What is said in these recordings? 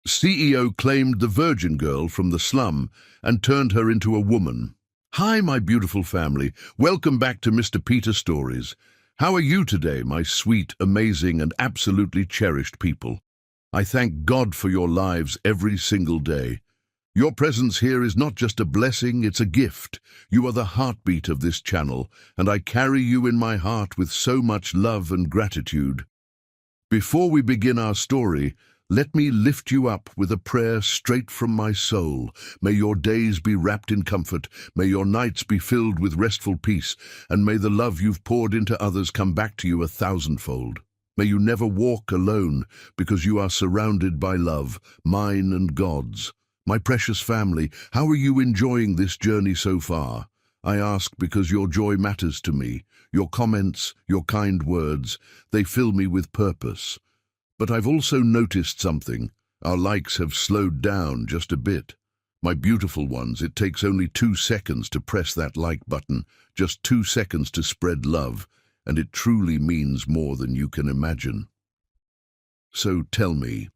CEO claimed the virgin girl from the slum and turned her into a woman. Hi, my beautiful family. Welcome back to Mr. Peter Stories. How are you today, my sweet, amazing, and absolutely cherished people? I thank God for your lives every single day. Your presence here is not just a blessing, it's a gift. You are the heartbeat of this channel, and I carry you in my heart with so much love and gratitude. Before we begin our story, let me lift you up with a prayer straight from my soul. May your days be wrapped in comfort, may your nights be filled with restful peace, and may the love you've poured into others come back to you 1,000-fold. May you never walk alone, because you are surrounded by love, mine and God's. My precious family, how are you enjoying this journey so far? I ask because your joy matters to me. Your comments, your kind words, they fill me with purpose. But I've also noticed something. Our likes have slowed down just a bit. My beautiful ones, it takes only 2 seconds to press that like button, just 2 seconds to spread love, and it truly means more than you can imagine. So tell me,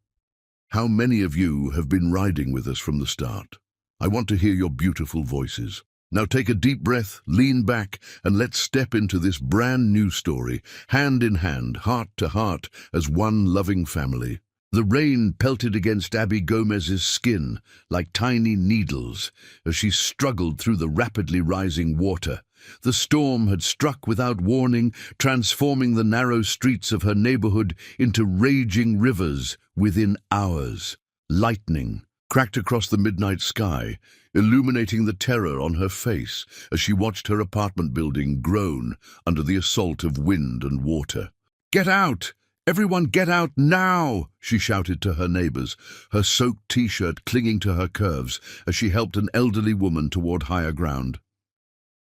how many of you have been riding with us from the start? I want to hear your beautiful voices. Now take a deep breath, lean back, and let's step into this brand new story, hand in hand, heart to heart, as one loving family. The rain pelted against Abby Gomez's skin like tiny needles as she struggled through the rapidly rising water. The storm had struck without warning, transforming the narrow streets of her neighborhood into raging rivers within hours. Lightning cracked across the midnight sky, illuminating the terror on her face as she watched her apartment building groan under the assault of wind and water. "Get out! Everyone get out now!" she shouted to her neighbors, her soaked t-shirt clinging to her curves as she helped an elderly woman toward higher ground.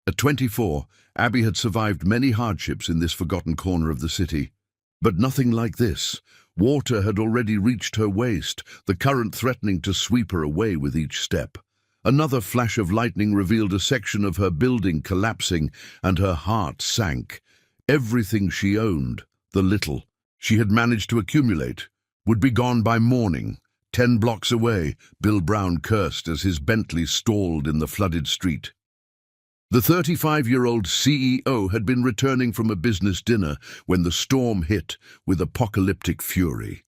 At 24, Abby had survived many hardships in this forgotten corner of the city. But nothing like this. Water had already reached her waist, the current threatening to sweep her away with each step. Another flash of lightning revealed a section of her building collapsing, and her heart sank. Everything she owned, the little she had managed to accumulate, would be gone by morning. 10 blocks away, Bill Brown cursed as his Bentley stalled in the flooded street. The 35-year-old CEO had been returning from a business dinner when the storm hit with apocalyptic fury.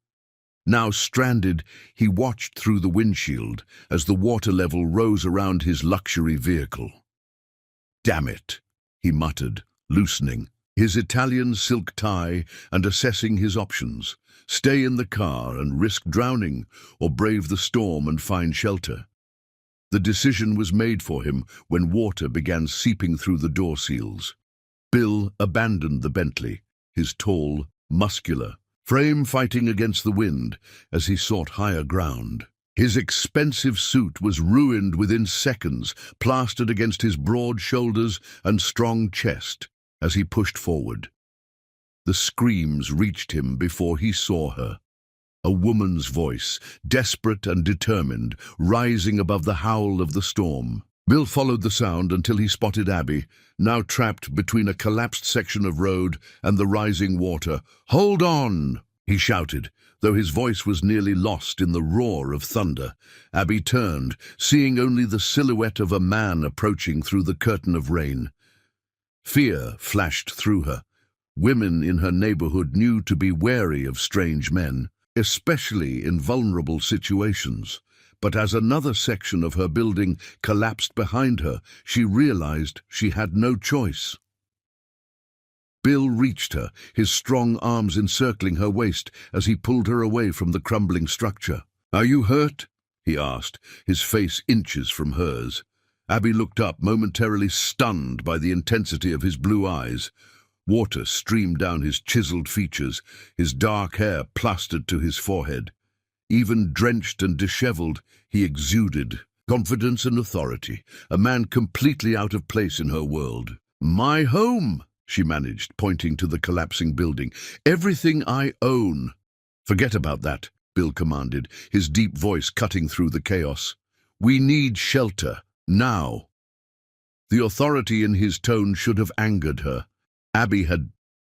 Now stranded, he watched through the windshield as the water level rose around his luxury vehicle. "Damn it," he muttered, loosening his Italian silk tie and assessing his options. Stay in the car and risk drowning, or brave the storm and find shelter. The decision was made for him when water began seeping through the door seals. Bill abandoned the Bentley, his tall, muscular frame fighting against the wind as he sought higher ground. His expensive suit was ruined within seconds, plastered against his broad shoulders and strong chest as he pushed forward. The screams reached him before he saw her. A woman's voice, desperate and determined, rising above the howl of the storm. Bill followed the sound until he spotted Abby, now trapped between a collapsed section of road and the rising water. "Hold on!" he shouted, though his voice was nearly lost in the roar of thunder. Abby turned, seeing only the silhouette of a man approaching through the curtain of rain. Fear flashed through her. Women in her neighborhood knew to be wary of strange men, especially in vulnerable situations. But as another section of her building collapsed behind her, she realized she had no choice. Bill reached her, his strong arms encircling her waist as he pulled her away from the crumbling structure. "Are you hurt?" he asked, his face inches from hers. Abby looked up, momentarily stunned by the intensity of his blue eyes. Water streamed down his chiseled features, his dark hair plastered to his forehead. Even drenched and disheveled, he exuded confidence and authority, a man completely out of place in her world. "My home," she managed, pointing to the collapsing building. "Everything I own." "Forget about that," Bill commanded, his deep voice cutting through the chaos. "We need shelter, now." The authority in his tone should have angered her. Abby had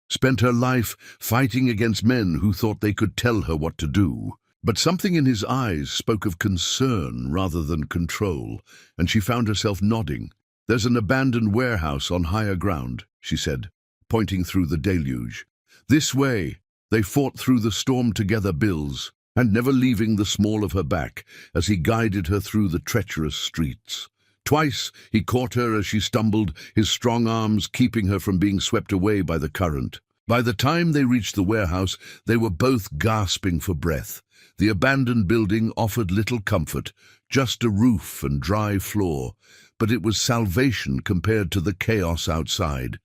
spent her life fighting against men who thought they could tell her what to do. But something in his eyes spoke of concern rather than control, and she found herself nodding. "There's an abandoned warehouse on higher ground," she said, pointing through the deluge. "This way." They fought through the storm together, Bills, and never leaving the small of her back as he guided her through the treacherous streets. Twice he caught her as she stumbled, his strong arms keeping her from being swept away by the current. By the time they reached the warehouse, they were both gasping for breath. The abandoned building offered little comfort, just a roof and dry floor, but it was salvation compared to the chaos outside.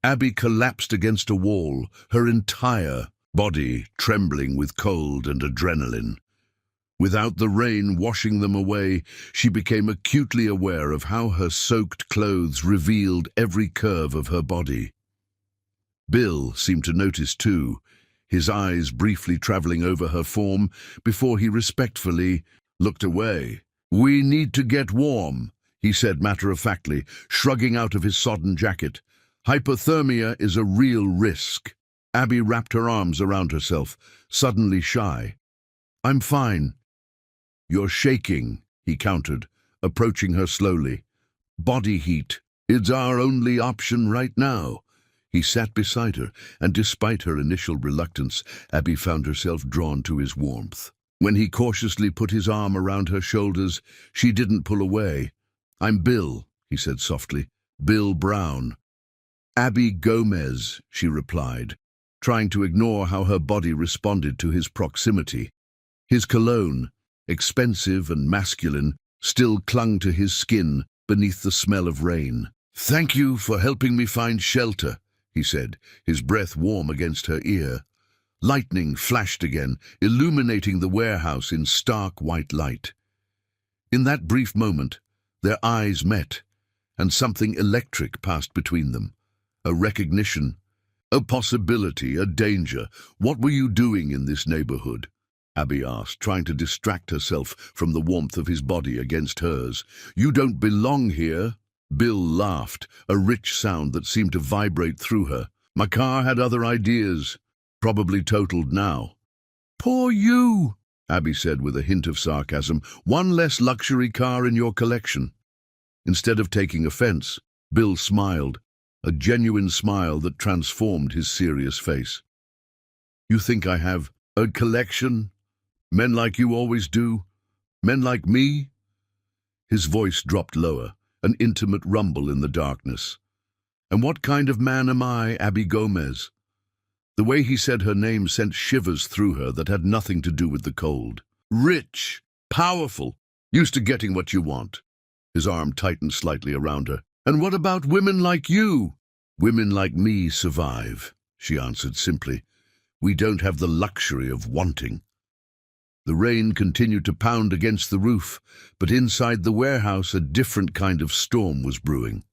Abby collapsed against a wall, her entire body trembling with cold and adrenaline. Without the rain washing them away, she became acutely aware of how her soaked clothes revealed every curve of her body. Bill seemed to notice too, his eyes briefly traveling over her form before he respectfully looked away. "We need to get warm," he said matter-of-factly, shrugging out of his sodden jacket. "Hypothermia is a real risk." Abby wrapped her arms around herself, suddenly shy. "I'm fine." "You're shaking," he countered, approaching her slowly. "Body heat. It's our only option right now." He sat beside her, and despite her initial reluctance, Abby found herself drawn to his warmth. When he cautiously put his arm around her shoulders, she didn't pull away. "I'm Bill," he said softly. "Bill Brown." "Abby Gomez," she replied, trying to ignore how her body responded to his proximity. His cologne, expensive and masculine, still clung to his skin beneath the smell of rain. "Thank you for helping me find shelter," he said, his breath warm against her ear. Lightning flashed again, illuminating the warehouse in stark white light. In that brief moment, their eyes met, and something electric passed between them. A recognition, a possibility, a danger. "What were you doing in this neighborhood?" Abby asked, trying to distract herself from the warmth of his body against hers. "You don't belong here." Bill laughed, a rich sound that seemed to vibrate through her. "My car had other ideas, probably totaled now." "Poor you," Abby said with a hint of sarcasm. "One less luxury car in your collection." Instead of taking offense, Bill smiled, a genuine smile that transformed his serious face. "You think I have a collection? Men like you always do? Men like me?" His voice dropped lower, an intimate rumble in the darkness. "And what kind of man am I, Abby Gomez?" The way he said her name sent shivers through her that had nothing to do with the cold. "Rich, powerful, used to getting what you want." His arm tightened slightly around her. "And what about women like you?" "Women like me survive," she answered simply. "We don't have the luxury of wanting." The rain continued to pound against the roof, but inside the warehouse a different kind of storm was brewing.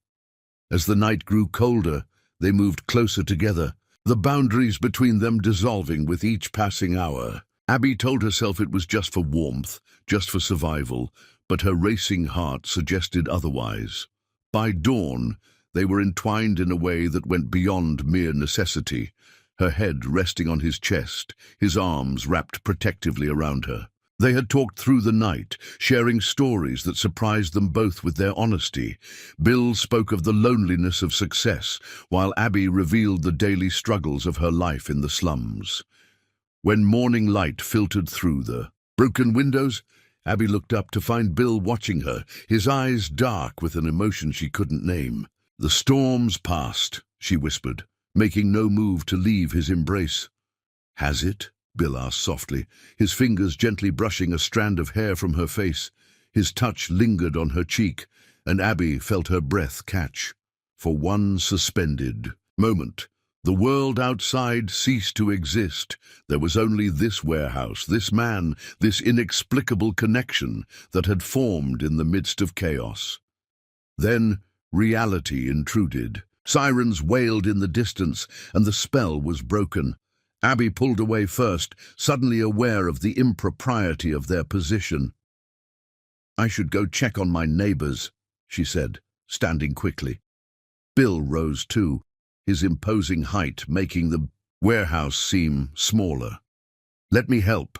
As the night grew colder, they moved closer together, the boundaries between them dissolving with each passing hour. Abby told herself it was just for warmth, just for survival, but her racing heart suggested otherwise. By dawn, they were entwined in a way that went beyond mere necessity, her head resting on his chest, his arms wrapped protectively around her. They had talked through the night, sharing stories that surprised them both with their honesty. Bill spoke of the loneliness of success, while Abby revealed the daily struggles of her life in the slums. When morning light filtered through the broken windows, Abby looked up to find Bill watching her, his eyes dark with an emotion she couldn't name. "The storm's passed," she whispered, making no move to leave his embrace. "Has it?" Bill asked softly, his fingers gently brushing a strand of hair from her face. His touch lingered on her cheek, and Abby felt her breath catch. For one suspended moment, the world outside ceased to exist. There was only this warehouse, this man, this inexplicable connection that had formed in the midst of chaos. Then reality intruded. Sirens wailed in the distance, and the spell was broken. Abby pulled away first, suddenly aware of the impropriety of their position. "I should go check on my neighbors," she said, standing quickly. Bill rose too, his imposing height making the warehouse seem smaller. "Let me help."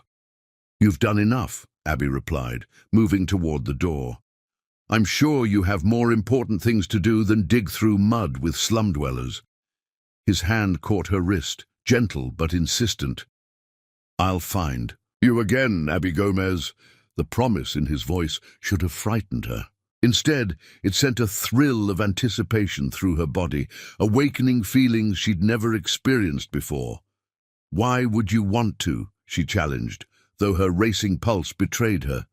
You've done enough, Abby replied, moving toward the door. I'm sure you have more important things to do than dig through mud with slum dwellers. His hand caught her wrist, gentle but insistent. I'll find you again, Abby Gomez. The promise in his voice should have frightened her. Instead, it sent a thrill of anticipation through her body, awakening feelings she'd never experienced before. Why would you want to? She challenged, though her racing pulse betrayed her.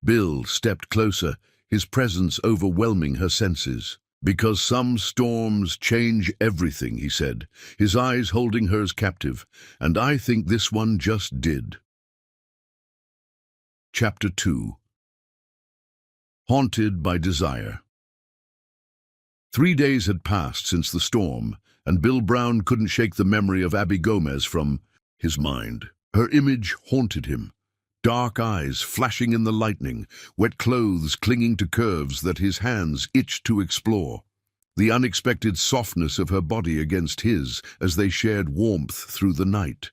Bill stepped closer, his presence overwhelming her senses. Because some storms change everything, he said, his eyes holding hers captive, and I think this one just did. Chapter 2. Haunted by Desire. 3 days had passed since the storm, and Bill Brown couldn't shake the memory of Abby Gomez from his mind. Her image haunted him. Dark eyes flashing in the lightning, wet clothes clinging to curves that his hands itched to explore. The unexpected softness of her body against his as they shared warmth through the night.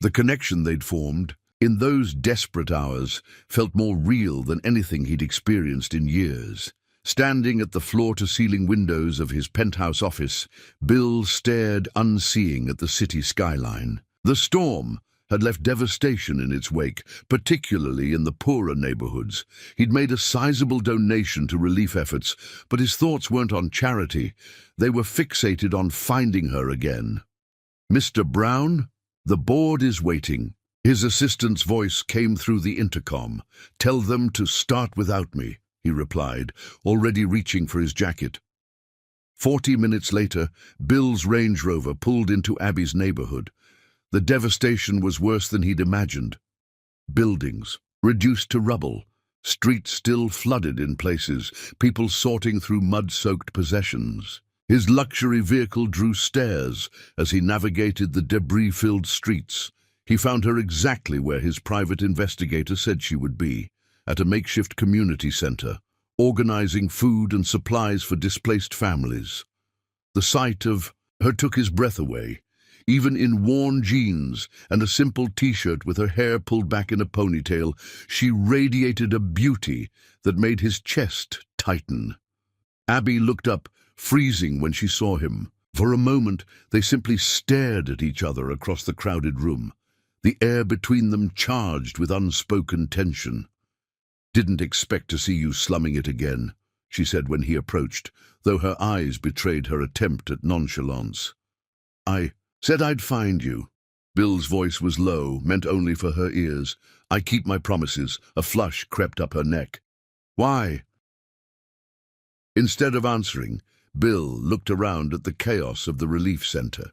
The connection they'd formed, in those desperate hours, felt more real than anything he'd experienced in years. Standing at the floor-to-ceiling windows of his penthouse office, Bill stared unseeing at the city skyline. The storm had left devastation in its wake, particularly in the poorer neighborhoods. He'd made a sizable donation to relief efforts, but his thoughts weren't on charity. They were fixated on finding her again. Mr. Brown, the board is waiting. His assistant's voice came through the intercom. Tell them to start without me, he replied, already reaching for his jacket. 40 minutes later, Bill's Range Rover pulled into Abby's neighborhood. The devastation was worse than he'd imagined. Buildings reduced to rubble, streets still flooded in places, people sorting through mud-soaked possessions. His luxury vehicle drew stares as he navigated the debris-filled streets. He found her exactly where his private investigator said she would be, at a makeshift community center, organizing food and supplies for displaced families. The sight of her took his breath away. Even in worn jeans and a simple t-shirt with her hair pulled back in a ponytail, she radiated a beauty that made his chest tighten. Abby looked up, freezing when she saw him. For a moment, they simply stared at each other across the crowded room, the air between them charged with unspoken tension. "Didn't expect to see you slumming it again," she said when he approached, though her eyes betrayed her attempt at nonchalance. "I said I'd find you." Bill's voice was low, meant only for her ears. "I keep my promises." A flush crept up her neck. "Why?" Instead of answering, Bill looked around at the chaos of the relief center.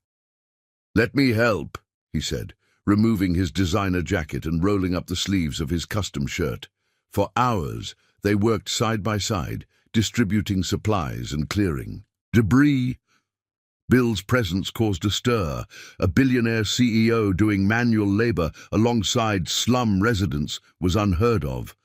"Let me help," he said, removing his designer jacket and rolling up the sleeves of his custom shirt. For hours, they worked side by side, distributing supplies and clearing debris. Bill's presence caused a stir. A billionaire CEO doing manual labor alongside slum residents was unheard of.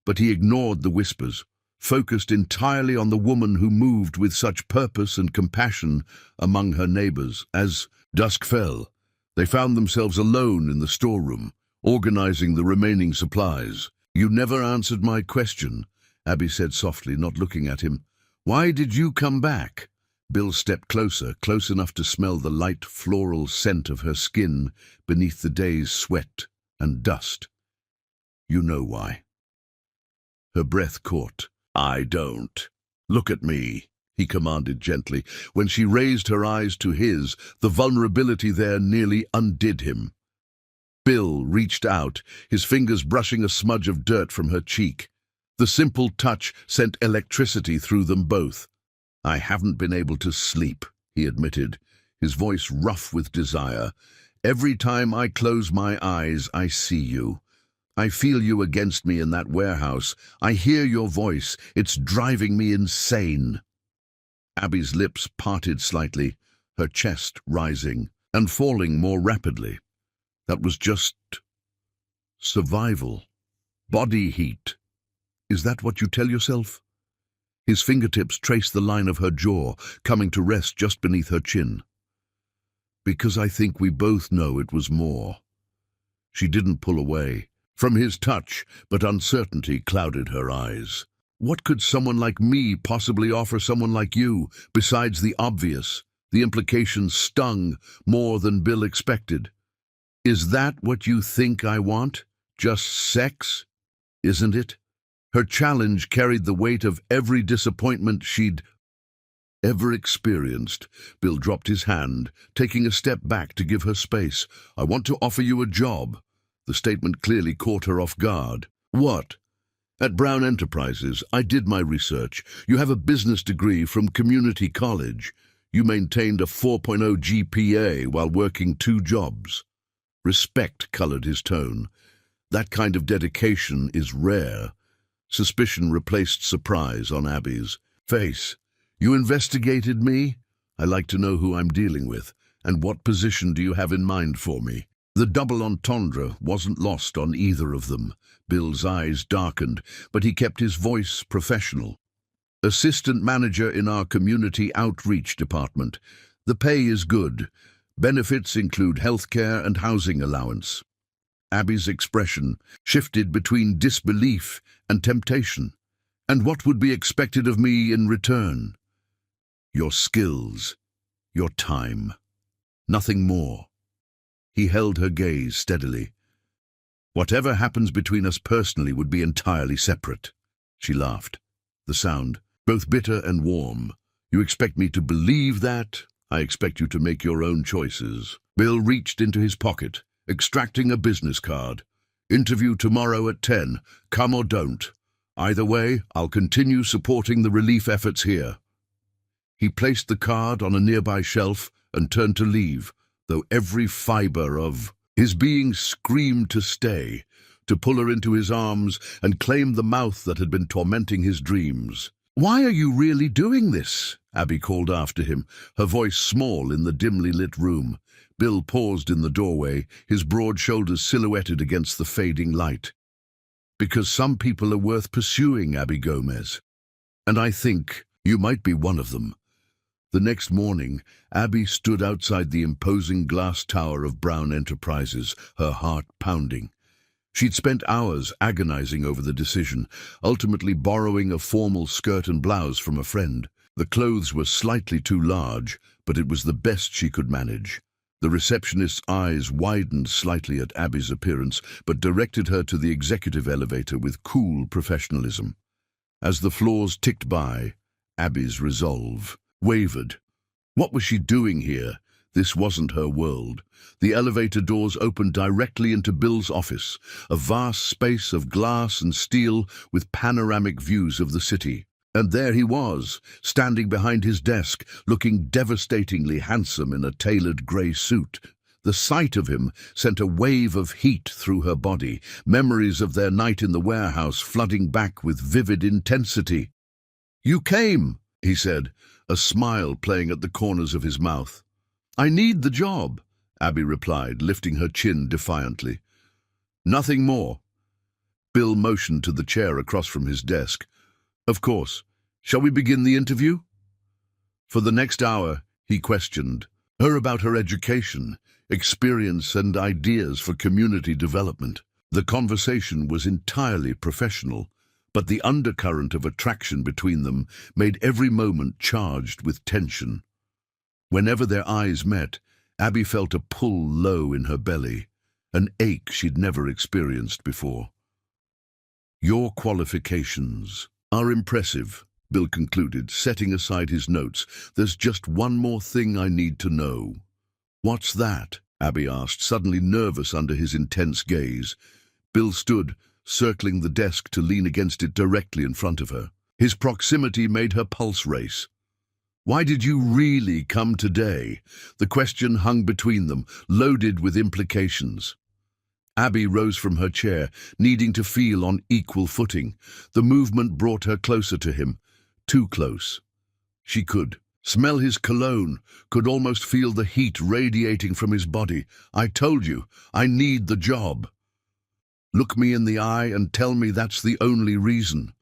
But he ignored the whispers, focused entirely on the woman who moved with such purpose and compassion among her neighbors. As dusk fell, they found themselves alone in the storeroom, organizing the remaining supplies. "You never answered my question," Abby said softly, not looking at him. "Why did you come back?" Bill stepped closer, close enough to smell the light floral scent of her skin beneath the day's sweat and dust. "You know why." Her breath caught. "I don't. Look at me," he commanded gently. When she raised her eyes to his, the vulnerability there nearly undid him. Bill reached out, his fingers brushing a smudge of dirt from her cheek. The simple touch sent electricity through them both. "I haven't been able to sleep," he admitted, his voice rough with desire. "Every time I close my eyes, I see you. I feel you against me in that warehouse. I hear your voice. It's driving me insane." Abby's lips parted slightly, her chest rising and falling more rapidly. That was just survival. Body heat. Is that what you tell yourself? His fingertips traced the line of her jaw, coming to rest just beneath her chin. "Because I think we both know it was more." She didn't pull away, from his touch, but uncertainty clouded her eyes. What could someone like me possibly offer someone like you, besides the obvious? The implications stung more than Bill expected. Is that what you think I want? Just sex? Isn't it? Her challenge carried the weight of every disappointment she'd ever experienced. Bill dropped his hand, taking a step back to give her space. I want to offer you a job. The statement clearly caught her off guard. What? At Brown Enterprises, I did my research. You have a business degree from community college. You maintained a 4.0 GPA while working 2 jobs. Respect colored his tone. That kind of dedication is rare. Suspicion replaced surprise on Abby's face. You investigated me? I like to know who I'm dealing with, and what position do you have in mind for me? The double entendre wasn't lost on either of them. Bill's eyes darkened, but he kept his voice professional. Assistant manager in our community outreach department. The pay is good. Benefits include healthcare and housing allowance. Abby's expression shifted between disbelief and temptation. And what would be expected of me in return? Your skills, your time. Nothing more. He held her gaze steadily. Whatever happens between us personally would be entirely separate. She laughed, the sound both bitter and warm. You expect me to believe that? I expect you to make your own choices. Bill reached into his pocket, extracting a business card. Interview tomorrow at 10. Come or don't. Either way, I'll continue supporting the relief efforts here. He placed the card on a nearby shelf and turned to leave, though every fiber of his being screamed to stay, to pull her into his arms and claim the mouth that had been tormenting his dreams. Why are you really doing this? Abby called after him, her voice small in the dimly lit room. Bill paused in the doorway, his broad shoulders silhouetted against the fading light. Because some people are worth pursuing, Abby Gomez. And I think you might be one of them. The next morning, Abby stood outside the imposing glass tower of Brown Enterprises, her heart pounding. She'd spent hours agonizing over the decision, ultimately borrowing a formal skirt and blouse from a friend. The clothes were slightly too large, but it was the best she could manage. The receptionist's eyes widened slightly at Abby's appearance, but directed her to the executive elevator with cool professionalism. As the floors ticked by, Abby's resolve wavered. What was she doing here? This wasn't her world. The elevator doors opened directly into Bill's office, a vast space of glass and steel with panoramic views of the city. And there he was, standing behind his desk, looking devastatingly handsome in a tailored grey suit. The sight of him sent a wave of heat through her body, memories of their night in the warehouse flooding back with vivid intensity. "You came," he said, a smile playing at the corners of his mouth. "I need the job," Abby replied, lifting her chin defiantly. "Nothing more." Bill motioned to the chair across from his desk. "Of course. Shall we begin the interview?" For the next hour, he questioned her about her education, experience, and ideas for community development. The conversation was entirely professional, but the undercurrent of attraction between them made every moment charged with tension. Whenever their eyes met, Abby felt a pull low in her belly, an ache she'd never experienced before. "Your qualifications are impressive," Bill concluded, setting aside his notes. "There's just one more thing I need to know." "What's that?" Abby asked, suddenly nervous under his intense gaze. Bill stood, circling the desk to lean against it directly in front of her. His proximity made her pulse race. "Why did you really come today?" The question hung between them, loaded with implications. Abby rose from her chair, needing to feel on equal footing. The movement brought her closer to him, too close. She could smell his cologne, could almost feel the heat radiating from his body. "I told you, I need the job." "Look me in the eye and tell me that's the only reason."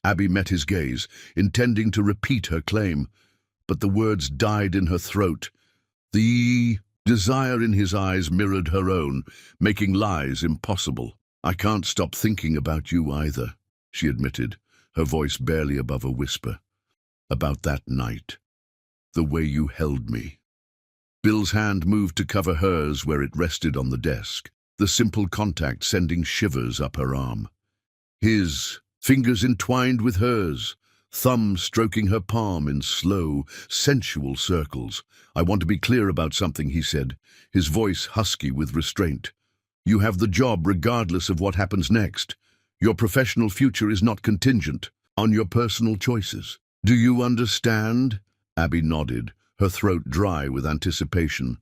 Abby met his gaze, intending to repeat her claim, but the words died in her throat. The desire in his eyes mirrored her own, making lies impossible. I can't stop thinking about you either, she admitted, her voice barely above a whisper. About that night. The way you held me. Bill's hand moved to cover hers where it rested on the desk, the simple contact sending shivers up her arm. His fingers entwined with hers, thumb stroking her palm in slow, sensual circles. I want to be clear about something, he said, his voice husky with restraint. You have the job regardless of what happens next. Your professional future is not contingent on your personal choices. Do you understand? Abby nodded, her throat dry with anticipation.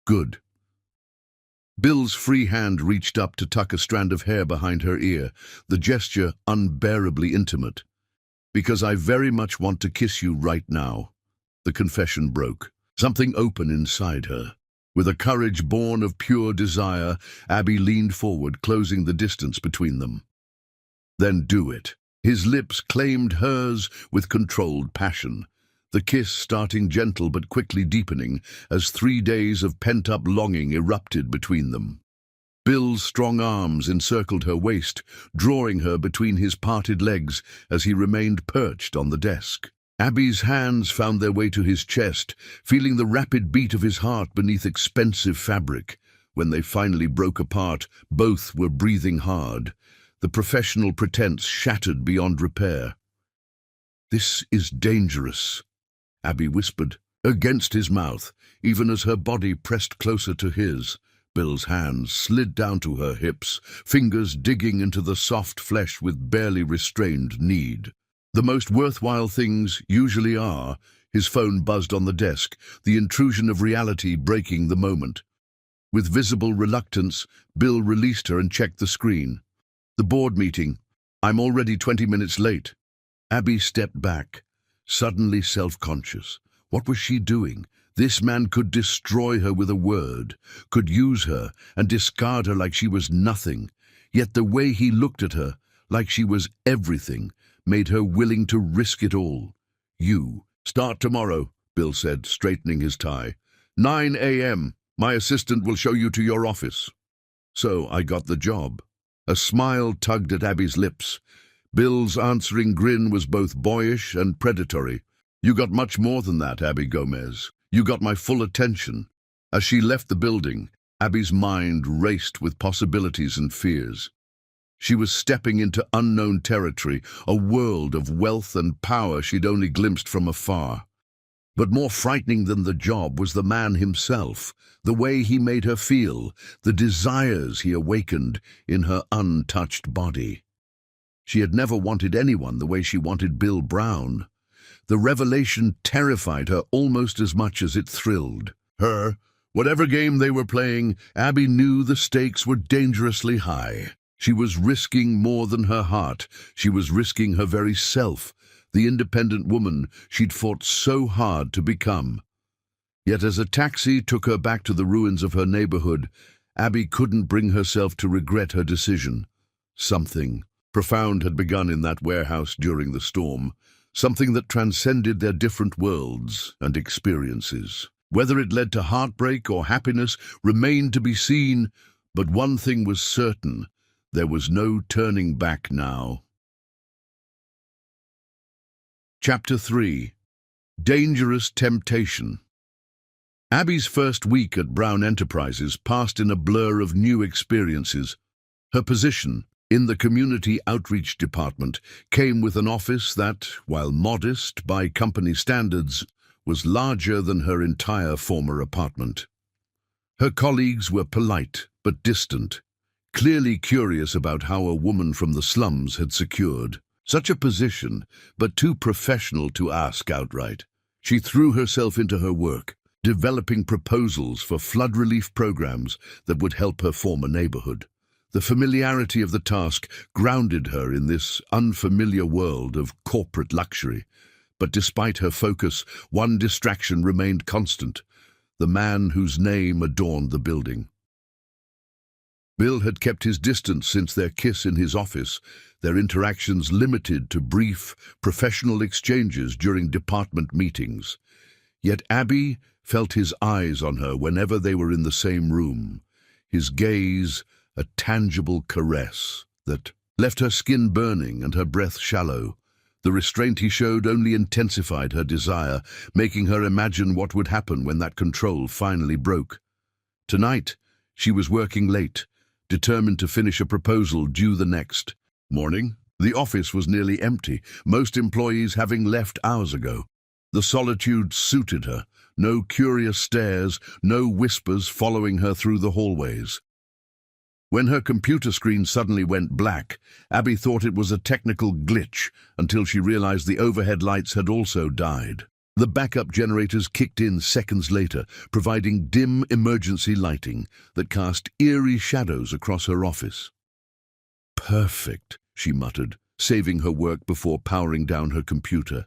Good. Bill's free hand reached up to tuck a strand of hair behind her ear, the gesture unbearably intimate. Because I very much want to kiss you right now. The confession broke, something open inside her. With a courage born of pure desire, Abby leaned forward, closing the distance between them. Then do it. His lips claimed hers with controlled passion, the kiss starting gentle but quickly deepening as 3 days of pent-up longing erupted between them. Bill's strong arms encircled her waist, drawing her between his parted legs as he remained perched on the desk. Abby's hands found their way to his chest, feeling the rapid beat of his heart beneath expensive fabric. When they finally broke apart, both were breathing hard, the professional pretense shattered beyond repair. This is dangerous, Abby whispered, against his mouth, even as her body pressed closer to his. Bill's hands slid down to her hips, fingers digging into the soft flesh with barely restrained need. The most worthwhile things usually are. His phone buzzed on the desk, the intrusion of reality breaking the moment. With visible reluctance, Bill released her and checked the screen. The board meeting. I'm already 20 minutes late. Abby stepped back, suddenly self-conscious. What was she doing? This man could destroy her with a word, could use her and discard her like she was nothing. Yet the way he looked at her, like she was everything, made her willing to risk it all. You. Start tomorrow, Bill said, straightening his tie. 9 a.m. My assistant will show you to your office. So I got the job. A smile tugged at Abby's lips. Bill's answering grin was both boyish and predatory. You got much more than that, Abby Gomez. You got my full attention. As she left the building, Abby's mind raced with possibilities and fears. She was stepping into unknown territory, a world of wealth and power she'd only glimpsed from afar. But more frightening than the job was the man himself, the way he made her feel, the desires he awakened in her untouched body. She had never wanted anyone the way she wanted Bill Brown. The revelation terrified her almost as much as it thrilled her. Whatever game they were playing, Abby knew the stakes were dangerously high. She was risking more than her heart. She was risking her very self, the independent woman she'd fought so hard to become. Yet as a taxi took her back to the ruins of her neighborhood, Abby couldn't bring herself to regret her decision. Something profound had begun in that warehouse during the storm, something that transcended their different worlds and experiences. Whether it led to heartbreak or happiness remained to be seen, but one thing was certain: there was no turning back now. Chapter 3. Dangerous Temptation. Abby's first week at Brown Enterprises passed in a blur of new experiences. Her position in the Community Outreach Department came with an office that, while modest by company standards, was larger than her entire former apartment. Her colleagues were polite but distant, clearly curious about how a woman from the slums had secured such a position, but too professional to ask outright. She threw herself into her work, developing proposals for flood relief programs that would help her former neighborhood. The familiarity of the task grounded her in this unfamiliar world of corporate luxury. But despite her focus, one distraction remained constant: the man whose name adorned the building. Bill had kept his distance since their kiss in his office, their interactions limited to brief, professional exchanges during department meetings. Yet Abby felt his eyes on her whenever they were in the same room, his gaze a tangible caress that left her skin burning and her breath shallow. The restraint he showed only intensified her desire, making her imagine what would happen when that control finally broke. Tonight, she was working late, determined to finish a proposal due the next morning. The office was nearly empty, most employees having left hours ago. The solitude suited her, no curious stares, no whispers following her through the hallways. When her computer screen suddenly went black, Abby thought it was a technical glitch until she realized the overhead lights had also died. The backup generators kicked in seconds later, providing dim emergency lighting that cast eerie shadows across her office. "Perfect," she muttered, saving her work before powering down her computer.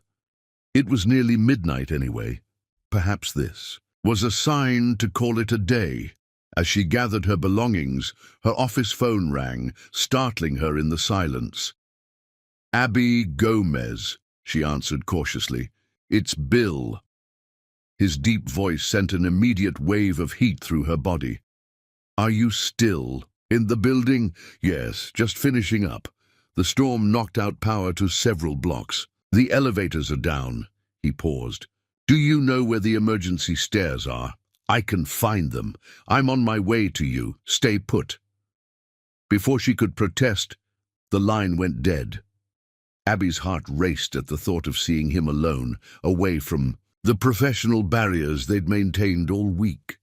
It was nearly midnight anyway. Perhaps this was a sign to call it a day. As she gathered her belongings, her office phone rang, startling her in the silence. "Abby Gomez," she answered cautiously. "It's Bill." His deep voice sent an immediate wave of heat through her body. "Are you still in the building?" "Yes, just finishing up. The storm knocked out power to several blocks. The elevators are down." He paused. "Do you know where the emergency stairs are? I can find them. I'm on my way to you. Stay put." Before she could protest, the line went dead. Abby's heart raced at the thought of seeing him alone, away from the professional barriers they'd maintained all week.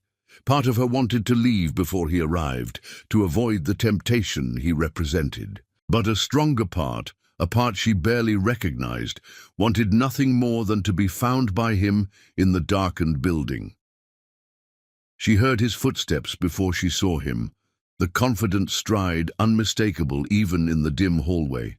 Part of her wanted to leave before he arrived, to avoid the temptation he represented. But a stronger part, a part she barely recognized, wanted nothing more than to be found by him in the darkened building. She heard his footsteps before she saw him, the confident stride unmistakable even in the dim hallway.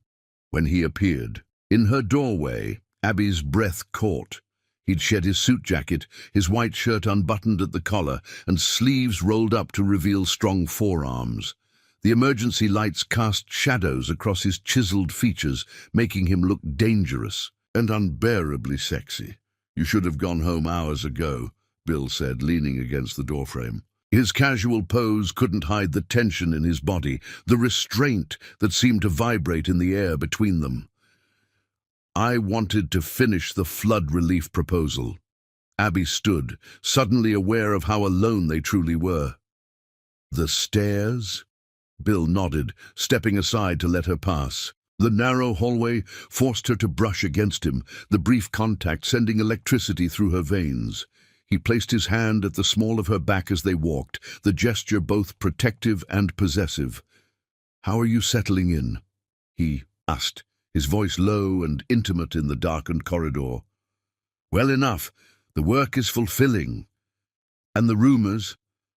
When he appeared, in her doorway, Abby's breath caught. He'd shed his suit jacket, his white shirt unbuttoned at the collar, and sleeves rolled up to reveal strong forearms. The emergency lights cast shadows across his chiseled features, making him look dangerous and unbearably sexy. "You should have gone home hours ago," Bill said, leaning against the doorframe. His casual pose couldn't hide the tension in his body, the restraint that seemed to vibrate in the air between them. "I wanted to finish the flood relief proposal." Abby stood, suddenly aware of how alone they truly were. "The stairs?" Bill nodded, stepping aside to let her pass. The narrow hallway forced her to brush against him, the brief contact sending electricity through her veins. He placed his hand at the small of her back as they walked, the gesture both protective and possessive. "How are you settling in?" he asked, his voice low and intimate in the darkened corridor. "Well enough. The work is fulfilling." "And the rumors?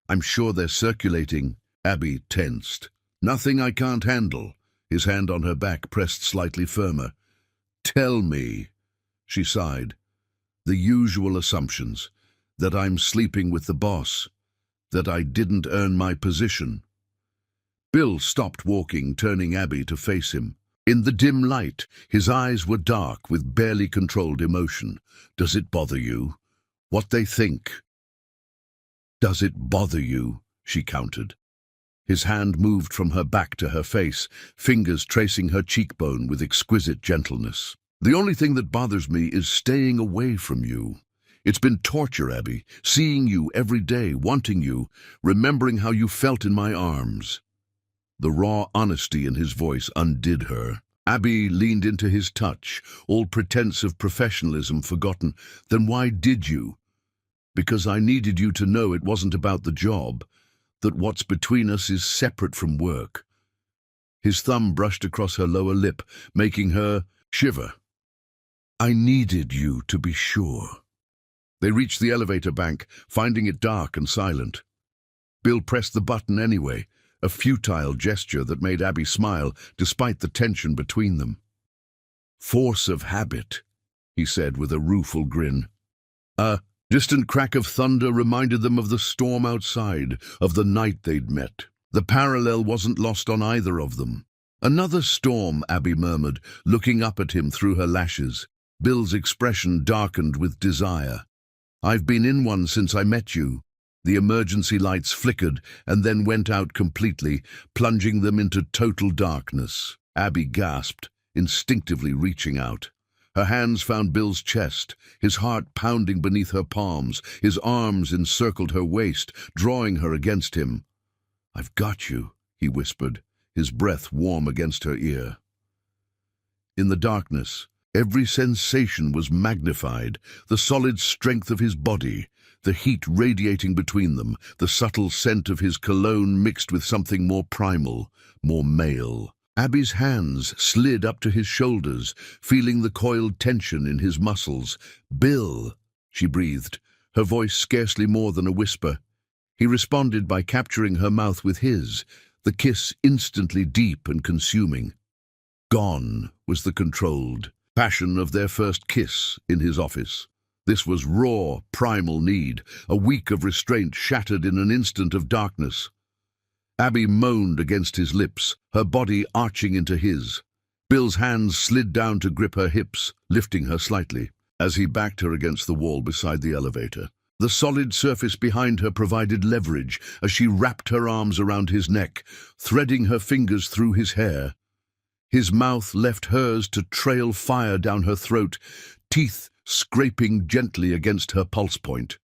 I'm sure they're circulating." Abby tensed. "Nothing I can't handle." His hand on her back pressed slightly firmer. "Tell me," she sighed. "The usual assumptions. That I'm sleeping with the boss. That I didn't earn my position." Bill stopped walking, turning Abby to face him. In the dim light, his eyes were dark with barely controlled emotion. "Does it bother you? What they think?" "Does it bother you?" she countered. His hand moved from her back to her face, fingers tracing her cheekbone with exquisite gentleness. "The only thing that bothers me is staying away from you. It's been torture, Abby, seeing you every day, wanting you, remembering how you felt in my arms." The raw honesty in his voice undid her. Abby leaned into his touch, all pretense of professionalism forgotten. "Then why did you?" "Because I needed you to know it wasn't about the job, that what's between us is separate from work." His thumb brushed across her lower lip, making her shiver. "I needed you to be sure." They reached the elevator bank, finding it dark and silent. Bill pressed the button anyway, a futile gesture that made Abby smile despite the tension between them. "Force of habit," he said with a rueful grin. A distant crack of thunder reminded them of the storm outside, of the night they'd met. The parallel wasn't lost on either of them. "Another storm," Abby murmured, looking up at him through her lashes. Bill's expression darkened with desire. "I've been in one since I met you." The emergency lights flickered and then went out completely, plunging them into total darkness. Abby gasped, instinctively reaching out. Her hands found Bill's chest, his heart pounding beneath her palms. His arms encircled her waist, drawing her against him. "I've got you," he whispered, his breath warm against her ear. In the darkness, every sensation was magnified, the solid strength of his body, the heat radiating between them, the subtle scent of his cologne mixed with something more primal, more male. Abby's hands slid up to his shoulders, feeling the coiled tension in his muscles. "Bill," she breathed, her voice scarcely more than a whisper. He responded by capturing her mouth with his, the kiss instantly deep and consuming. Gone was the controlled passion of their first kiss in his office. This was raw, primal need, a week of restraint shattered in an instant of darkness. Abby moaned against his lips, her body arching into his. Bill's hands slid down to grip her hips, lifting her slightly, as he backed her against the wall beside the elevator. The solid surface behind her provided leverage as she wrapped her arms around his neck, threading her fingers through his hair. His mouth left hers to trail fire down her throat, teeth scraping gently against her pulse point.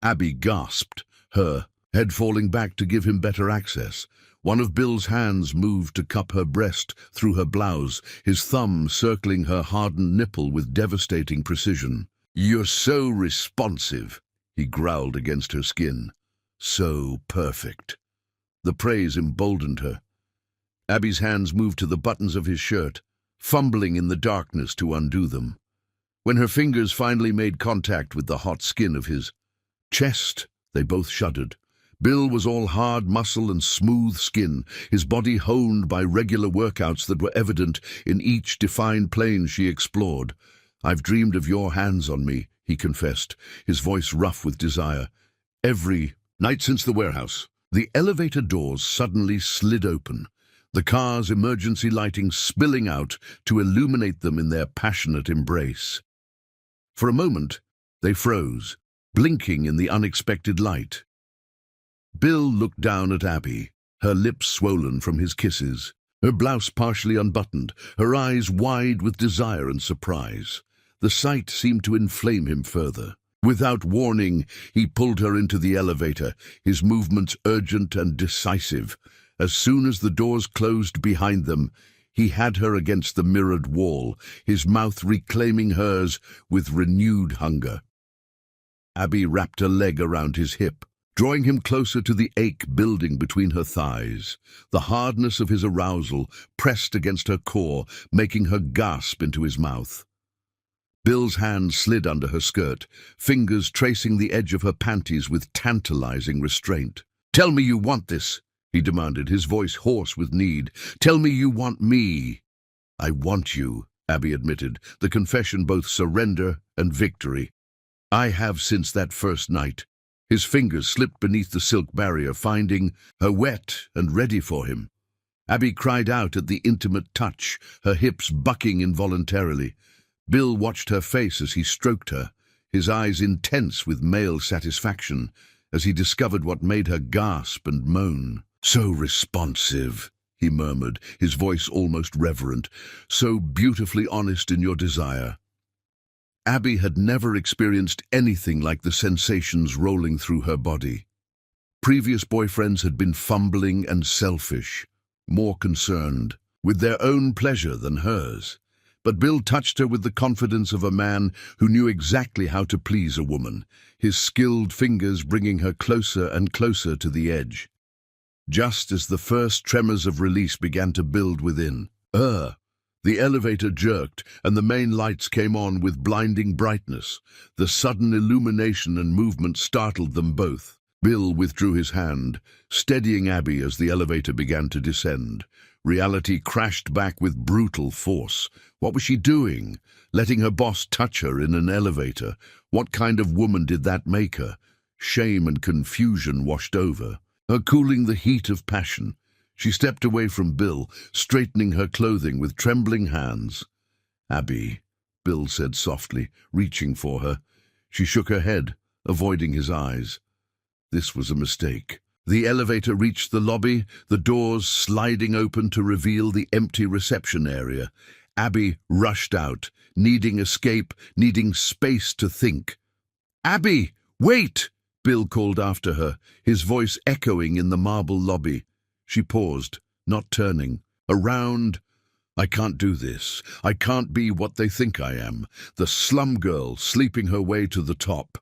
Abby gasped, her head falling back to give him better access. One of Bill's hands moved to cup her breast through her blouse, his thumb circling her hardened nipple with devastating precision. "You're so responsive," he growled against her skin. "So perfect." The praise emboldened her. Abby's hands moved to the buttons of his shirt, fumbling in the darkness to undo them. When her fingers finally made contact with the hot skin of his chest, they both shuddered. Bill was all hard muscle and smooth skin, his body honed by regular workouts that were evident in each defined plane she explored. "I've dreamed of your hands on me," he confessed, his voice rough with desire. "Every night since the warehouse." The elevator doors suddenly slid open, the car's emergency lighting spilling out to illuminate them in their passionate embrace. For a moment, they froze, blinking in the unexpected light. Bill looked down at Abby, her lips swollen from his kisses, her blouse partially unbuttoned, her eyes wide with desire and surprise. The sight seemed to inflame him further. Without warning, he pulled her into the elevator, his movements urgent and decisive. As soon as the doors closed behind them, he had her against the mirrored wall, his mouth reclaiming hers with renewed hunger. Abby wrapped a leg around his hip, drawing him closer to the ache building between her thighs. The hardness of his arousal pressed against her core, making her gasp into his mouth. Bill's hand slid under her skirt, fingers tracing the edge of her panties with tantalizing restraint. "Tell me you want this," he demanded, his voice hoarse with need. "Tell me you want me." "I want you," Abby admitted, the confession both surrender and victory. "I have since that first night." His fingers slipped beneath the silk barrier, finding her wet and ready for him. Abby cried out at the intimate touch, her hips bucking involuntarily. Bill watched her face as he stroked her, his eyes intense with male satisfaction, as he discovered what made her gasp and moan. "So responsive," he murmured, his voice almost reverent, "so beautifully honest in your desire." Abby had never experienced anything like the sensations rolling through her body. Previous boyfriends had been fumbling and selfish, more concerned with their own pleasure than hers. But Bill touched her with the confidence of a man who knew exactly how to please a woman, his skilled fingers bringing her closer and closer to the edge. Just as the first tremors of release began to build within, the elevator jerked and the main lights came on with blinding brightness. The sudden illumination and movement startled them both. Bill withdrew his hand, steadying Abby as the elevator began to descend. Reality crashed back with brutal force. What was she doing? Letting her boss touch her in an elevator? What kind of woman did that make her? Shame and confusion washed over her, cooling the heat of passion. She stepped away from Bill, straightening her clothing with trembling hands. "Abby," Bill said softly, reaching for her. She shook her head, avoiding his eyes. This was a mistake. The elevator reached the lobby, the doors sliding open to reveal the empty reception area. Abby rushed out, needing escape, needing space to think. "Abby, wait!" Bill called after her, his voice echoing in the marble lobby. She paused, not turning. Around. I can't do this. I can't be what they think I am. The slum girl sleeping her way to the top.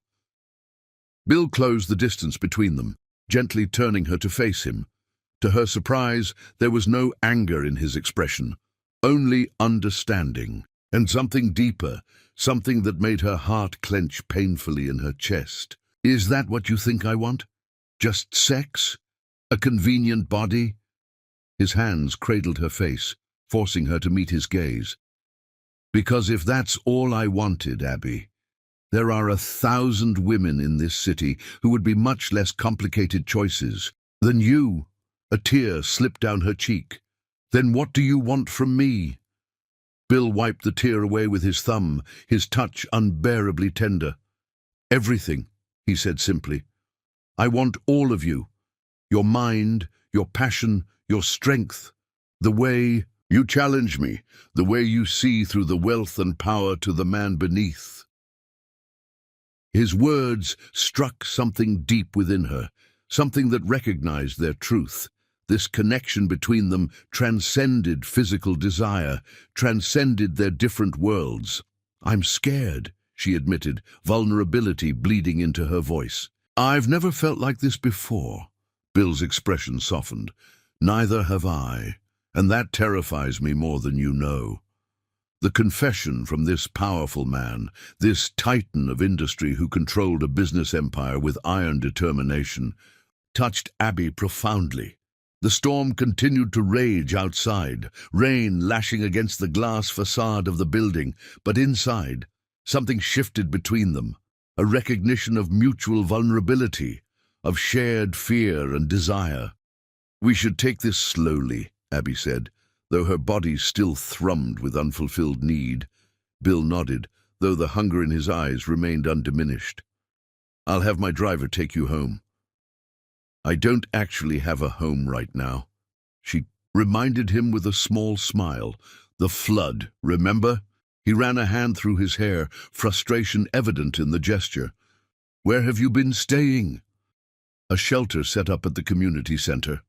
Bill closed the distance between them, gently turning her to face him. To her surprise, there was no anger in his expression, only understanding, and something deeper, something that made her heart clench painfully in her chest. "Is that what you think I want? Just sex? A convenient body?" His hands cradled her face, forcing her to meet his gaze. "Because if that's all I wanted, Abby, there are 1,000 women in this city who would be much less complicated choices than you." A tear slipped down her cheek. "Then what do you want from me?" Bill wiped the tear away with his thumb, his touch unbearably tender. "Everything," he said simply. "I want all of you. Your mind, your passion, your strength. The way you challenge me, the way you see through the wealth and power to the man beneath." His words struck something deep within her, something that recognized their truth. This connection between them transcended physical desire, transcended their different worlds. "I'm scared," she admitted, vulnerability bleeding into her voice. "I've never felt like this before." Bill's expression softened. "Neither have I, and that terrifies me more than you know." The confession from this powerful man, this titan of industry who controlled a business empire with iron determination, touched Abby profoundly. The storm continued to rage outside, rain lashing against the glass facade of the building, but inside, something shifted between them, a recognition of mutual vulnerability, of shared fear and desire. "We should take this slowly," Abby said, though her body still thrummed with unfulfilled need. Bill nodded, though the hunger in his eyes remained undiminished. "I'll have my driver take you home." "I don't actually have a home right now," she reminded him with a small smile. "The flood, remember?" He ran a hand through his hair, frustration evident in the gesture. "Where have you been staying?" "A shelter set up at the community center."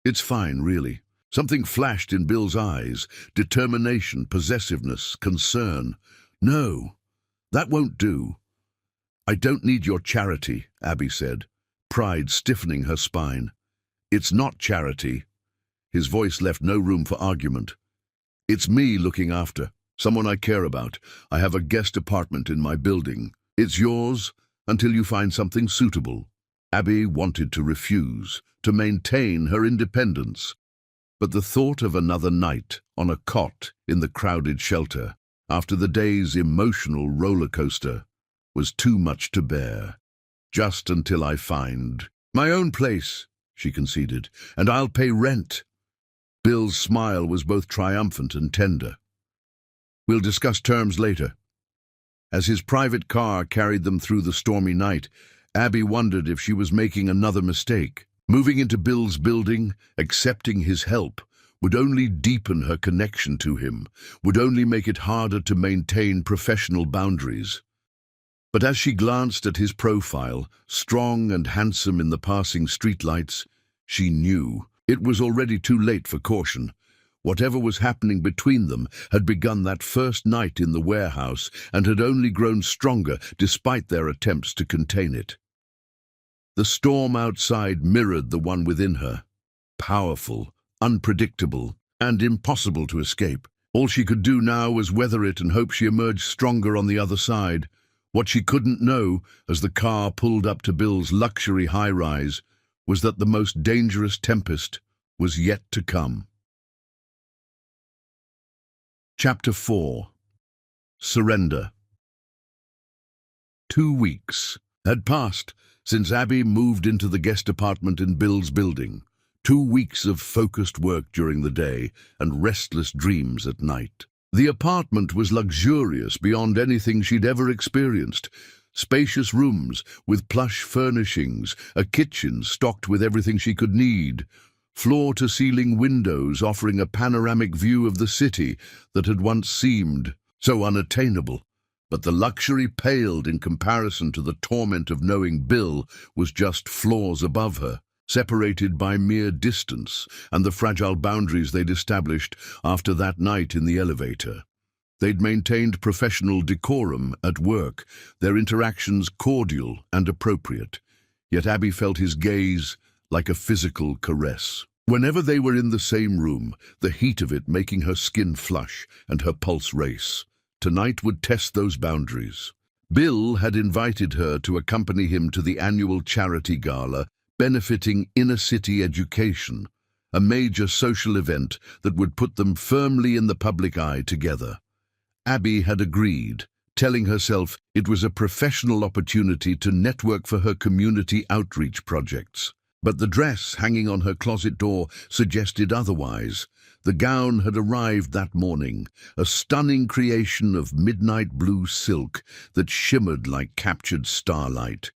"It's fine, really." Something flashed in Bill's eyes, determination, possessiveness, concern. "No, that won't do." "I don't need your charity," Abby said, pride stiffening her spine. "It's not charity." His voice left no room for argument. "It's me looking after, someone I care about. I have a guest apartment in my building. It's yours until you find something suitable." Abby wanted to refuse, to maintain her independence. But the thought of another night on a cot in the crowded shelter, after the day's emotional roller coaster, was too much to bear. "Just until I find my own place," she conceded, "and I'll pay rent." Bill's smile was both triumphant and tender. "We'll discuss terms later." As his private car carried them through the stormy night, Abby wondered if she was making another mistake. Moving into Bill's building, accepting his help, would only deepen her connection to him, would only make it harder to maintain professional boundaries. But as she glanced at his profile, strong and handsome in the passing streetlights, she knew it was already too late for caution. Whatever was happening between them had begun that first night in the warehouse and had only grown stronger despite their attempts to contain it. The storm outside mirrored the one within her, powerful, unpredictable, and impossible to escape. All she could do now was weather it and hope she emerged stronger on the other side. What she couldn't know, as the car pulled up to Bill's luxury high-rise, was that the most dangerous tempest was yet to come. Chapter 4. Surrender. 2 weeks had passed since Abby moved into the guest apartment in Bill's building. 2 weeks of focused work during the day and restless dreams at night. The apartment was luxurious beyond anything she'd ever experienced. Spacious rooms with plush furnishings, a kitchen stocked with everything she could need, floor-to-ceiling windows offering a panoramic view of the city that had once seemed so unattainable. But the luxury paled in comparison to the torment of knowing Bill was just floors above her, separated by mere distance and the fragile boundaries they'd established after that night in the elevator. They'd maintained professional decorum at work, their interactions cordial and appropriate, yet Abby felt his gaze like a physical caress. Whenever they were in the same room, the heat of it making her skin flush and her pulse race. Tonight would test those boundaries. Bill had invited her to accompany him to the annual charity gala benefiting inner-city education, a major social event that would put them firmly in the public eye together. Abby had agreed, telling herself it was a professional opportunity to network for her community outreach projects. But the dress hanging on her closet door suggested otherwise. The gown had arrived that morning, a stunning creation of midnight blue silk that shimmered like captured starlight.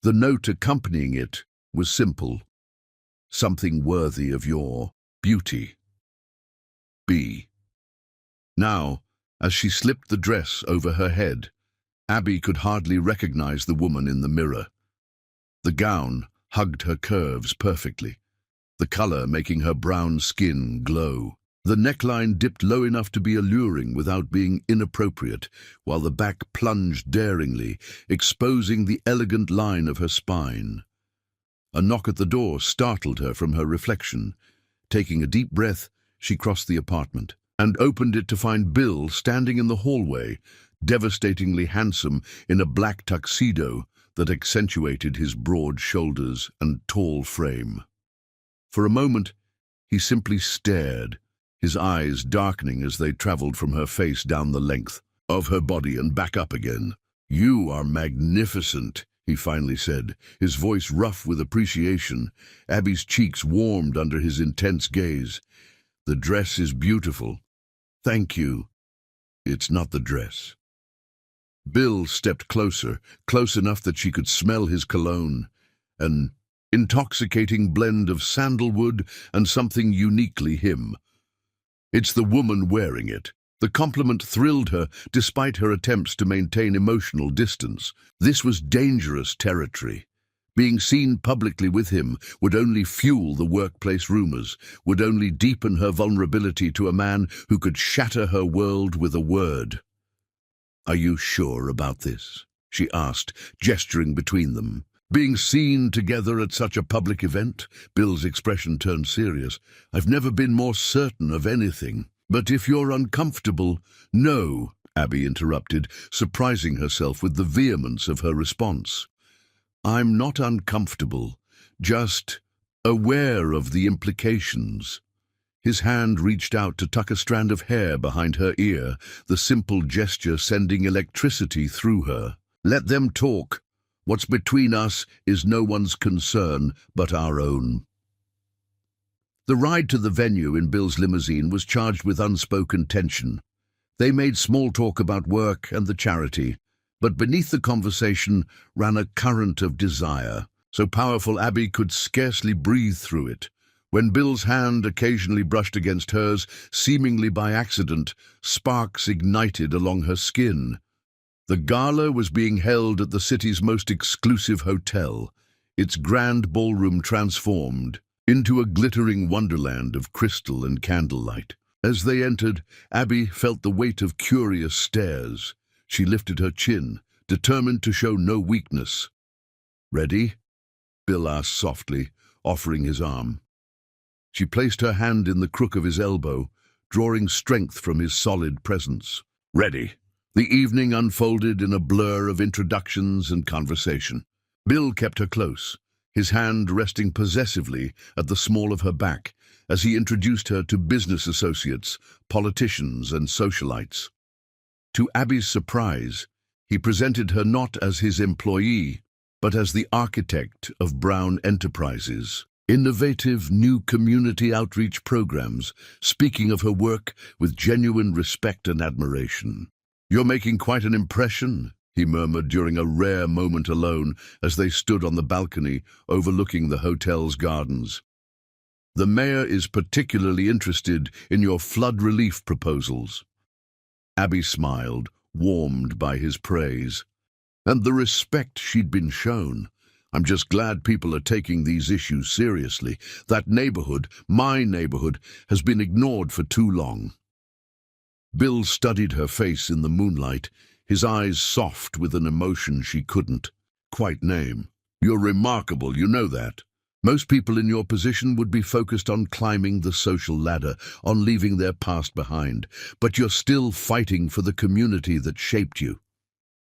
The note accompanying it was simple: something worthy of your beauty. B. Now, as she slipped the dress over her head, Abby could hardly recognize the woman in the mirror. The gown hugged her curves perfectly, the color making her brown skin glow. The neckline dipped low enough to be alluring without being inappropriate, while the back plunged daringly, exposing the elegant line of her spine. A knock at the door startled her from her reflection. Taking a deep breath, she crossed the apartment and opened it to find Bill standing in the hallway, devastatingly handsome in a black tuxedo that accentuated his broad shoulders and tall frame. For a moment, he simply stared, his eyes darkening as they traveled from her face down the length of her body and back up again. "You are magnificent," he finally said, his voice rough with appreciation. Abby's cheeks warmed under his intense gaze. "The dress is beautiful." "Thank you." "It's not the dress." Bill stepped closer, close enough that she could smell his cologne, an intoxicating blend of sandalwood and something uniquely him. "It's the woman wearing it." The compliment thrilled her, despite her attempts to maintain emotional distance. This was dangerous territory. Being seen publicly with him would only fuel the workplace rumors, would only deepen her vulnerability to a man who could shatter her world with a word. "Are you sure about this?" she asked, gesturing between them. Being seen together at such a public event, Bill's expression turned serious. "I've never been more certain of anything. But if you're uncomfortable—" "No," Abby interrupted, surprising herself with the vehemence of her response. "I'm not uncomfortable, just aware of the implications." His hand reached out to tuck a strand of hair behind her ear, the simple gesture sending electricity through her. "Let them talk. What's between us is no one's concern but our own." The ride to the venue in Bill's limousine was charged with unspoken tension. They made small talk about work and the charity, but beneath the conversation ran a current of desire, so powerful Abby could scarcely breathe through it. When Bill's hand occasionally brushed against hers, seemingly by accident, sparks ignited along her skin. The gala was being held at the city's most exclusive hotel, its grand ballroom transformed into a glittering wonderland of crystal and candlelight. As they entered, Abby felt the weight of curious stares. She lifted her chin, determined to show no weakness. "Ready?" Bill asked softly, offering his arm. She placed her hand in the crook of his elbow, drawing strength from his solid presence. "Ready." The evening unfolded in a blur of introductions and conversation. Bill kept her close, his hand resting possessively at the small of her back as he introduced her to business associates, politicians, and socialites. To Abby's surprise, he presented her not as his employee, but as the architect of Brown Enterprises, innovative new community outreach programs, speaking of her work with genuine respect and admiration. "You're making quite an impression," he murmured during a rare moment alone as they stood on the balcony overlooking the hotel's gardens. The mayor is particularly interested in your flood relief proposals. Abby smiled, warmed by his praise. And the respect she'd been shown. I'm just glad people are taking these issues seriously. That neighborhood, my neighborhood, has been ignored for too long. Bill studied her face in the moonlight, his eyes soft with an emotion she couldn't quite name. You're remarkable, you know that. Most people in your position would be focused on climbing the social ladder, on leaving their past behind, but you're still fighting for the community that shaped you.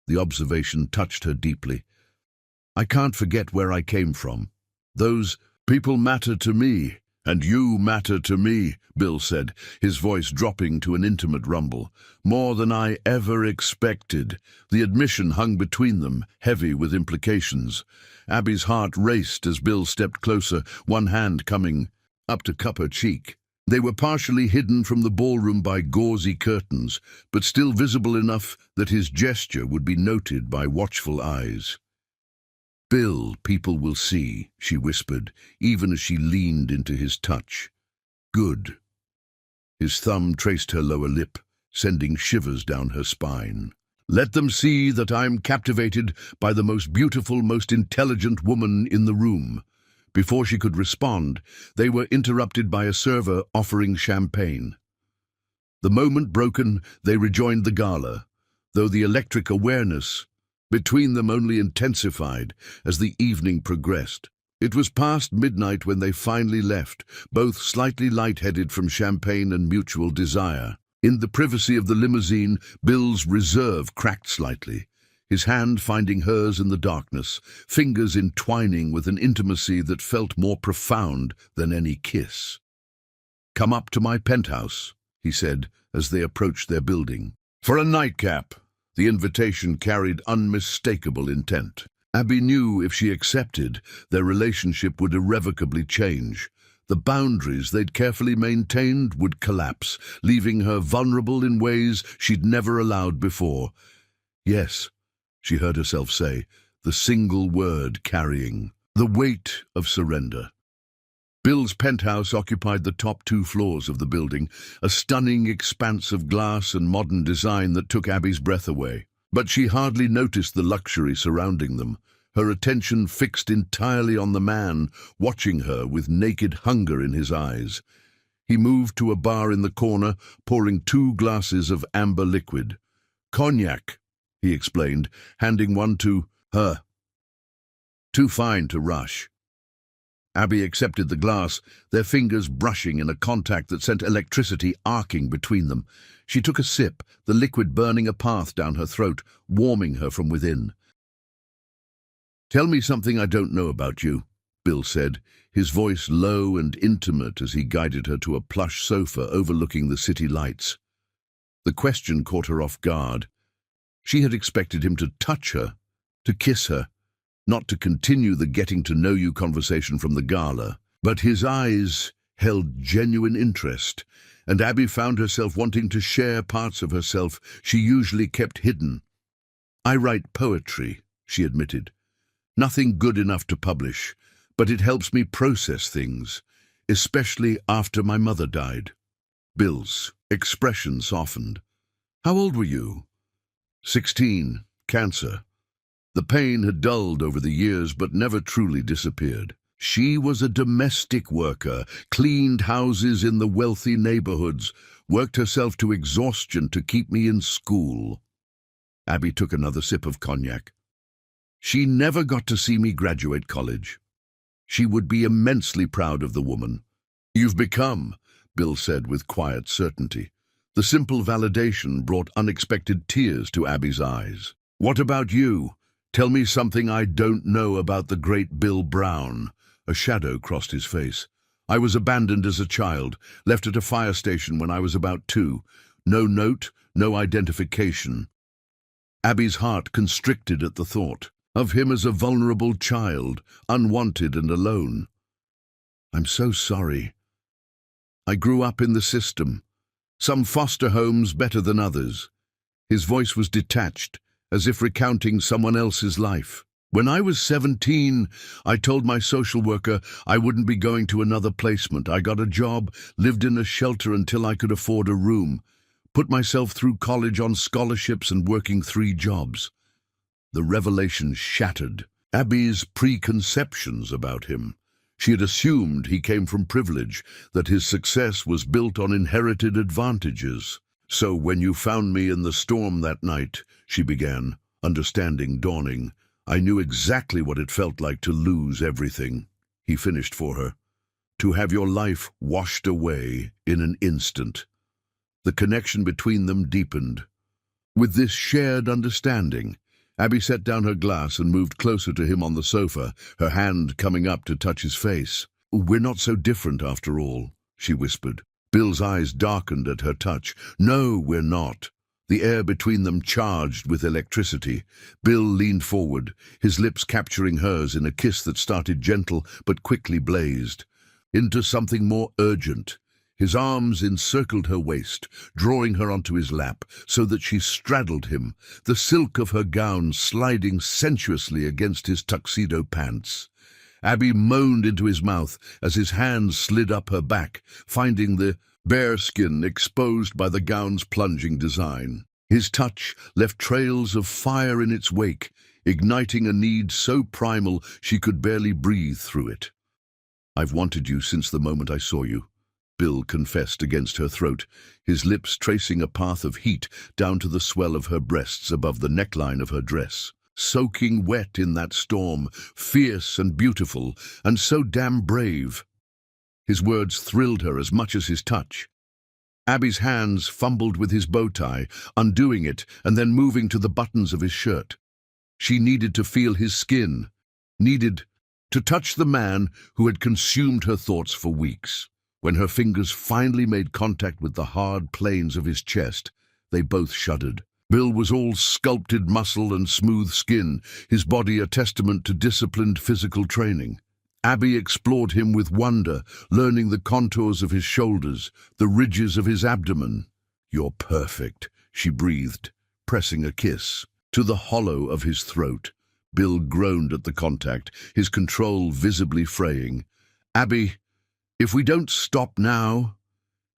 The observation touched her deeply. I can't forget where I came from. Those people matter to me, and you matter to me, Bill said, his voice dropping to an intimate rumble. More than I ever expected. The admission hung between them, heavy with implications. Abby's heart raced as Bill stepped closer, one hand coming up to cup her cheek. They were partially hidden from the ballroom by gauzy curtains, but still visible enough that his gesture would be noted by watchful eyes. Bill, people will see, she whispered, even as she leaned into his touch. Good. His thumb traced her lower lip, sending shivers down her spine. Let them see that I'm captivated by the most beautiful, most intelligent woman in the room. Before she could respond, they were interrupted by a server offering champagne. The moment broken, they rejoined the gala, though the electric awareness between them only intensified as the evening progressed. It was past midnight when they finally left, both slightly lightheaded from champagne and mutual desire. In the privacy of the limousine, Bill's reserve cracked slightly, his hand finding hers in the darkness, fingers entwining with an intimacy that felt more profound than any kiss. Come up to my penthouse, he said as they approached their building. For a nightcap. The invitation carried unmistakable intent. Abby knew if she accepted, their relationship would irrevocably change. The boundaries they'd carefully maintained would collapse, leaving her vulnerable in ways she'd never allowed before. Yes, she heard herself say, the single word carrying the weight of surrender. Bill's penthouse occupied the top 2 floors of the building, a stunning expanse of glass and modern design that took Abby's breath away. But she hardly noticed the luxury surrounding them, her attention fixed entirely on the man, watching her with naked hunger in his eyes. He moved to a bar in the corner, pouring 2 glasses of amber liquid. Cognac, he explained, handing one to her. Too fine to rush. Abby accepted the glass, their fingers brushing in a contact that sent electricity arcing between them. She took a sip, the liquid burning a path down her throat, warming her from within. Tell me something I don't know about you, Bill said, his voice low and intimate as he guided her to a plush sofa overlooking the city lights. The question caught her off guard. She had expected him to touch her, to kiss her, not to continue the getting-to-know-you conversation from the gala, but his eyes held genuine interest, and Abby found herself wanting to share parts of herself she usually kept hidden. I write poetry, she admitted. Nothing good enough to publish, but it helps me process things, especially after my mother died. Bill's expression softened. How old were you? 16, cancer. The pain had dulled over the years but never truly disappeared. She was a domestic worker, cleaned houses in the wealthy neighborhoods, worked herself to exhaustion to keep me in school. Abby took another sip of cognac. She never got to see me graduate college. She would be immensely proud of the woman. You've become, Bill said with quiet certainty. The simple validation brought unexpected tears to Abby's eyes. What about you? Tell me something I don't know about the great Bill Brown. A shadow crossed his face. I was abandoned as a child, left at a fire station when I was about 2. No note, no identification. Abby's heart constricted at the thought of him as a vulnerable child, unwanted and alone. I'm so sorry. I grew up in the system. Some foster homes better than others. His voice was detached, as if recounting someone else's life. When I was 17, I told my social worker I wouldn't be going to another placement. I got a job, lived in a shelter until I could afford a room, put myself through college on scholarships and working 3 jobs. The revelation shattered Abby's preconceptions about him. She had assumed he came from privilege, that his success was built on inherited advantages. "So when you found me in the storm that night," she began, understanding dawning, "I knew exactly what it felt like to lose everything." He finished for her. "To have your life washed away in an instant." The connection between them deepened. With this shared understanding, Abby set down her glass and moved closer to him on the sofa, her hand coming up to touch his face. "We're not so different after all," she whispered. Bill's eyes darkened at her touch. "No, we're not." The air between them charged with electricity. Bill leaned forward, his lips capturing hers in a kiss that started gentle but quickly blazed into something more urgent. His arms encircled her waist, drawing her onto his lap so that she straddled him, the silk of her gown sliding sensuously against his tuxedo pants. Abby moaned into his mouth as his hands slid up her back, finding the bare skin exposed by the gown's plunging design. His touch left trails of fire in its wake, igniting a need so primal she could barely breathe through it. "I've wanted you since the moment I saw you," Bill confessed against her throat, his lips tracing a path of heat down to the swell of her breasts above the neckline of her dress. Soaking wet in that storm, fierce and beautiful, and so damn brave. His words thrilled her as much as his touch. Abby's hands fumbled with his bow tie, undoing it and then moving to the buttons of his shirt. She needed to feel his skin, needed to touch the man who had consumed her thoughts for weeks. When her fingers finally made contact with the hard planes of his chest, they both shuddered. Bill was all sculpted muscle and smooth skin, his body a testament to disciplined physical training. Abby explored him with wonder, learning the contours of his shoulders, the ridges of his abdomen. "You're perfect," she breathed, pressing a kiss to the hollow of his throat. Bill groaned at the contact, his control visibly fraying. "Abby, if we don't stop now—"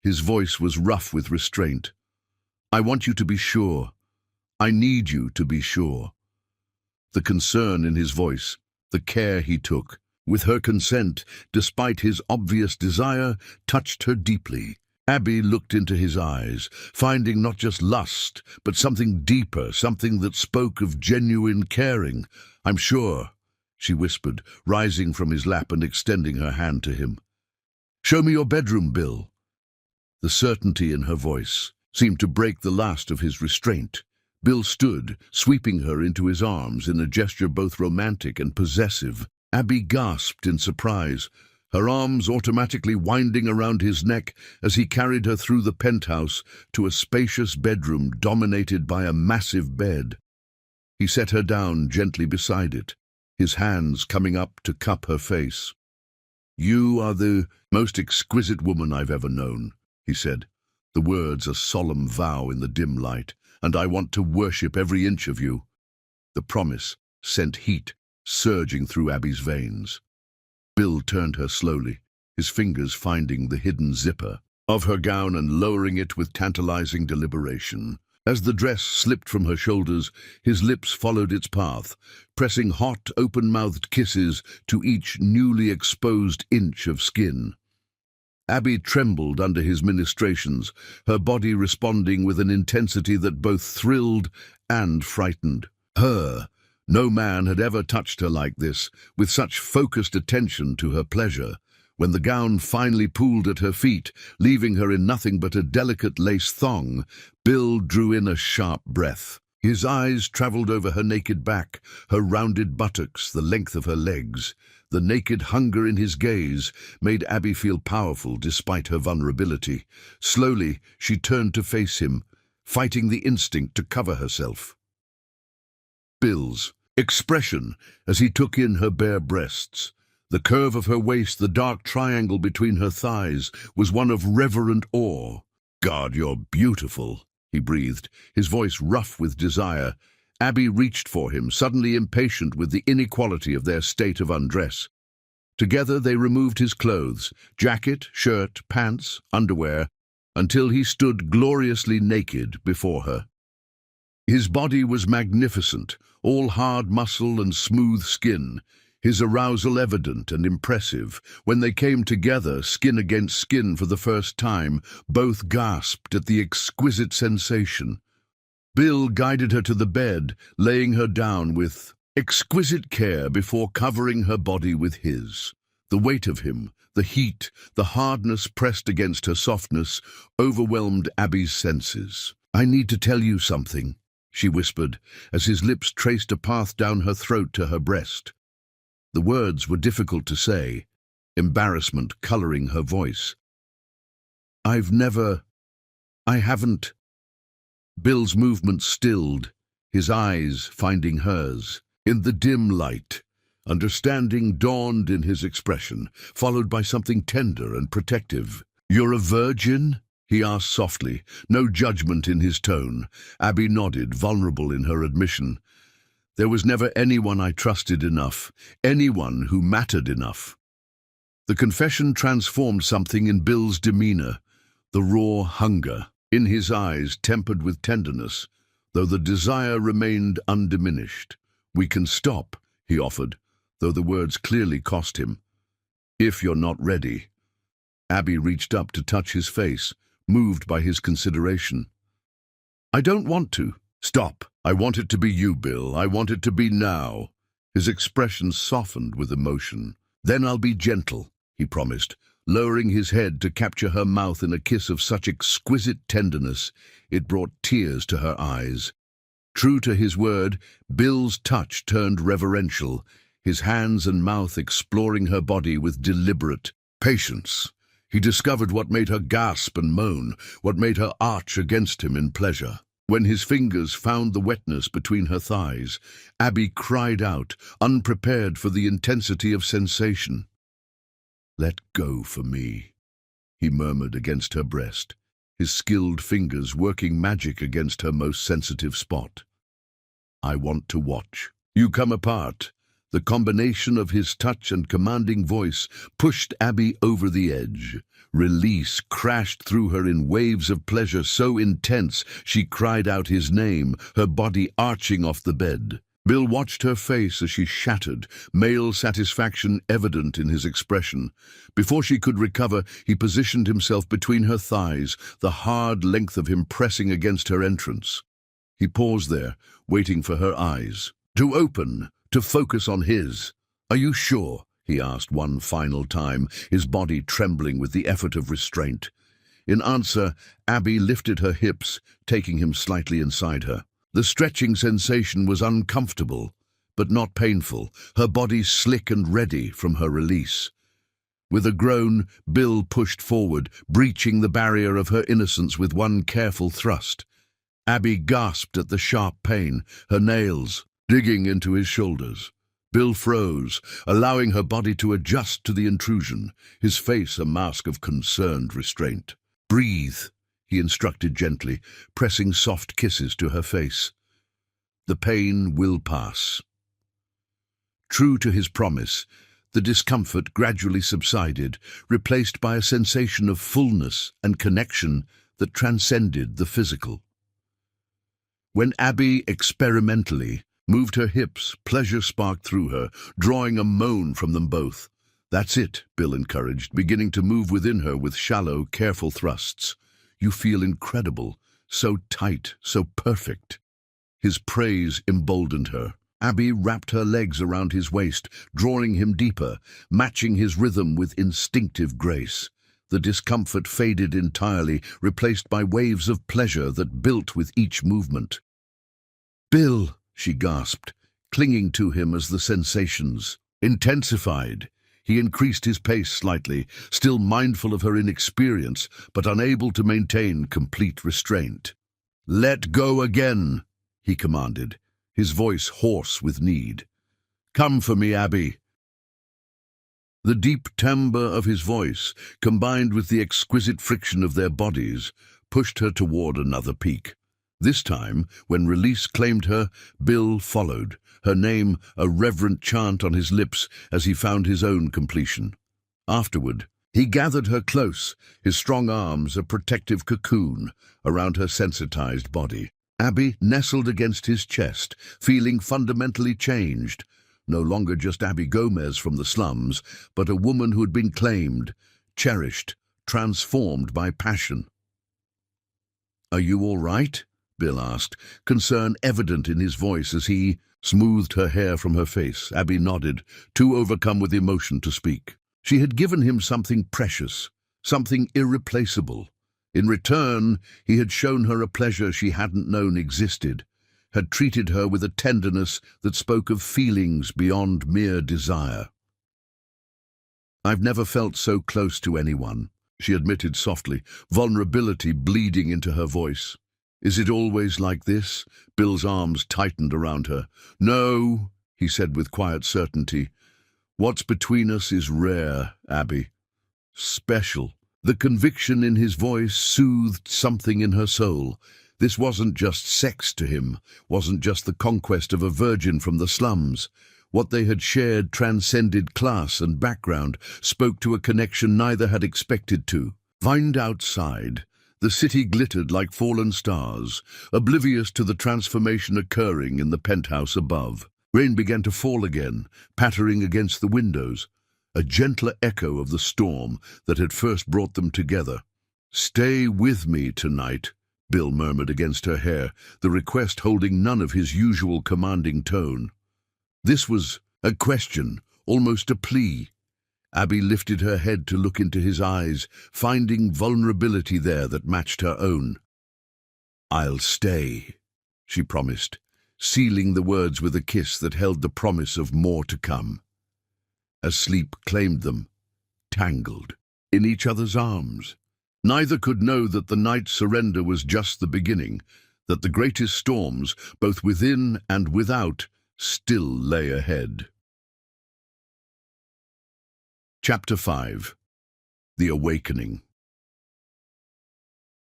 His voice was rough with restraint. "I want you to be sure. I need you to be sure." The concern in his voice, the care he took, with her consent, despite his obvious desire, touched her deeply. Abby looked into his eyes, finding not just lust, but something deeper, something that spoke of genuine caring. "I'm sure," she whispered, rising from his lap and extending her hand to him. "Show me your bedroom, Bill." The certainty in her voice seemed to break the last of his restraint. Bill stood, sweeping her into his arms in a gesture both romantic and possessive. Abby gasped in surprise, her arms automatically winding around his neck as he carried her through the penthouse to a spacious bedroom dominated by a massive bed. He set her down gently beside it, his hands coming up to cup her face. "You are the most exquisite woman I've ever known," he said, the words a solemn vow in the dim light, "and I want to worship every inch of you." The promise sent heat surging through Abby's veins. Bill turned her slowly, his fingers finding the hidden zipper of her gown and lowering it with tantalizing deliberation. As the dress slipped from her shoulders, his lips followed its path, pressing hot, open-mouthed kisses to each newly exposed inch of skin. Abby trembled under his ministrations, her body responding with an intensity that both thrilled and frightened. No man had ever touched her like this, with such focused attention to her pleasure. When the gown finally pooled at her feet, leaving her in nothing but a delicate lace thong, Bill drew in a sharp breath. His eyes traveled over her naked back, her rounded buttocks, the length of her legs. The naked hunger in his gaze made Abby feel powerful despite her vulnerability. Slowly, she turned to face him, fighting the instinct to cover herself. Bill's expression as he took in her bare breasts, the curve of her waist, the dark triangle between her thighs, was one of reverent awe. "God, you're beautiful," he breathed, his voice rough with desire. Abby reached for him, suddenly impatient with the inequality of their state of undress. Together they removed his clothes, jacket, shirt, pants, underwear, until he stood gloriously naked before her. His body was magnificent, all hard muscle and smooth skin, his arousal evident and impressive. When they came together, skin against skin for the first time, both gasped at the exquisite sensation. Bill guided her to the bed, laying her down with exquisite care before covering her body with his. The weight of him, the heat, the hardness pressed against her softness, overwhelmed Abby's senses. "I need to tell you something," she whispered, as his lips traced a path down her throat to her breast. The words were difficult to say, embarrassment coloring her voice. I haven't." Bill's movement stilled, his eyes finding hers. In the dim light, understanding dawned in his expression, followed by something tender and protective. "You're a virgin?" he asked softly, no judgment in his tone. Abby nodded, vulnerable in her admission. "There was never anyone I trusted enough, anyone who mattered enough." The confession transformed something in Bill's demeanor, the raw hunger in his eyes tempered with tenderness, though the desire remained undiminished. "We can stop," he offered, though the words clearly cost him. "If you're not ready." Abby reached up to touch his face, moved by his consideration. "I don't want to." "Stop. I want it to be you, Bill. I want it to be now." His expression softened with emotion. "Then I'll be gentle," he promised, lowering his head to capture her mouth in a kiss of such exquisite tenderness it brought tears to her eyes. True to his word, Bill's touch turned reverential, his hands and mouth exploring her body with deliberate patience. He discovered what made her gasp and moan, what made her arch against him in pleasure. When his fingers found the wetness between her thighs, Abby cried out, unprepared for the intensity of sensation. "Let go for me," he murmured against her breast, his skilled fingers working magic against her most sensitive spot. "I want to watch. You come apart." The combination of his touch and commanding voice pushed Abby over the edge. Release crashed through her in waves of pleasure so intense she cried out his name, her body arching off the bed. Bill watched her face as she shattered, male satisfaction evident in his expression. Before she could recover, he positioned himself between her thighs, the hard length of him pressing against her entrance. He paused there, waiting for her eyes to open, to focus on his. "Are you sure?" he asked one final time, his body trembling with the effort of restraint. In answer, Abby lifted her hips, taking him slightly inside her. The stretching sensation was uncomfortable, but not painful, her body slick and ready from her release. With a groan, Bill pushed forward, breaching the barrier of her innocence with one careful thrust. Abby gasped at the sharp pain, her nails digging into his shoulders. Bill froze, allowing her body to adjust to the intrusion, his face a mask of concerned restraint. "Breathe," he instructed gently, pressing soft kisses to her face. "The pain will pass." True to his promise, the discomfort gradually subsided, replaced by a sensation of fullness and connection that transcended the physical. When Abby experimentally moved her hips, pleasure sparked through her, drawing a moan from them both. "That's it," Bill encouraged, beginning to move within her with shallow, careful thrusts. "You feel incredible, so tight, so perfect." His praise emboldened her. Abby wrapped her legs around his waist, drawing him deeper, matching his rhythm with instinctive grace. The discomfort faded entirely, replaced by waves of pleasure that built with each movement. "Bill," she gasped, clinging to him as the sensations intensified. He increased his pace slightly, still mindful of her inexperience, but unable to maintain complete restraint. "Let go again," he commanded, his voice hoarse with need. "Come for me, Abby." The deep timbre of his voice, combined with the exquisite friction of their bodies, pushed her toward another peak. This time, when release claimed her, Bill followed, her name a reverent chant on his lips as he found his own completion. Afterward, he gathered her close, his strong arms a protective cocoon around her sensitized body. Abby nestled against his chest, feeling fundamentally changed. No longer just Abby Gomez from the slums, but a woman who had been claimed, cherished, transformed by passion. "Are you all right?" Bill asked, concern evident in his voice as he smoothed her hair from her face. Abby nodded, too overcome with emotion to speak. She had given him something precious, something irreplaceable. In return, he had shown her a pleasure she hadn't known existed, had treated her with a tenderness that spoke of feelings beyond mere desire. "I've never felt so close to anyone," she admitted softly, vulnerability bleeding into her voice. "Is it always like this?" Bill's arms tightened around her. "No," he said with quiet certainty. "What's between us is rare, Abby. Special." The conviction in his voice soothed something in her soul. This wasn't just sex to him, wasn't just the conquest of a virgin from the slums. What they had shared transcended class and background, spoke to a connection neither had expected to. Vined outside, the city glittered like fallen stars, oblivious to the transformation occurring in the penthouse above. Rain began to fall again, pattering against the windows, a gentler echo of the storm that had first brought them together. "Stay with me tonight," Bill murmured against her hair, the request holding none of his usual commanding tone. This was a question, almost a plea. Abby lifted her head to look into his eyes, finding vulnerability there that matched her own. "I'll stay," she promised, sealing the words with a kiss that held the promise of more to come. As sleep claimed them, tangled, in each other's arms. Neither could know that the night's surrender was just the beginning, that the greatest storms, both within and without, still lay ahead. Chapter 5. The Awakening.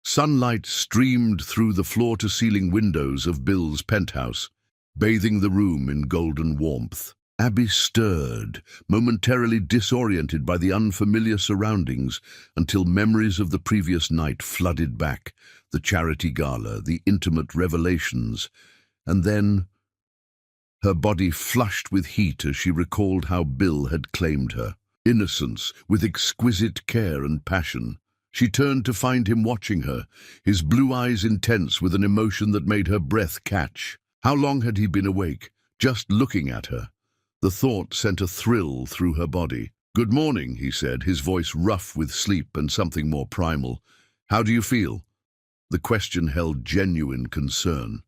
Sunlight streamed through the floor-to-ceiling windows of Bill's penthouse, bathing the room in golden warmth. Abby stirred, momentarily disoriented by the unfamiliar surroundings, until memories of the previous night flooded back, the charity gala, the intimate revelations, and then her body flushed with heat as she recalled how Bill had claimed her. Innocence, with exquisite care and passion. She turned to find him watching her, his blue eyes intense with an emotion that made her breath catch. How long had he been awake, just looking at her? The thought sent a thrill through her body. "Good morning," he said, his voice rough with sleep and something more primal. "How do you feel?" The question held genuine concern.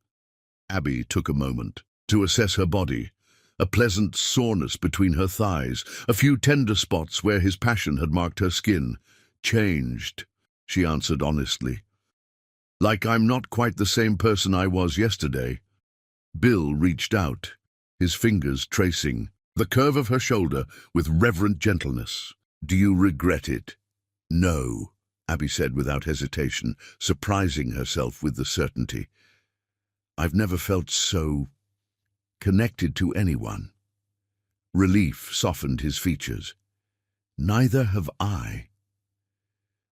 Abby took a moment to assess her body. A pleasant soreness between her thighs, a few tender spots where his passion had marked her skin. "Changed," she answered honestly. "Like I'm not quite the same person I was yesterday." Bill reached out, his fingers tracing the curve of her shoulder with reverent gentleness. "Do you regret it?" "No," Abby said without hesitation, surprising herself with the certainty. "I've never felt so connected to anyone." Relief softened his features. "Neither have I."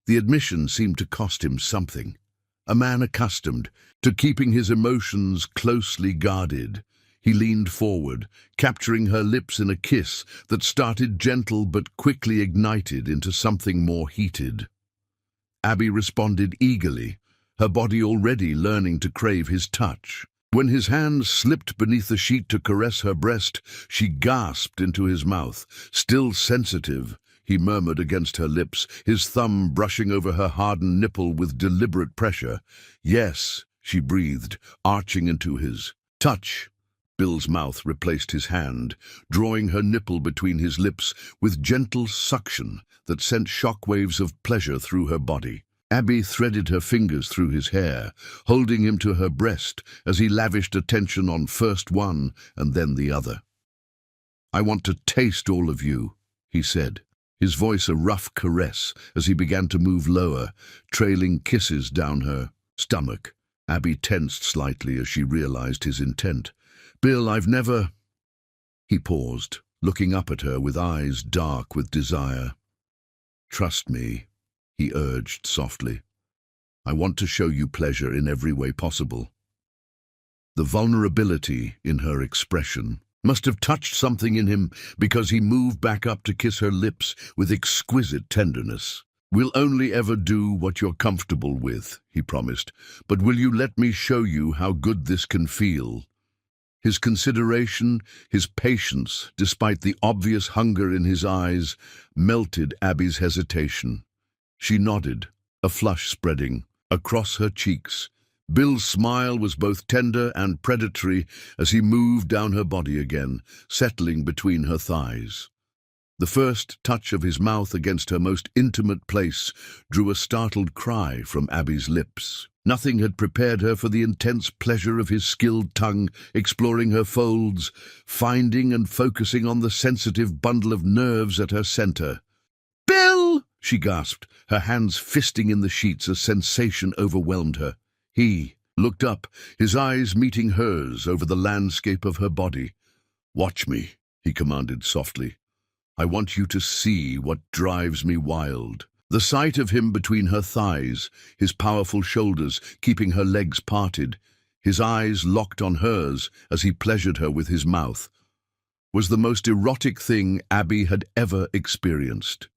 The admission seemed to cost him something. A man accustomed to keeping his emotions closely guarded, he leaned forward, capturing her lips in a kiss that started gentle but quickly ignited into something more heated. Abby responded eagerly, her body already learning to crave his touch. When his hand slipped beneath the sheet to caress her breast, she gasped into his mouth. Still sensitive, he murmured against her lips, his thumb brushing over her hardened nipple with deliberate pressure. "Yes," she breathed, arching into his touch. Bill's mouth replaced his hand, drawing her nipple between his lips with gentle suction that sent shockwaves of pleasure through her body. Abby threaded her fingers through his hair, holding him to her breast as he lavished attention on first one and then the other. "I want to taste all of you," he said, his voice a rough caress as he began to move lower, trailing kisses down her stomach. Abby tensed slightly as she realized his intent. "Bill, I've never—" He paused, looking up at her with eyes dark with desire. "Trust me," he urged softly. "I want to show you pleasure in every way possible." The vulnerability in her expression must have touched something in him, because he moved back up to kiss her lips with exquisite tenderness. "We'll only ever do what you're comfortable with," he promised, "but will you let me show you how good this can feel?" His consideration, his patience, despite the obvious hunger in his eyes, melted Abby's hesitation. She nodded, a flush spreading across her cheeks. Bill's smile was both tender and predatory as he moved down her body again, settling between her thighs. The first touch of his mouth against her most intimate place drew a startled cry from Abby's lips. Nothing had prepared her for the intense pleasure of his skilled tongue, exploring her folds, finding and focusing on the sensitive bundle of nerves at her center. "Bill!" she gasped, her hands fisting in the sheets as sensation overwhelmed her. He looked up, his eyes meeting hers over the landscape of her body. "Watch me," he commanded softly. "I want you to see what drives me wild." The sight of him between her thighs, his powerful shoulders keeping her legs parted, his eyes locked on hers as he pleasured her with his mouth, was the most erotic thing Abby had ever experienced.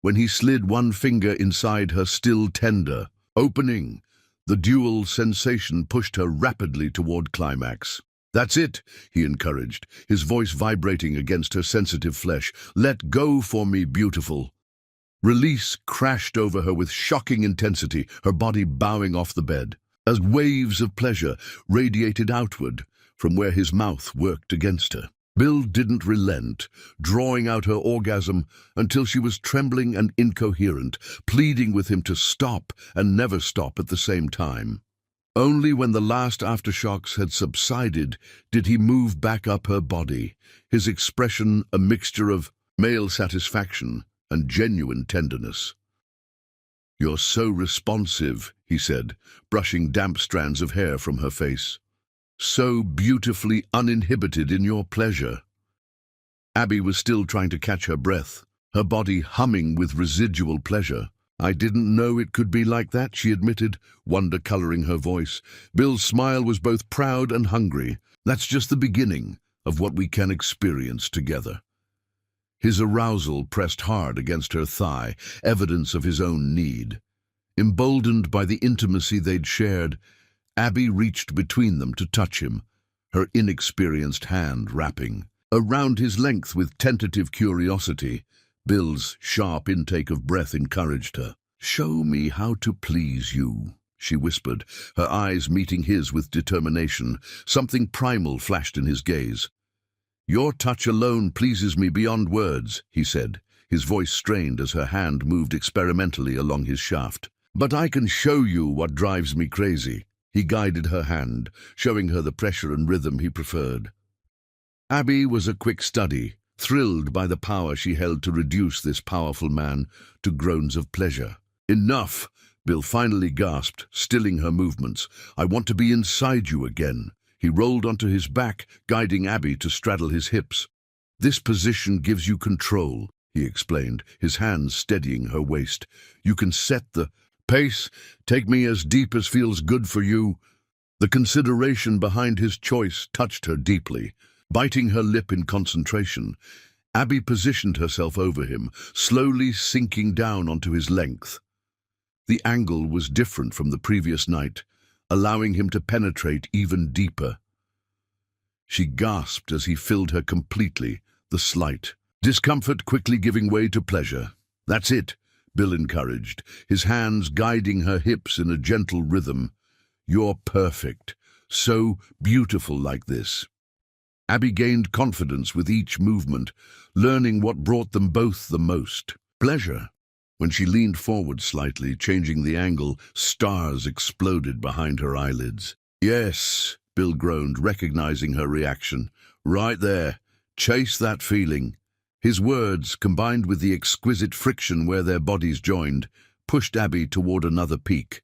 When he slid one finger inside her still tender opening, the dual sensation pushed her rapidly toward climax. "That's it," he encouraged, his voice vibrating against her sensitive flesh. "Let go for me, beautiful." Release crashed over her with shocking intensity, her body bowing off the bed, as waves of pleasure radiated outward from where his mouth worked against her. Bill didn't relent, drawing out her orgasm until she was trembling and incoherent, pleading with him to stop and never stop at the same time. Only when the last aftershocks had subsided did he move back up her body, his expression a mixture of male satisfaction and genuine tenderness. "You're so responsive," he said, brushing damp strands of hair from her face. "So beautifully uninhibited in your pleasure." Abby was still trying to catch her breath, her body humming with residual pleasure. "I didn't know it could be like that," she admitted, wonder coloring her voice. Bill's smile was both proud and hungry. "That's just the beginning of what we can experience together." His arousal pressed hard against her thigh, evidence of his own need. Emboldened by the intimacy they'd shared, Abby reached between them to touch him, her inexperienced hand wrapping around his length with tentative curiosity. Bill's sharp intake of breath encouraged her. "Show me how to please you," she whispered, her eyes meeting his with determination. Something primal flashed in his gaze. "Your touch alone pleases me beyond words," he said, his voice strained as her hand moved experimentally along his shaft. "But I can show you what drives me crazy." He guided her hand, showing her the pressure and rhythm he preferred. Abby was a quick study, thrilled by the power she held to reduce this powerful man to groans of pleasure. "Enough," Bill finally gasped, stilling her movements. "I want to be inside you again." He rolled onto his back, guiding Abby to straddle his hips. "This position gives you control," he explained, his hands steadying her waist. "You can set the pace, take me as deep as feels good for you." The consideration behind his choice touched her deeply. Biting her lip in concentration, Abby positioned herself over him, slowly sinking down onto his length. The angle was different from the previous night, allowing him to penetrate even deeper. She gasped as he filled her completely, the slight discomfort quickly giving way to pleasure. "That's it," Bill encouraged, his hands guiding her hips in a gentle rhythm. "You're perfect, so beautiful like this." Abby gained confidence with each movement, learning what brought them both the most pleasure. When she leaned forward slightly, changing the angle, stars exploded behind her eyelids. "Yes," Bill groaned, recognizing her reaction. "Right there. Chase that feeling." His words, combined with the exquisite friction where their bodies joined, pushed Abby toward another peak.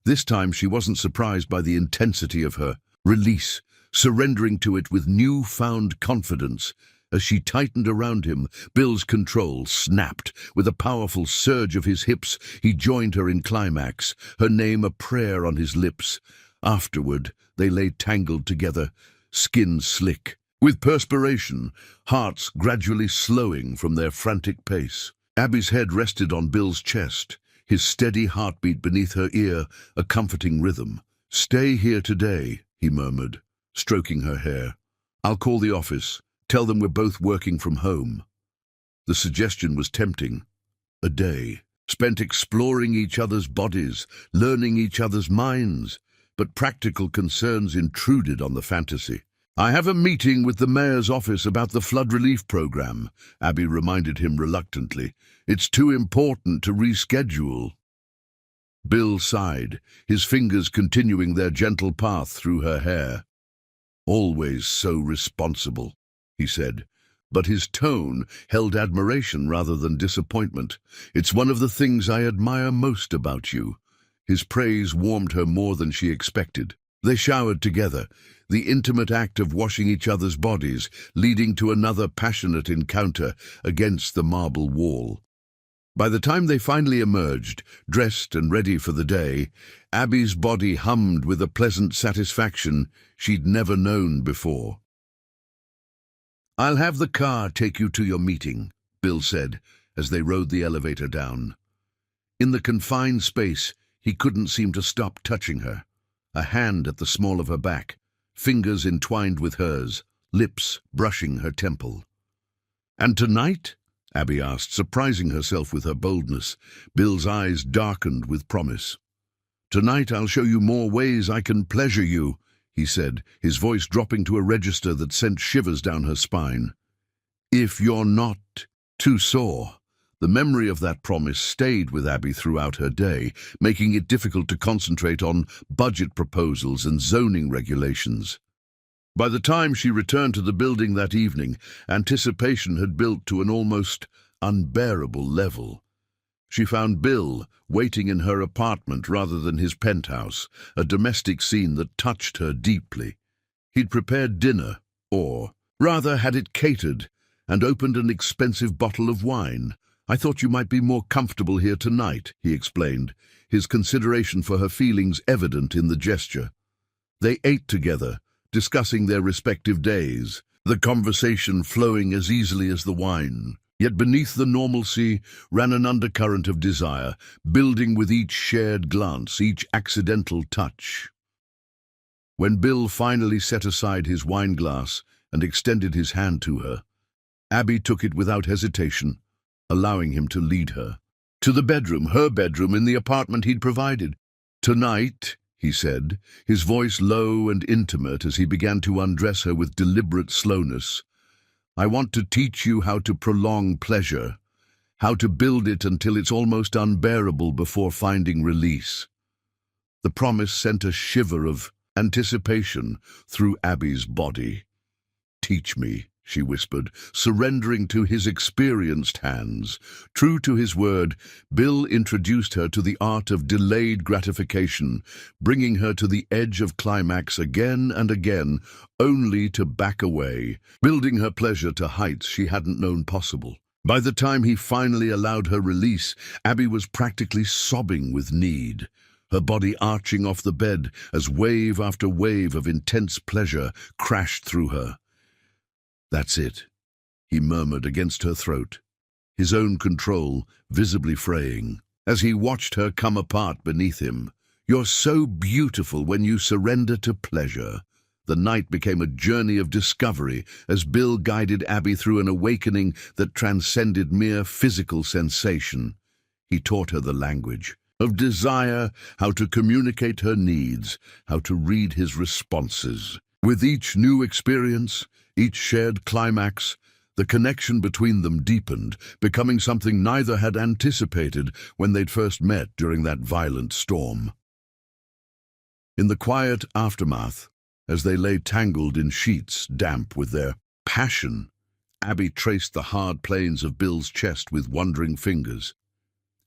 This time she wasn't surprised by the intensity of her release, surrendering to it with newfound confidence. As she tightened around him, Bill's control snapped. With a powerful surge of his hips, he joined her in climax, her name a prayer on his lips. Afterward, they lay tangled together, skin slick, with perspiration, hearts gradually slowing from their frantic pace. Abby's head rested on Bill's chest, his steady heartbeat beneath her ear, a comforting rhythm. "Stay here today," he murmured, stroking her hair. "I'll call the office. Tell them we're both working from home." The suggestion was tempting. A day, spent exploring each other's bodies, learning each other's minds, but practical concerns intruded on the fantasy. "I have a meeting with the mayor's office about the flood relief program," Abby reminded him reluctantly. "It's too important to reschedule." Bill sighed, his fingers continuing their gentle path through her hair. "Always so responsible," he said, but his tone held admiration rather than disappointment. "It's one of the things I admire most about you." His praise warmed her more than she expected. They showered together, the intimate act of washing each other's bodies, leading to another passionate encounter against the marble wall. By the time they finally emerged, dressed and ready for the day, Abby's body hummed with a pleasant satisfaction she'd never known before. "I'll have the car take you to your meeting," Bill said, as they rode the elevator down. In the confined space, he couldn't seem to stop touching her, a hand at the small of her back, fingers entwined with hers, lips brushing her temple. "And tonight?" Abby asked, surprising herself with her boldness. Bill's eyes darkened with promise. "Tonight I'll show you more ways I can pleasure you," he said, his voice dropping to a register that sent shivers down her spine. "If you're not too sore." The memory of that promise stayed with Abby throughout her day, making it difficult to concentrate on budget proposals and zoning regulations. By the time she returned to the building that evening, anticipation had built to an almost unbearable level. She found Bill waiting in her apartment rather than his penthouse, a domestic scene that touched her deeply. He'd prepared dinner, or rather had it catered, and opened an expensive bottle of wine. "I thought you might be more comfortable here tonight," he explained, his consideration for her feelings evident in the gesture. They ate together, discussing their respective days, the conversation flowing as easily as the wine. Yet beneath the normalcy ran an undercurrent of desire, building with each shared glance, each accidental touch. When Bill finally set aside his wineglass and extended his hand to her, Abby took it without hesitation, allowing him to lead her to the bedroom, her bedroom in the apartment he'd provided. "Tonight," he said, his voice low and intimate as he began to undress her with deliberate slowness, "I want to teach you how to prolong pleasure, how to build it until it's almost unbearable before finding release." The promise sent a shiver of anticipation through Abby's body. "Teach me," she whispered, surrendering to his experienced hands. True to his word, Bill introduced her to the art of delayed gratification, bringing her to the edge of climax again and again, only to back away, building her pleasure to heights she hadn't known possible. By the time he finally allowed her release, Abby was practically sobbing with need, her body arching off the bed as wave after wave of intense pleasure crashed through her. "That's it," he murmured against her throat, his own control visibly fraying, as he watched her come apart beneath him. "You're so beautiful when you surrender to pleasure." The night became a journey of discovery as Bill guided Abby through an awakening that transcended mere physical sensation. He taught her the language of desire, how to communicate her needs, how to read his responses. With each new experience, each shared climax, the connection between them deepened, becoming something neither had anticipated when they'd first met during that violent storm. In the quiet aftermath, as they lay tangled in sheets damp with their passion, Abby traced the hard planes of Bill's chest with wondering fingers.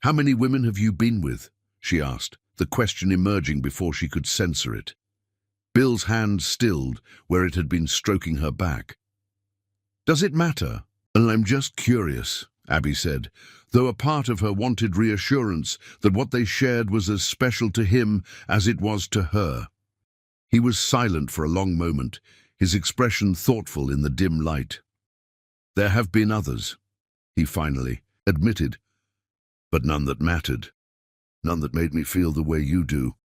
"How many women have you been with?" she asked, the question emerging before she could censor it. Bill's hand stilled where it had been stroking her back. "Does it matter?" "And I'm just curious," Abby said, though a part of her wanted reassurance that what they shared was as special to him as it was to her. He was silent for a long moment, his expression thoughtful in the dim light. "There have been others," he finally admitted, "but none that mattered. None that made me feel the way you do."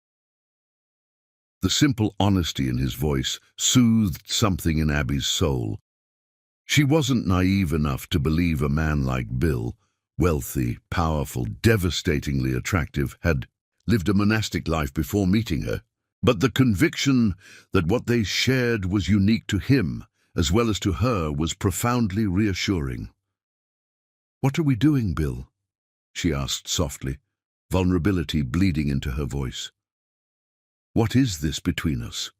The simple honesty in his voice soothed something in Abby's soul. She wasn't naive enough to believe a man like Bill, wealthy, powerful, devastatingly attractive, had lived a monastic life before meeting her. But the conviction that what they shared was unique to him, as well as to her, was profoundly reassuring. "What are we doing, Bill?" she asked softly, vulnerability bleeding into her voice. "What is this between us?"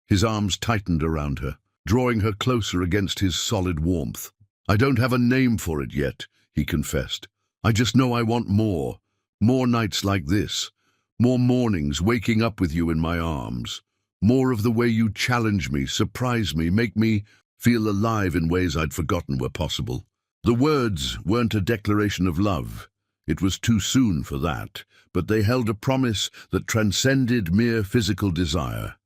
His arms tightened around her, drawing her closer against his solid warmth. "I don't have a name for it yet," he confessed. "I just know I want more. More nights like this. More mornings waking up with you in my arms. More of the way you challenge me, surprise me, make me feel alive in ways I'd forgotten were possible." The words weren't a declaration of love. It was too soon for that, but they held a promise that transcended mere physical desire.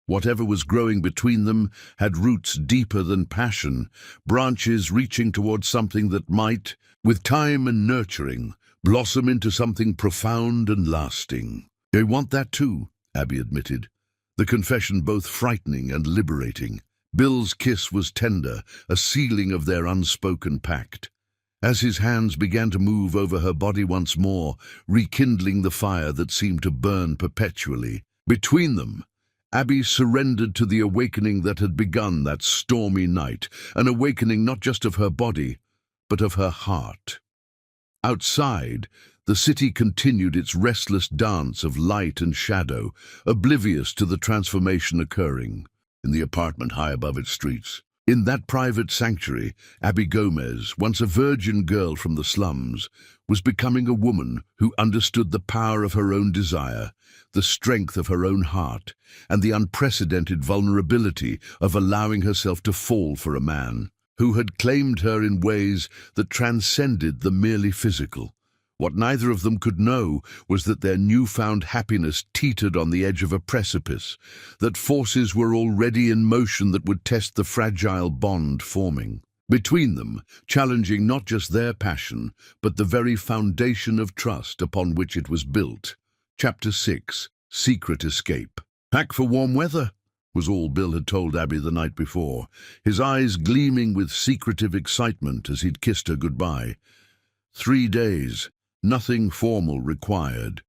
Whatever was growing between them had roots deeper than passion, branches reaching towards something that might, with time and nurturing, blossom into something profound and lasting. "I want that too," Abby admitted, the confession both frightening and liberating. Bill's kiss was tender, a sealing of their unspoken pact. As his hands began to move over her body once more, rekindling the fire that seemed to burn perpetually, between them, Abby surrendered to the awakening that had begun that stormy night, an awakening not just of her body, but of her heart. Outside, the city continued its restless dance of light and shadow, oblivious to the transformation occurring in the apartment high above its streets. In that private sanctuary, Abby Gomez, once a virgin girl from the slums, was becoming a woman who understood the power of her own desire, the strength of her own heart, and the unprecedented vulnerability of allowing herself to fall for a man who had claimed her in ways that transcended the merely physical. What neither of them could know was that their newfound happiness teetered on the edge of a precipice, that forces were already in motion that would test the fragile bond forming between them, challenging not just their passion, but the very foundation of trust upon which it was built. Chapter 6. Secret Escape. "Pack for warm weather," was all Bill had told Abby the night before, his eyes gleaming with secretive excitement as he'd kissed her goodbye. 3 days. Nothing formal required.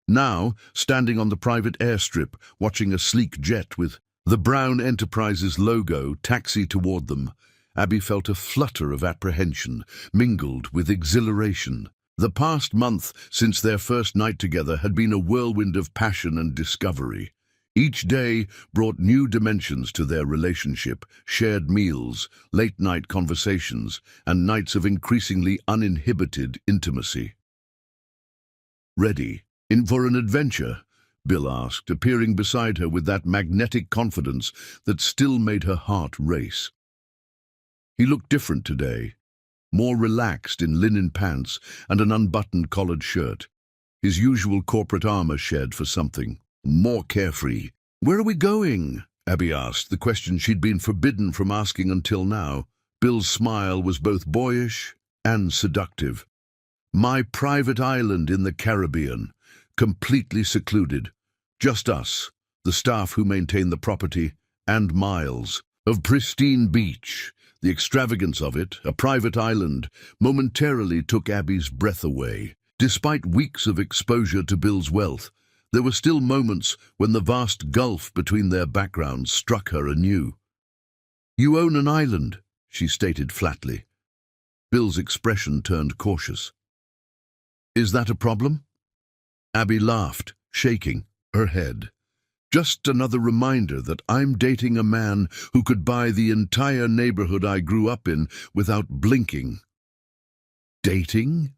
Now, standing on the private airstrip, watching a sleek jet with the Brown Enterprises logo taxi toward them, Abby felt a flutter of apprehension, mingled with exhilaration. The past month since their first night together had been a whirlwind of passion and discovery. Each day brought new dimensions to their relationship, shared meals, late-night conversations, and nights of increasingly uninhibited intimacy. "Ready? In for an adventure?" Bill asked, appearing beside her with that magnetic confidence that still made her heart race. He looked different today, more relaxed in linen pants and an unbuttoned collared shirt, his usual corporate armor shed for something more carefree. "Where are we going?" Abby asked, the question she'd been forbidden from asking until now. Bill's smile was both boyish and seductive. "My private island in the Caribbean, completely secluded. Just us, the staff who maintain the property, and miles of pristine beach." The extravagance of it, a private island, momentarily took Abby's breath away. Despite weeks of exposure to Bill's wealth, there were still moments when the vast gulf between their backgrounds struck her anew. "You own an island," she stated flatly. Bill's expression turned cautious. "Is that a problem?" Abby laughed, shaking her head. "Just another reminder that I'm dating a man who could buy the entire neighborhood I grew up in without blinking." "Dating?"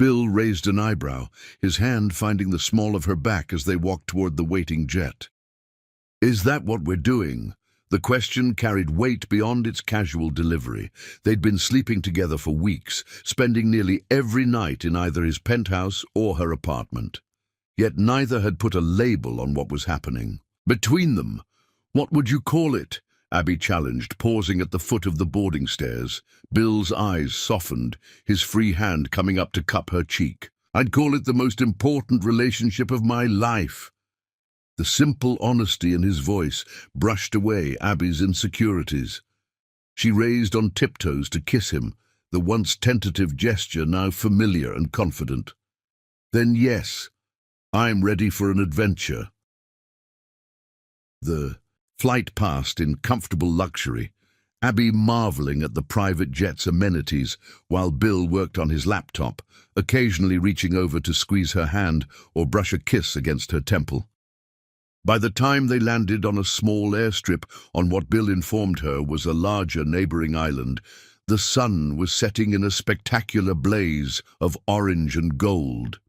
Bill raised an eyebrow, his hand finding the small of her back as they walked toward the waiting jet. "Is that what we're doing?" The question carried weight beyond its casual delivery. They'd been sleeping together for weeks, spending nearly every night in either his penthouse or her apartment. Yet neither had put a label on what was happening. Between them, what would you call it? Abby challenged, pausing at the foot of the boarding stairs. Bill's eyes softened, his free hand coming up to cup her cheek. "I'd call it the most important relationship of my life." The simple honesty in his voice brushed away Abby's insecurities. She raised on tiptoes to kiss him, the once tentative gesture now familiar and confident. "Then yes, I'm ready for an adventure." The flight passed in comfortable luxury, Abby marveling at the private jet's amenities while Bill worked on his laptop, occasionally reaching over to squeeze her hand or brush a kiss against her temple. By the time they landed on a small airstrip on what Bill informed her was a larger neighboring island, the sun was setting in a spectacular blaze of orange and gold.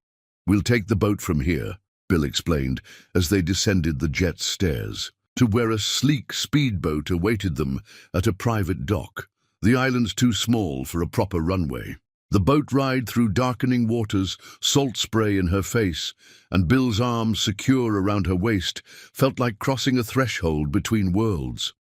"We'll take the boat from here," Bill explained as they descended the jet's stairs, to where a sleek speedboat awaited them at a private dock. The island's too small for a proper runway. The boat ride through darkening waters, salt spray in her face, and Bill's arms secure around her waist felt like crossing a threshold between worlds.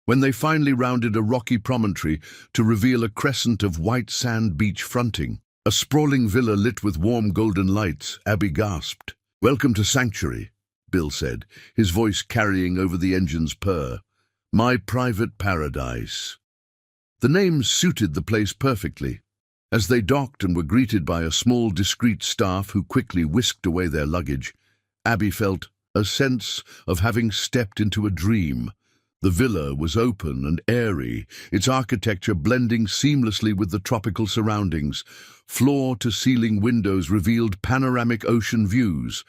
When they finally rounded a rocky promontory to reveal a crescent of white sand beach fronting, a sprawling villa lit with warm golden lights, Abby gasped. "Welcome to Sanctuary," Bill said, his voice carrying over the engine's purr. "My private paradise." The name suited the place perfectly. As they docked and were greeted by a small, discreet staff who quickly whisked away their luggage, Abby felt a sense of having stepped into a dream. The villa was open and airy, its architecture blending seamlessly with the tropical surroundings. Floor-to-ceiling windows revealed panoramic ocean views,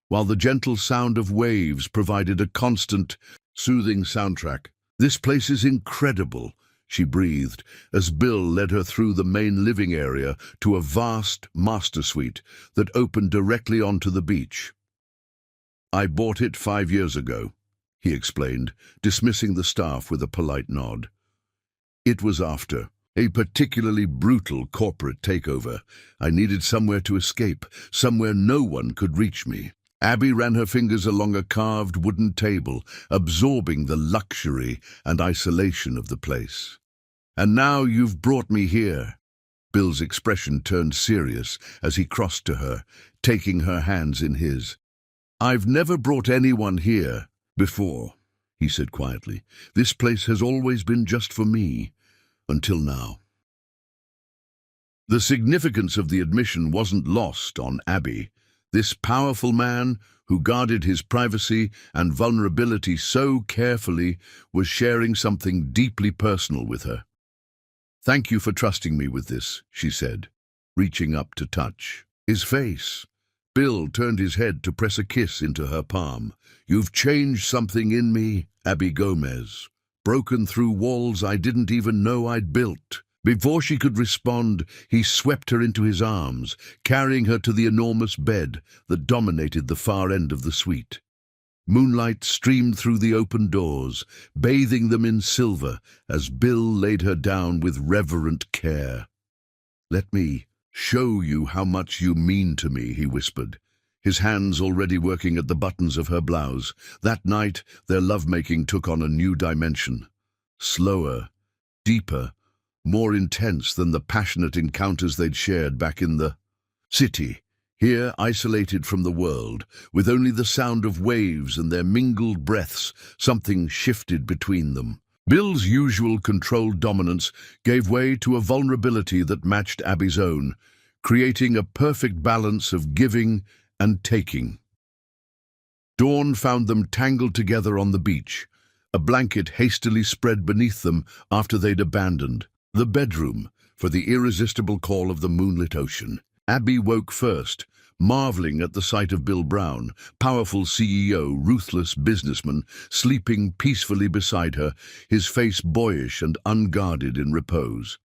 while the gentle sound of waves provided a constant, soothing soundtrack. "This place is incredible," she breathed, as Bill led her through the main living area to a vast master suite that opened directly onto the beach. "I bought it 5 years ago," he explained, dismissing the staff with a polite nod. "It was after a particularly brutal corporate takeover. I needed somewhere to escape, somewhere no one could reach me." Abby ran her fingers along a carved wooden table, absorbing the luxury and isolation of the place. "And now you've brought me here." Bill's expression turned serious as he crossed to her, taking her hands in his. "I've never brought anyone here before," he said quietly. "This place has always been just for me, until now." The significance of the admission wasn't lost on Abby. This powerful man, who guarded his privacy and vulnerability so carefully, was sharing something deeply personal with her. "Thank you for trusting me with this," she said, reaching up to touch his face. Bill turned his head to press a kiss into her palm. "You've changed something in me, Abby Gomez. Broken through walls I didn't even know I'd built." Before she could respond, he swept her into his arms, carrying her to the enormous bed that dominated the far end of the suite. Moonlight streamed through the open doors, bathing them in silver as Bill laid her down with reverent care. "Let me show you how much you mean to me," he whispered, his hands already working at the buttons of her blouse. That night, their lovemaking took on a new dimension. Slower, deeper, more intense than the passionate encounters they'd shared back in the city. Here, isolated from the world, with only the sound of waves and their mingled breaths, something shifted between them. Bill's usual controlled dominance gave way to a vulnerability that matched Abby's own, creating a perfect balance of giving and taking. Dawn found them tangled together on the beach, a blanket hastily spread beneath them after they'd abandoned the bedroom for the irresistible call of the moonlit ocean. Abby woke first, marveling at the sight of Bill Brown, powerful CEO, ruthless businessman, sleeping peacefully beside her, his face boyish and unguarded in repose.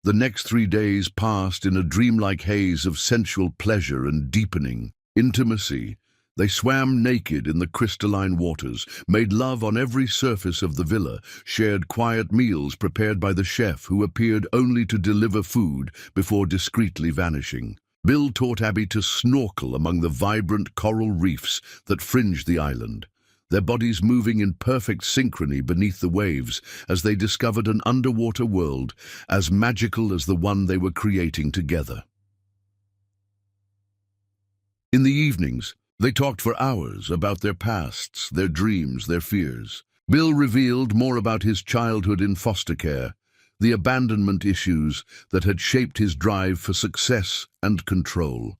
The next 3 days passed in a dreamlike haze of sensual pleasure and deepening intimacy. They swam naked in the crystalline waters, made love on every surface of the villa, shared quiet meals prepared by the chef who appeared only to deliver food before discreetly vanishing. Bill taught Abby to snorkel among the vibrant coral reefs that fringed the island, their bodies moving in perfect synchrony beneath the waves as they discovered an underwater world as magical as the one they were creating together. In the evenings, they talked for hours about their pasts, their dreams, their fears. Bill revealed more about his childhood in foster care, the abandonment issues that had shaped his drive for success and control.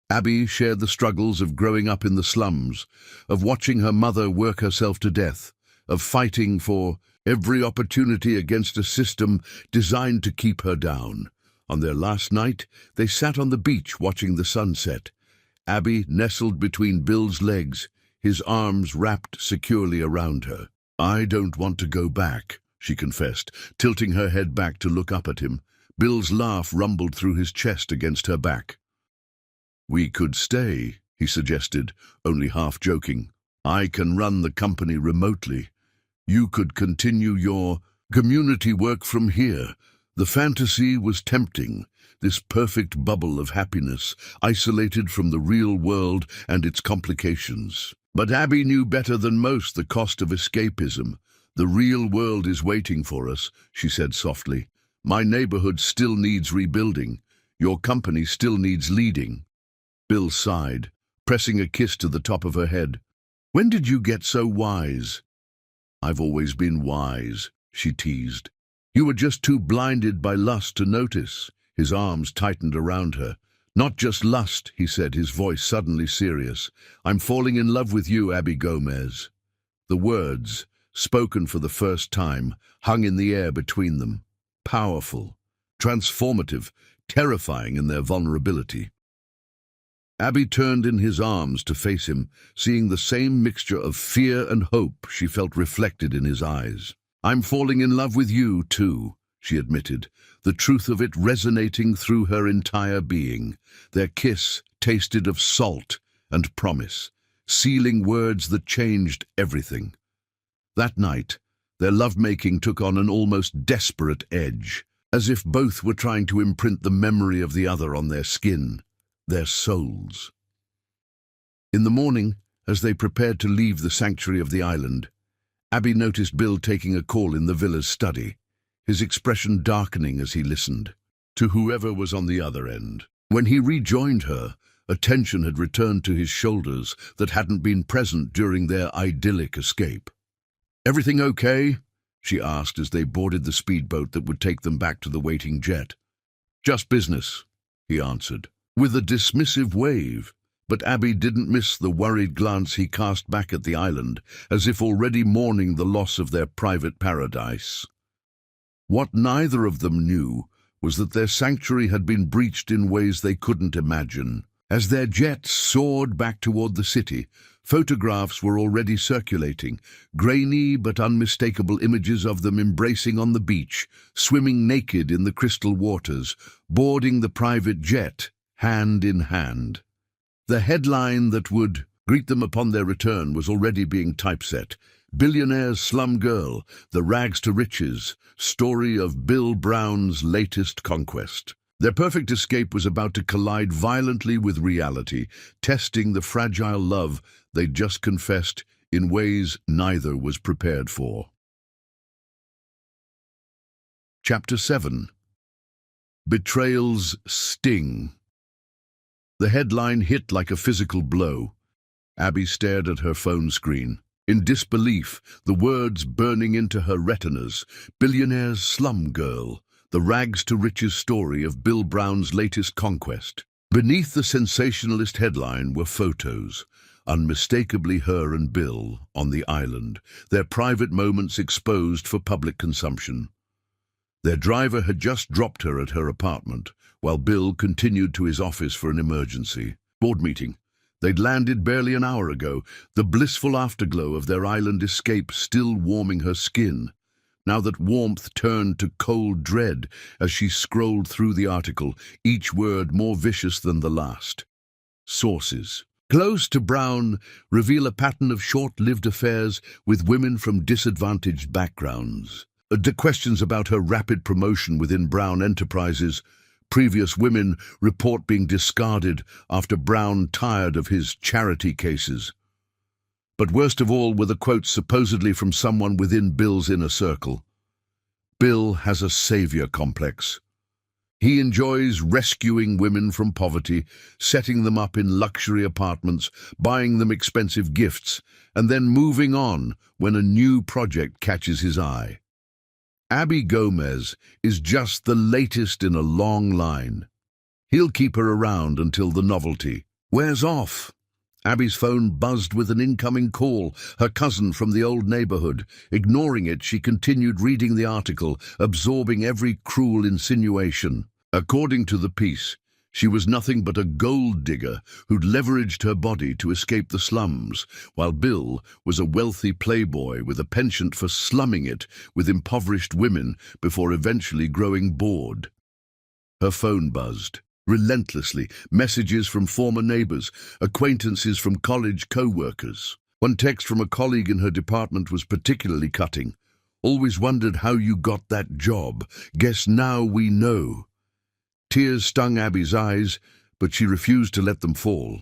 Abby shared the struggles of growing up in the slums, of watching her mother work herself to death, of fighting for every opportunity against a system designed to keep her down. On their last night, they sat on the beach watching the sunset. Abby nestled between Bill's legs, his arms wrapped securely around her. "I don't want to go back," she confessed, tilting her head back to look up at him. Bill's laugh rumbled through his chest against her back. "We could stay," he suggested, only half joking. "I can run the company remotely. You could continue your community work from here." The fantasy was tempting, this perfect bubble of happiness, isolated from the real world and its complications. But Abby knew better than most the cost of escapism. "The real world is waiting for us," she said softly. "My neighborhood still needs rebuilding. Your company still needs leading." Bill sighed, pressing a kiss to the top of her head. "When did you get so wise?" "I've always been wise," she teased. "You were just too blinded by lust to notice." His arms tightened around her. "Not just lust," he said, his voice suddenly serious. "I'm falling in love with you, Abby Gomez." The words, spoken for the first time, hung in the air between them. Powerful, transformative, terrifying in their vulnerability. Abby turned in his arms to face him, seeing the same mixture of fear and hope she felt reflected in his eyes. "I'm falling in love with you, too," she admitted, the truth of it resonating through her entire being. Their kiss tasted of salt and promise, sealing words that changed everything. That night, their lovemaking took on an almost desperate edge, as if both were trying to imprint the memory of the other on their skin, their souls. In the morning, as they prepared to leave the sanctuary of the island, Abby noticed Bill taking a call in the villa's study, his expression darkening as he listened to whoever was on the other end. When he rejoined her, a tension had returned to his shoulders that hadn't been present during their idyllic escape. "Everything okay?" she asked as they boarded the speedboat that would take them back to the waiting jet. "Just business," he answered, with a dismissive wave. But Abby didn't miss the worried glance he cast back at the island, as if already mourning the loss of their private paradise. What neither of them knew was that their sanctuary had been breached in ways they couldn't imagine. As their jet soared back toward the city, photographs were already circulating, grainy but unmistakable images of them embracing on the beach, swimming naked in the crystal waters, boarding the private jet, hand in hand. The headline that would greet them upon their return was already being typeset. "Billionaire's Slum Girl, the Rags to Riches, Story of Bill Brown's Latest Conquest." Their perfect escape was about to collide violently with reality, testing the fragile love they'd just confessed in ways neither was prepared for. Chapter 7. Betrayal's Sting. The headline hit like a physical blow. Abby stared at her phone screen, in disbelief, the words burning into her retinas. "Billionaire's Slum Girl, the rags to riches story of Bill Brown's latest conquest." Beneath the sensationalist headline were photos, unmistakably her and Bill on the island, their private moments exposed for public consumption. Their driver had just dropped her at her apartment, while Bill continued to his office for an emergency board meeting. They'd landed barely an hour ago, the blissful afterglow of their island escape still warming her skin. Now that warmth turned to cold dread as she scrolled through the article, each word more vicious than the last. Sources close to Brown reveal a pattern of short-lived affairs with women from disadvantaged backgrounds. The questions about her rapid promotion within Brown Enterprises. Previous women report being discarded after Brown tired of his charity cases. But worst of all were the quotes supposedly from someone within Bill's inner circle. Bill has a savior complex. He enjoys rescuing women from poverty, setting them up in luxury apartments, buying them expensive gifts, and then moving on when a new project catches his eye. Abby Gomez is just the latest in a long line. He'll keep her around until the novelty wears off. Abby's phone buzzed with an incoming call, her cousin from the old neighborhood. Ignoring it, she continued reading the article, absorbing every cruel insinuation. According to the piece, she was nothing but a gold digger who'd leveraged her body to escape the slums, while Bill was a wealthy playboy with a penchant for slumming it with impoverished women before eventually growing bored. Her phone buzzed relentlessly, messages from former neighbors, acquaintances from college co-workers. One text from a colleague in her department was particularly cutting. "Always wondered how you got that job. Guess now we know." Tears stung Abby's eyes, but she refused to let them fall.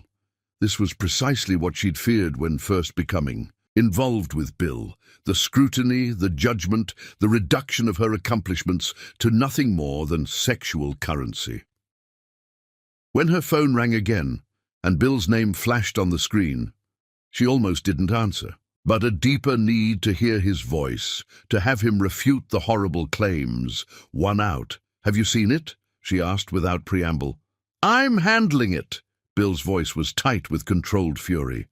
This was precisely what she'd feared when first becoming involved with Bill. The scrutiny, the judgment, the reduction of her accomplishments to nothing more than sexual currency. When her phone rang again, and Bill's name flashed on the screen, she almost didn't answer. But a deeper need to hear his voice, to have him refute the horrible claims, won out. "Have you seen it?" she asked without preamble. "I'm handling it." Bill's voice was tight with controlled fury.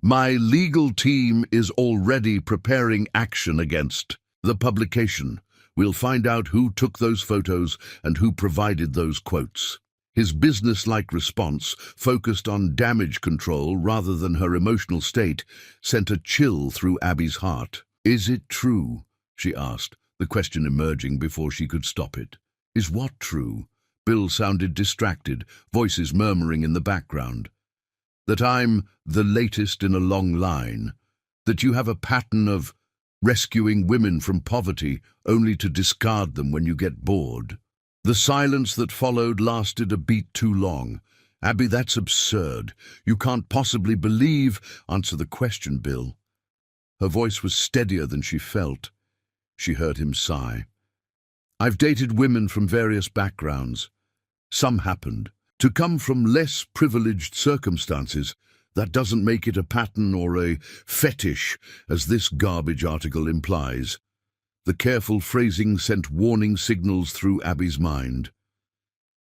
"My legal team is already preparing action against the publication. We'll find out who took those photos and who provided those quotes." His business-like response, focused on damage control rather than her emotional state, sent a chill through Abby's heart. "Is it true?" she asked, the question emerging before she could stop it. "Is what true?" Bill sounded distracted, voices murmuring in the background. "That I'm the latest in a long line. That you have a pattern of rescuing women from poverty only to discard them when you get bored." The silence that followed lasted a beat too long. "Abby, that's absurd. You can't possibly believe—" "Answer the question, Bill." Her voice was steadier than she felt. She heard him sigh. "I've dated women from various backgrounds. Some happened to come from less privileged circumstances. That doesn't make it a pattern or a fetish, as this garbage article implies." The careful phrasing sent warning signals through Abby's mind.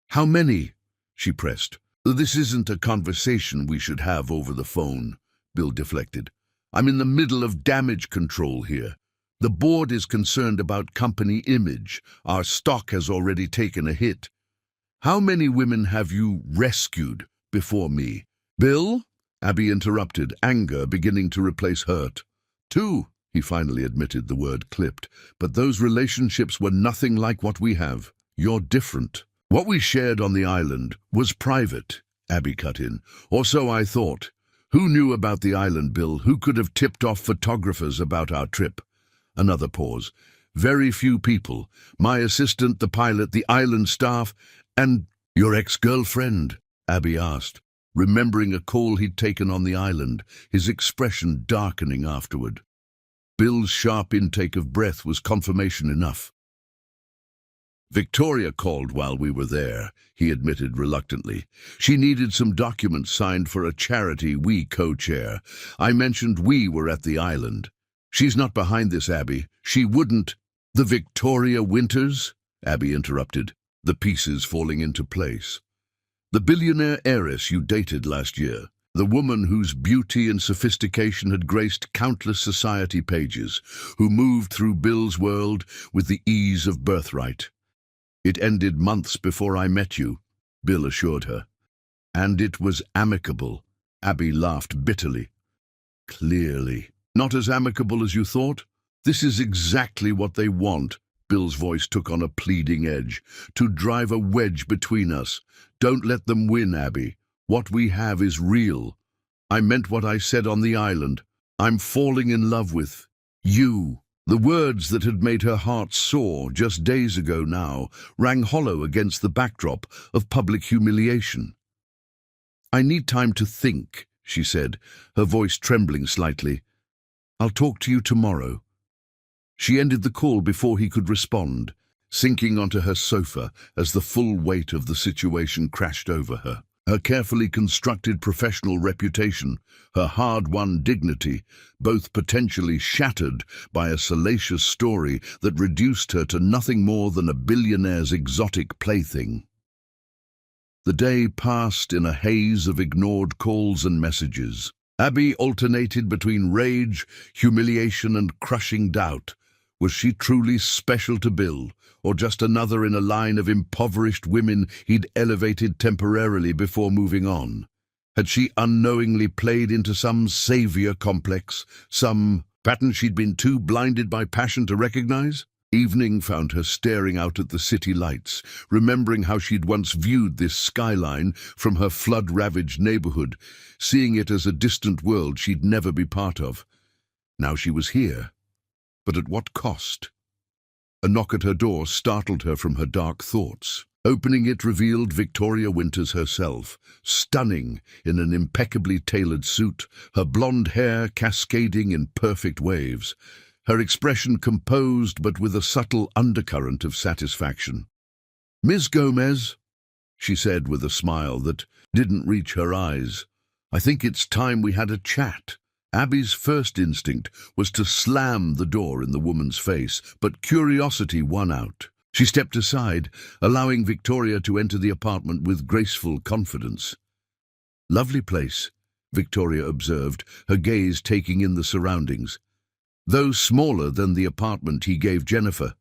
"How many?" she pressed. "This isn't a conversation we should have over the phone," Bill deflected. "I'm in the middle of damage control here. The board is concerned about company image. Our stock has already taken a hit. How many women have you rescued before me?" "Bill?" Abby interrupted, anger beginning to replace hurt. "Two." He finally admitted, the word clipped. "But those relationships were nothing like what we have. You're different." "What we shared on the island was private," Abby cut in. "Or so I thought. Who knew about the island, Bill? Who could have tipped off photographers about our trip?" Another pause. "Very few people. My assistant, the pilot, the island staff, and—" "Your ex-girlfriend?" Abby asked, remembering a call he'd taken on the island, his expression darkening afterward. Bill's sharp intake of breath was confirmation enough. "Victoria called while we were there," he admitted reluctantly. "She needed some documents signed for a charity we co-chair. I mentioned we were at the island. She's not behind this, Abby. She wouldn't—" "The Victoria Winters?" Abby interrupted, the pieces falling into place. "The billionaire heiress you dated last year. The woman whose beauty and sophistication had graced countless society pages, who moved through Bill's world with the ease of birthright. It ended months before I met you," Bill assured her. "And it was amicable." Abby laughed bitterly. "Clearly. Not as amicable as you thought?" This is exactly what they want. Bill's voice took on a pleading edge. To drive a wedge between us. Don't let them win, Abby. What we have is real. I meant what I said on the island. I'm falling in love with you. The words that had made her heart soar just days ago now rang hollow against the backdrop of public humiliation. I need time to think, she said, her voice trembling slightly. I'll talk to you tomorrow. She ended the call before he could respond, sinking onto her sofa as the full weight of the situation crashed over her. Her carefully constructed professional reputation, her hard-won dignity, both potentially shattered by a salacious story that reduced her to nothing more than a billionaire's exotic plaything. The day passed in a haze of ignored calls and messages. Abby alternated between rage, humiliation, and crushing doubt. Was she truly special to Bill, or just another in a line of impoverished women he'd elevated temporarily before moving on? Had she unknowingly played into some savior complex, some pattern she'd been too blinded by passion to recognize? Evening found her staring out at the city lights, remembering how she'd once viewed this skyline from her flood-ravaged neighborhood, seeing it as a distant world she'd never be part of. Now she was here. But at what cost? A knock at her door startled her from her dark thoughts. Opening it revealed Victoria Winters herself, stunning in an impeccably tailored suit, her blonde hair cascading in perfect waves, her expression composed but with a subtle undercurrent of satisfaction. "Miss Gomez," she said with a smile that didn't reach her eyes, "I think it's time we had a chat." Abby's first instinct was to slam the door in the woman's face, but curiosity won out. She stepped aside, allowing Victoria to enter the apartment with graceful confidence. "Lovely place," Victoria observed, her gaze taking in the surroundings. "Though smaller than the apartment he gave Jennifer,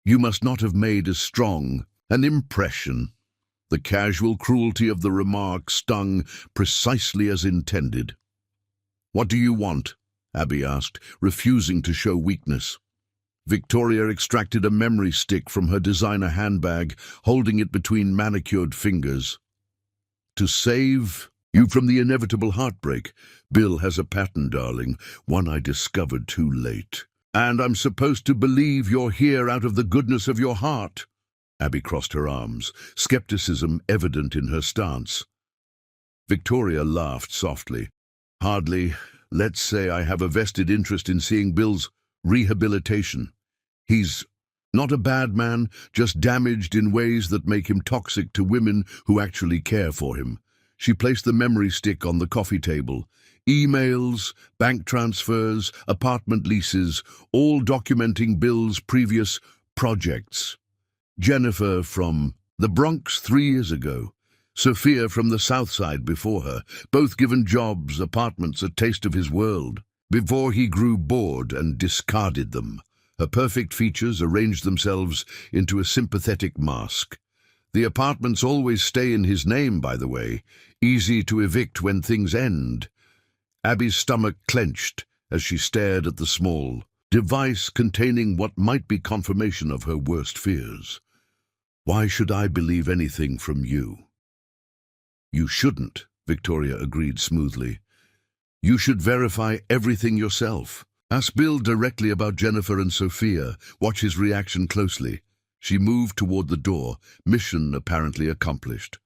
you must not have made as strong an impression." The casual cruelty of the remark stung precisely as intended. "What do you want?" Abby asked, refusing to show weakness. Victoria extracted a memory stick from her designer handbag, holding it between manicured fingers. "To save you from the inevitable heartbreak. Bill has a pattern, darling, one I discovered too late. And I'm supposed to believe you're here out of the goodness of your heart." Abby crossed her arms, skepticism evident in her stance. Victoria laughed softly. "Hardly. Let's say I have a vested interest in seeing Bill's rehabilitation. He's not a bad man, just damaged in ways that make him toxic to women who actually care for him." She placed the memory stick on the coffee table. Emails, bank transfers, apartment leases, all documenting Bill's previous projects. Jennifer from the Bronx 3 years ago. Sophia from the South Side before her, both given jobs, apartments, a taste of his world, before he grew bored and discarded them. Her perfect features arranged themselves into a sympathetic mask. The apartments always stay in his name, by the way, easy to evict when things end. Abby's stomach clenched as she stared at the small device containing what might be confirmation of her worst fears. "Why should I believe anything from you?" "You shouldn't," Victoria agreed smoothly. "You should verify everything yourself. Ask Bill directly about Jennifer and Sophia. Watch his reaction closely." She moved toward the door, mission apparently accomplished.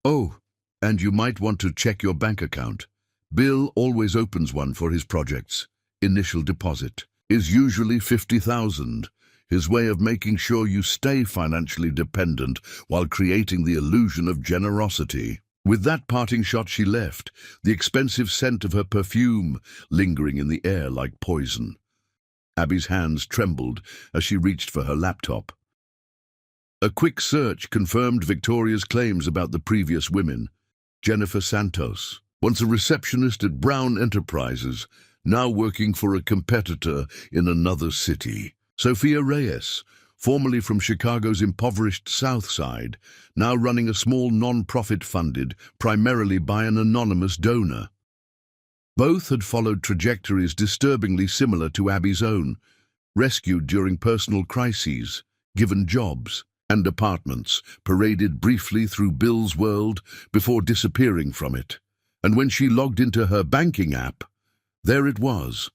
"Oh, and you might want to check your bank account. Bill always opens one for his projects. Initial deposit is usually $50,000. His way of making sure you stay financially dependent while creating the illusion of generosity." With that parting shot she left, the expensive scent of her perfume lingering in the air like poison. Abby's hands trembled as she reached for her laptop. A quick search confirmed Victoria's claims about the previous women. Jennifer Santos, once a receptionist at Brown Enterprises, now working for a competitor in another city. Sophia Reyes, formerly from Chicago's impoverished South Side, now running a small non-profit funded primarily by an anonymous donor. Both had followed trajectories disturbingly similar to Abby's own, rescued during personal crises, given jobs and apartments, paraded briefly through Bill's world before disappearing from it. And when she logged into her banking app, there it was,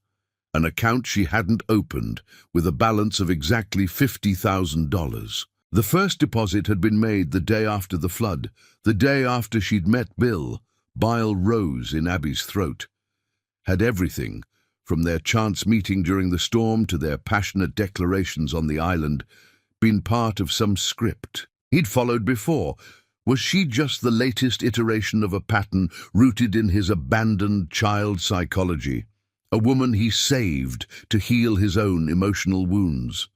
an account she hadn't opened with a balance of exactly $50,000. The first deposit had been made the day after the flood, the day after she'd met Bill. Bile rose in Abby's throat. Had everything, from their chance meeting during the storm to their passionate declarations on the island, been part of some script he'd followed before? Was she just the latest iteration of a pattern rooted in his abandoned child psychology, a woman he saved to heal his own emotional wounds?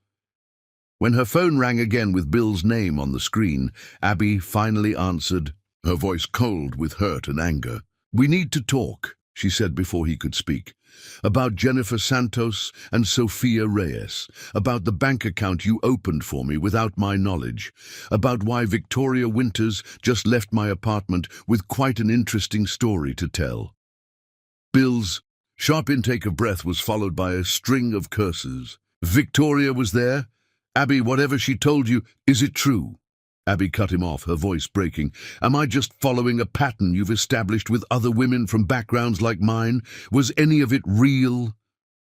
When her phone rang again with Bill's name on the screen, Abby finally answered, her voice cold with hurt and anger. "We need to talk," she said before he could speak. "About Jennifer Santos and Sophia Reyes, about the bank account you opened for me without my knowledge, about why Victoria Winters just left my apartment with quite an interesting story to tell." Bill's sharp intake of breath was followed by a string of curses. "Victoria was there? Abby, whatever she told you, is it true?" Abby cut him off, her voice breaking. "Am I just following a pattern you've established with other women from backgrounds like mine? Was any of it real?"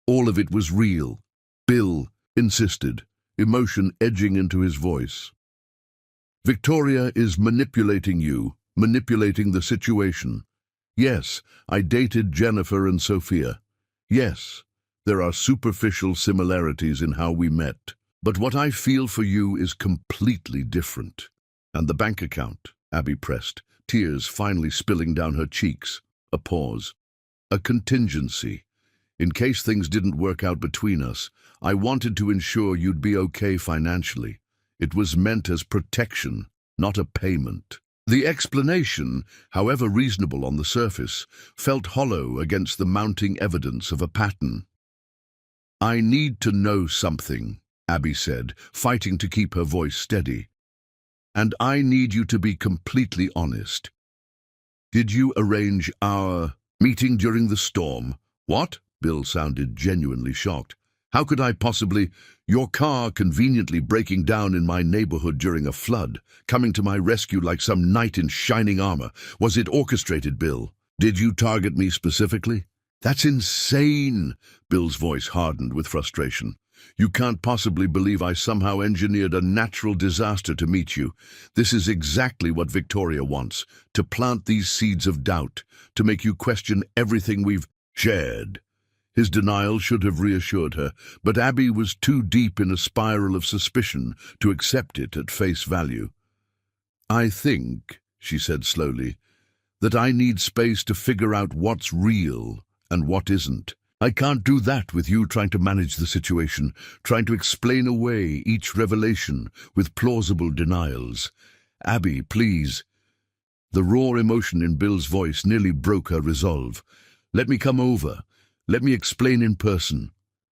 "All of it was real," Bill insisted, emotion edging into his voice. "Victoria is manipulating you, manipulating the situation. Yes, I dated Jennifer and Sophia. Yes, there are superficial similarities in how we met. But what I feel for you is completely different." "And the bank account," Abby pressed, tears finally spilling down her cheeks. A pause. "A contingency. In case things didn't work out between us, I wanted to ensure you'd be okay financially. It was meant as protection, not a payment." The explanation, however reasonable on the surface, felt hollow against the mounting evidence of a pattern. "I need to know something," Abby said, fighting to keep her voice steady. "And I need you to be completely honest. Did you arrange our meeting during the storm?" "What?" Bill sounded genuinely shocked. "How could I possibly? Your car conveniently breaking down in my neighborhood during a flood, coming to my rescue like some knight in shining armor. Was it orchestrated, Bill? Did you target me specifically?" "That's insane!" Bill's voice hardened with frustration. "You can't possibly believe I somehow engineered a natural disaster to meet you. This is exactly what Victoria wants, to plant these seeds of doubt, to make you question everything we've shared." His denial should have reassured her, but Abby was too deep in a spiral of suspicion to accept it at face value. "I think," she said slowly, "that I need space to figure out what's real and what isn't. I can't do that with you trying to manage the situation, trying to explain away each revelation with plausible denials. Abby, please." The raw emotion in Bill's voice nearly broke her resolve. "Let me come over. Let me explain in person.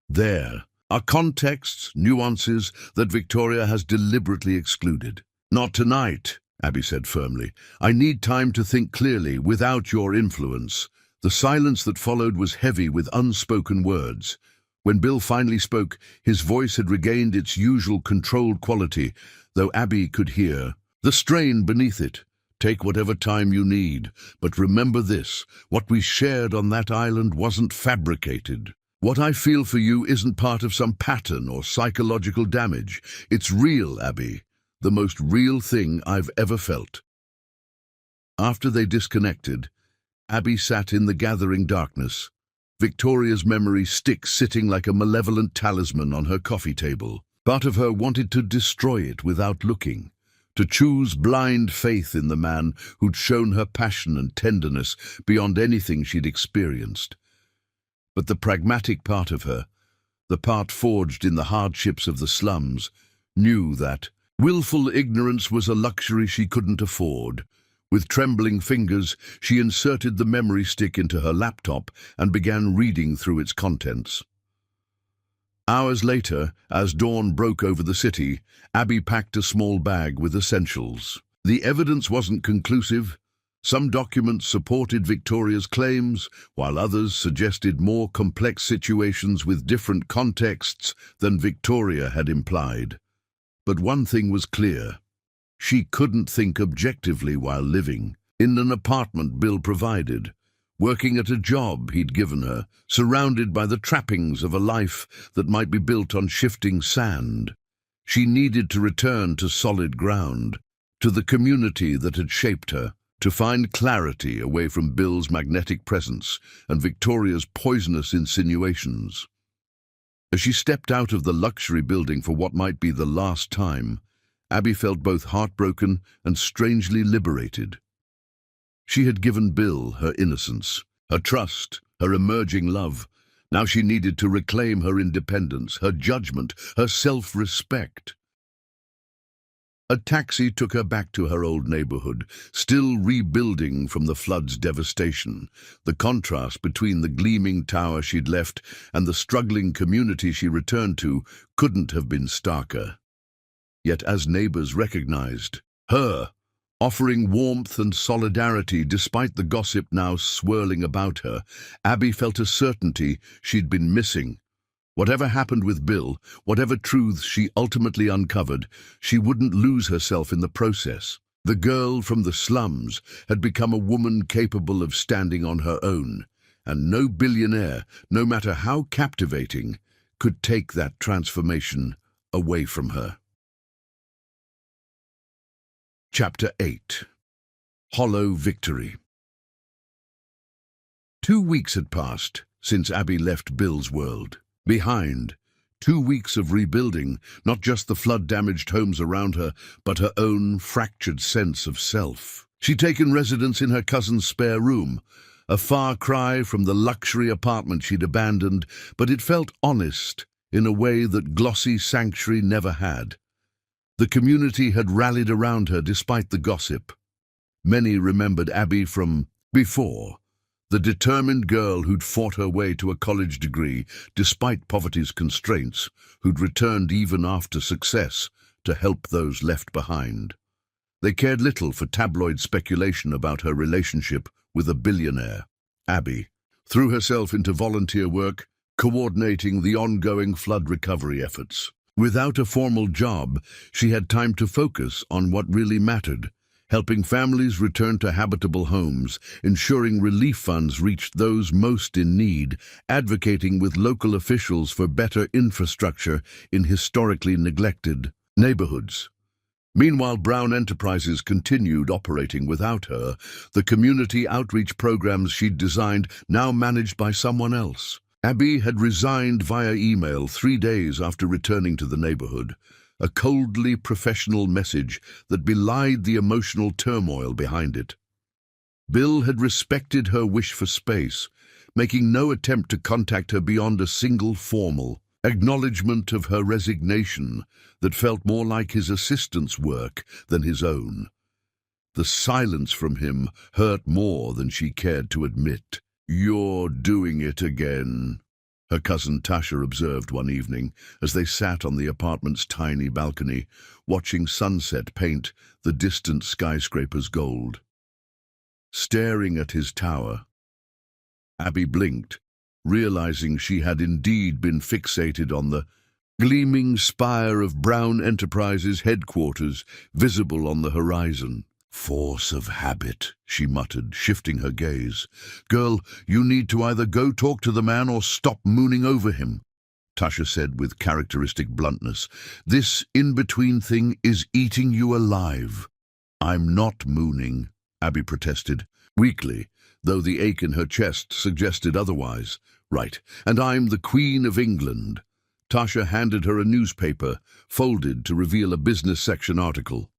There are contexts, nuances that Victoria has deliberately excluded." "Not tonight," Abby said firmly. "I need time to think clearly without your influence." The silence that followed was heavy with unspoken words. When Bill finally spoke, his voice had regained its usual controlled quality, though Abby could hear the strain beneath it. "Take whatever time you need, but remember this, what we shared on that island wasn't fabricated. What I feel for you isn't part of some pattern or psychological damage. It's real, Abby, the most real thing I've ever felt." After they disconnected, Abby sat in the gathering darkness, Victoria's memory stick sitting like a malevolent talisman on her coffee table. Part of her wanted to destroy it without looking, to choose blind faith in the man who'd shown her passion and tenderness beyond anything she'd experienced. But the pragmatic part of her, the part forged in the hardships of the slums, knew that willful ignorance was a luxury she couldn't afford. With trembling fingers, she inserted the memory stick into her laptop and began reading through its contents. Hours later, as dawn broke over the city, Abby packed a small bag with essentials. The evidence wasn't conclusive. Some documents supported Victoria's claims, while others suggested more complex situations with different contexts than Victoria had implied. But one thing was clear. She couldn't think objectively while living in an apartment Bill provided, working at a job he'd given her, surrounded by the trappings of a life that might be built on shifting sand. She needed to return to solid ground, to the community that had shaped her, to find clarity away from Bill's magnetic presence and Victoria's poisonous insinuations. As she stepped out of the luxury building for what might be the last time, Abby felt both heartbroken and strangely liberated. She had given Bill her innocence, her trust, her emerging love. Now she needed to reclaim her independence, her judgment, her self-respect. A taxi took her back to her old neighborhood, still rebuilding from the flood's devastation. The contrast between the gleaming tower she'd left and the struggling community she returned to couldn't have been starker. Yet as neighbors recognized her, offering warmth and solidarity despite the gossip now swirling about her, Abby felt a certainty she'd been missing. Whatever happened with Bill, whatever truths she ultimately uncovered, she wouldn't lose herself in the process. The girl from the slums had become a woman capable of standing on her own, and no billionaire, no matter how captivating, could take that transformation away from her. Chapter 8. Hollow Victory. 2 weeks had passed since Abby left Bill's world. Behind, 2 weeks of rebuilding, not just the flood-damaged homes around her, but her own fractured sense of self. She'd taken residence in her cousin's spare room, a far cry from the luxury apartment she'd abandoned, but it felt honest in a way that glossy sanctuary never had. The community had rallied around her despite the gossip. Many remembered Abby from before, the determined girl who'd fought her way to a college degree despite poverty's constraints, who'd returned even after success to help those left behind. They cared little for tabloid speculation about her relationship with a billionaire. Abby threw herself into volunteer work, coordinating the ongoing flood recovery efforts. Without a formal job, she had time to focus on what really mattered, helping families return to habitable homes, ensuring relief funds reached those most in need, advocating with local officials for better infrastructure in historically neglected neighborhoods. Meanwhile, Brown Enterprises continued operating without her, the community outreach programs she'd designed now managed by someone else. Abby had resigned via email 3 days after returning to the neighborhood, a coldly professional message that belied the emotional turmoil behind it. Bill had respected her wish for space, making no attempt to contact her beyond a single formal acknowledgement of her resignation that felt more like his assistant's work than his own. The silence from him hurt more than she cared to admit. "You're doing it again," her cousin Tasha observed one evening as they sat on the apartment's tiny balcony, watching sunset paint the distant skyscrapers gold. Staring at his tower, Abby blinked, realizing she had indeed been fixated on the gleaming spire of Brown Enterprises headquarters visible on the horizon. "Force of habit," she muttered, shifting her gaze. "Girl, you need to either go talk to the man or stop mooning over him," Tasha said with characteristic bluntness. "This in-between thing is eating you alive." "I'm not mooning," Abby protested, weakly, though the ache in her chest suggested otherwise. "Right, and I'm the Queen of England." Tasha handed her a newspaper, folded to reveal a business section article.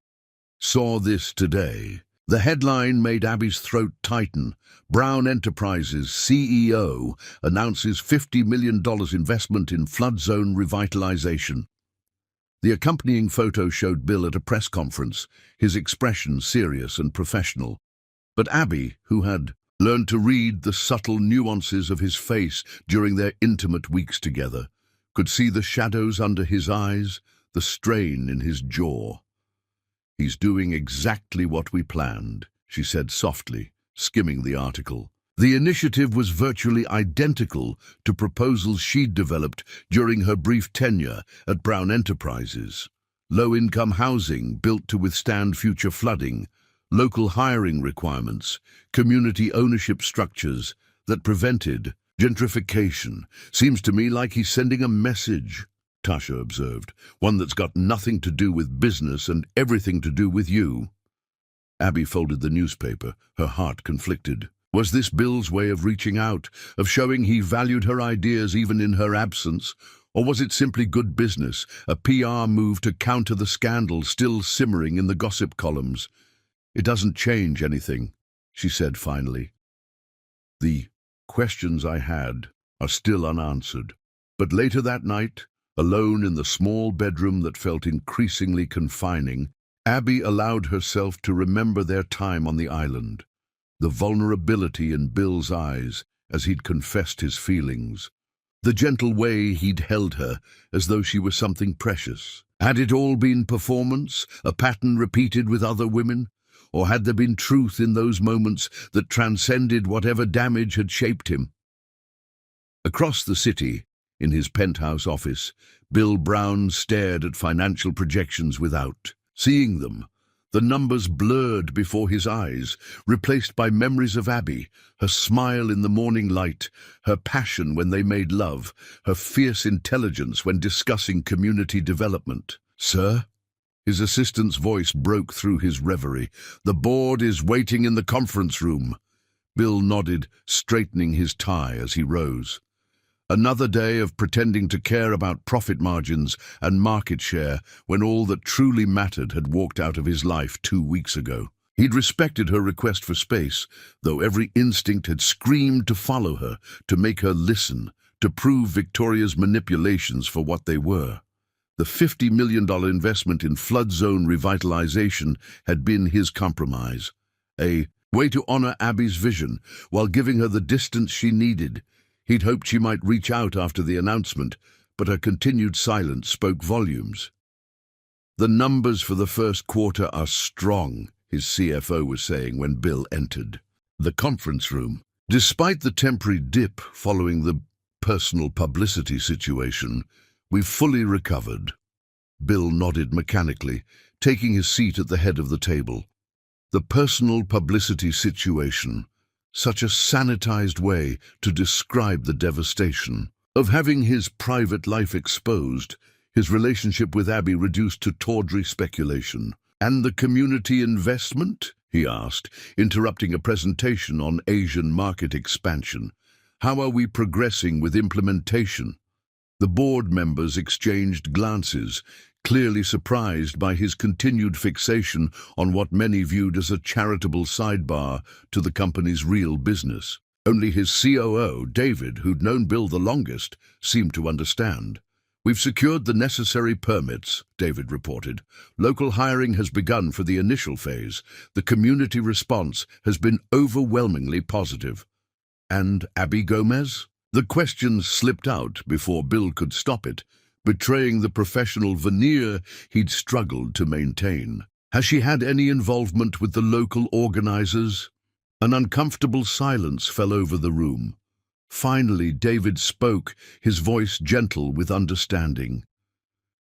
"Saw this today." The headline made Abby's throat tighten. Brown Enterprises CEO announces $50 million investment in flood zone revitalization. The accompanying photo showed Bill at a press conference, his expression serious and professional. But Abby, who had learned to read the subtle nuances of his face during their intimate weeks together, could see the shadows under his eyes, the strain in his jaw. "He's doing exactly what we planned," she said softly, skimming the article. The initiative was virtually identical to proposals she'd developed during her brief tenure at Brown Enterprises. Low-income housing built to withstand future flooding, local hiring requirements, community ownership structures that prevented gentrification. Seems to me like he's sending a message, Tasha observed, one that's got nothing to do with business and everything to do with you. Abby folded the newspaper, her heart conflicted. Was this Bill's way of reaching out, of showing he valued her ideas even in her absence? Or was it simply good business, a PR move to counter the scandal still simmering in the gossip columns? It doesn't change anything, she said finally. The questions I had are still unanswered. But later that night, alone in the small bedroom that felt increasingly confining, Abby allowed herself to remember their time on the island, the vulnerability in Bill's eyes as he'd confessed his feelings, the gentle way he'd held her as though she was something precious. Had it all been performance, a pattern repeated with other women? Or had there been truth in those moments that transcended whatever damage had shaped him? Across the city, in his penthouse office, Bill Brown stared at financial projections without. Seeing them, the numbers blurred before his eyes, replaced by memories of Abby, her smile in the morning light, her passion when they made love, her fierce intelligence when discussing community development. "Sir?" His assistant's voice broke through his reverie. "The board is waiting in the conference room." Bill nodded, straightening his tie as he rose. Another day of pretending to care about profit margins and market share when all that truly mattered had walked out of his life 2 weeks ago. He'd respected her request for space, though every instinct had screamed to follow her, to make her listen, to prove Victoria's manipulations for what they were. The $50 million investment in flood zone revitalization had been his compromise, a way to honor Abby's vision while giving her the distance she needed. He'd hoped she might reach out after the announcement, but her continued silence spoke volumes. "The numbers for the first quarter are strong," his CFO was saying when Bill entered the conference room. "Despite the temporary dip following the personal publicity situation, we've fully recovered." Bill nodded mechanically, taking his seat at the head of the table. The personal publicity situation. Such a sanitized way to describe the devastation of having his private life exposed, his relationship with Abby reduced to tawdry speculation. "And the community investment?" he asked, interrupting a presentation on Asian market expansion. "How are we progressing with implementation?" The board members exchanged glances, clearly surprised by his continued fixation on what many viewed as a charitable sidebar to the company's real business. Only his COO, David, who'd known Bill the longest, seemed to understand. "We've secured the necessary permits," David reported. "Local hiring has begun for the initial phase. The community response has been overwhelmingly positive." "And Abby Gomez?" The question slipped out before Bill could stop it, betraying the professional veneer he'd struggled to maintain. "Has she had any involvement with the local organizers?" An uncomfortable silence fell over the room. Finally, David spoke, his voice gentle with understanding.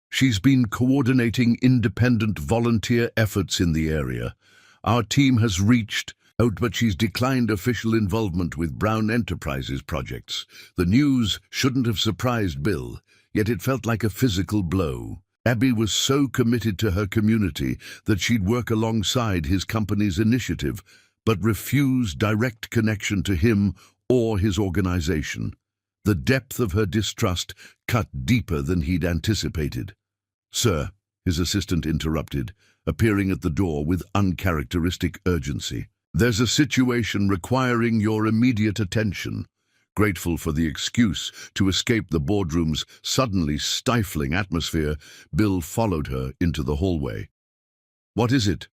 "She's been coordinating independent volunteer efforts in the area. Our team has reached out, but she's declined official involvement with Brown Enterprises projects." The news shouldn't have surprised Bill, yet it felt like a physical blow. Abby was so committed to her community that she'd work alongside his company's initiative, but refused direct connection to him or his organization. The depth of her distrust cut deeper than he'd anticipated. "Sir," his assistant interrupted, appearing at the door with uncharacteristic urgency. "There's a situation requiring your immediate attention." Grateful for the excuse to escape the boardroom's suddenly stifling atmosphere, Bill followed her into the hallway. "What is it?"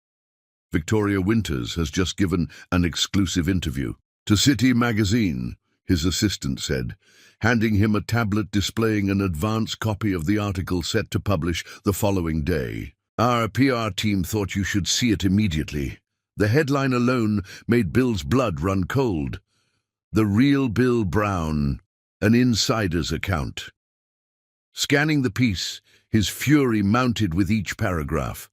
"Victoria Winters has just given an exclusive interview to City magazine," his assistant said, handing him a tablet displaying an advance copy of the article set to publish the following day. "Our PR team thought you should see it immediately." The headline alone made Bill's blood run cold. The real Bill Brown, an insider's account. Scanning the piece, his fury mounted with each paragraph.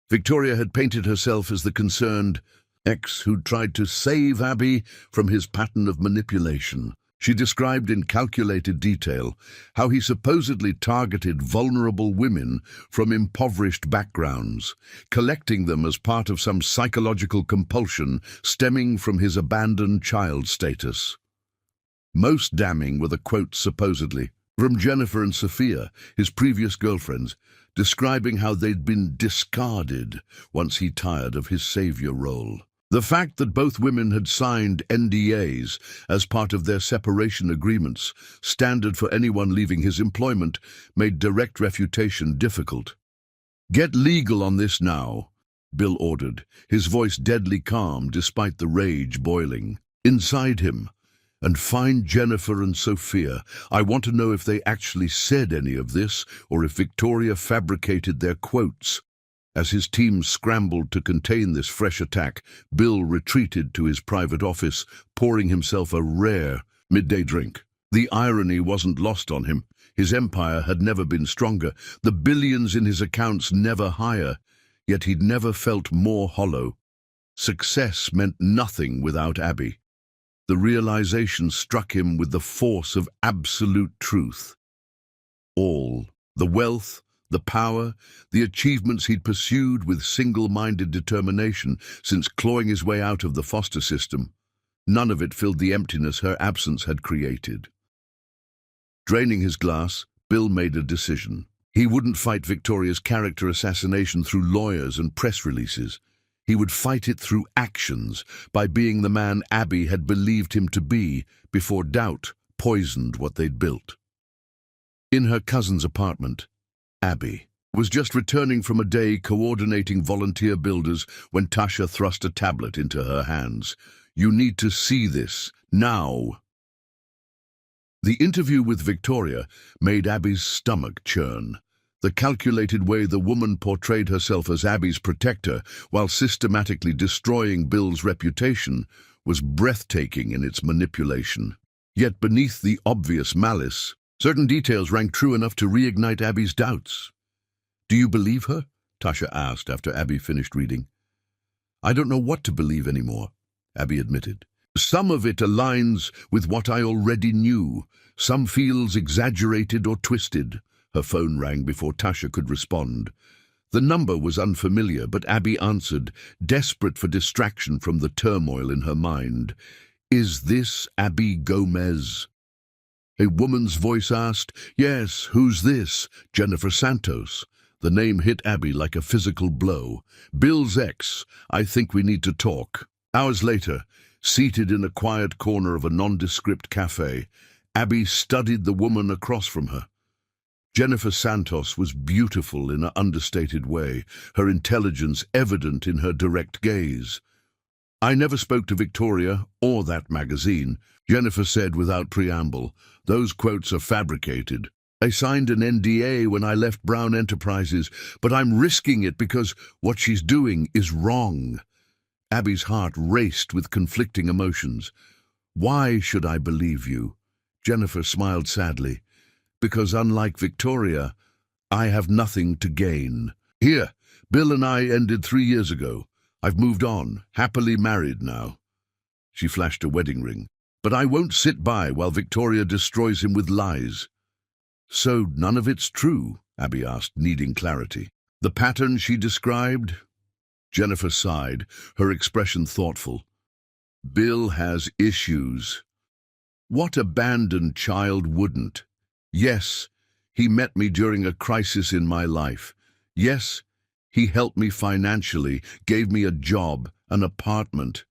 Victoria had painted herself as the concerned ex who'd tried to save Abby from his pattern of manipulation. She described in calculated detail how he supposedly targeted vulnerable women from impoverished backgrounds, collecting them as part of some psychological compulsion stemming from his abandoned child status. Most damning were the quotes supposedly from Jennifer and Sophia, his previous girlfriends, describing how they'd been discarded once he tired of his savior role. The fact that both women had signed NDAs as part of their separation agreements, standard for anyone leaving his employment, made direct refutation difficult. "Get legal on this now," Bill ordered, his voice deadly calm despite the rage boiling inside him. "And find Jennifer and Sophia. I want to know if they actually said any of this or if Victoria fabricated their quotes." As his team scrambled to contain this fresh attack, Bill retreated to his private office, pouring himself a rare midday drink. The irony wasn't lost on him. His empire had never been stronger, the billions in his accounts never higher, yet he'd never felt more hollow. Success meant nothing without Abby. The realization struck him with the force of absolute truth. All, the wealth, the power, the achievements he'd pursued with single-minded determination since clawing his way out of the foster system, none of it filled the emptiness her absence had created. Draining his glass, Bill made a decision. He wouldn't fight Victoria's character assassination through lawyers and press releases. He would fight it through actions, by being the man Abby had believed him to be before doubt poisoned what they'd built. In her cousin's apartment, Abby was just returning from a day coordinating volunteer builders when Tasha thrust a tablet into her hands. "You need to see this, now." The interview with Victoria made Abby's stomach churn. The calculated way the woman portrayed herself as Abby's protector while systematically destroying Bill's reputation was breathtaking in its manipulation. Yet beneath the obvious malice, certain details rang true enough to reignite Abby's doubts. "Do you believe her?" Tasha asked after Abby finished reading. "I don't know what to believe anymore," Abby admitted. "Some of it aligns with what I already knew. Some feels exaggerated or twisted." Her phone rang before Tasha could respond. The number was unfamiliar, but Abby answered, desperate for distraction from the turmoil in her mind. "Is this Abby Gomez?" A woman's voice asked. "Yes, who's this?" "Jennifer Santos." The name hit Abby like a physical blow. "Bill's ex. I think we need to talk." Hours later, seated in a quiet corner of a nondescript cafe, Abby studied the woman across from her. Jennifer Santos was beautiful in an understated way, her intelligence evident in her direct gaze. "I never spoke to Victoria or that magazine," Jennifer said without preamble. "Those quotes are fabricated. I signed an NDA when I left Brown Enterprises, but I'm risking it because what she's doing is wrong." Abby's heart raced with conflicting emotions. "Why should I believe you?" Jennifer smiled sadly. "Because unlike Victoria, I have nothing to gain. Here, Bill and I ended 3 years ago. I've moved on, happily married now." She flashed a wedding ring. "But I won't sit by while Victoria destroys him with lies." "So none of it's true?" Abby asked, needing clarity. "The pattern she described?" Jennifer sighed, her expression thoughtful. "Bill has issues. What abandoned child wouldn't? Yes, he met me during a crisis in my life. Yes, he helped me financially, gave me a job, an apartment.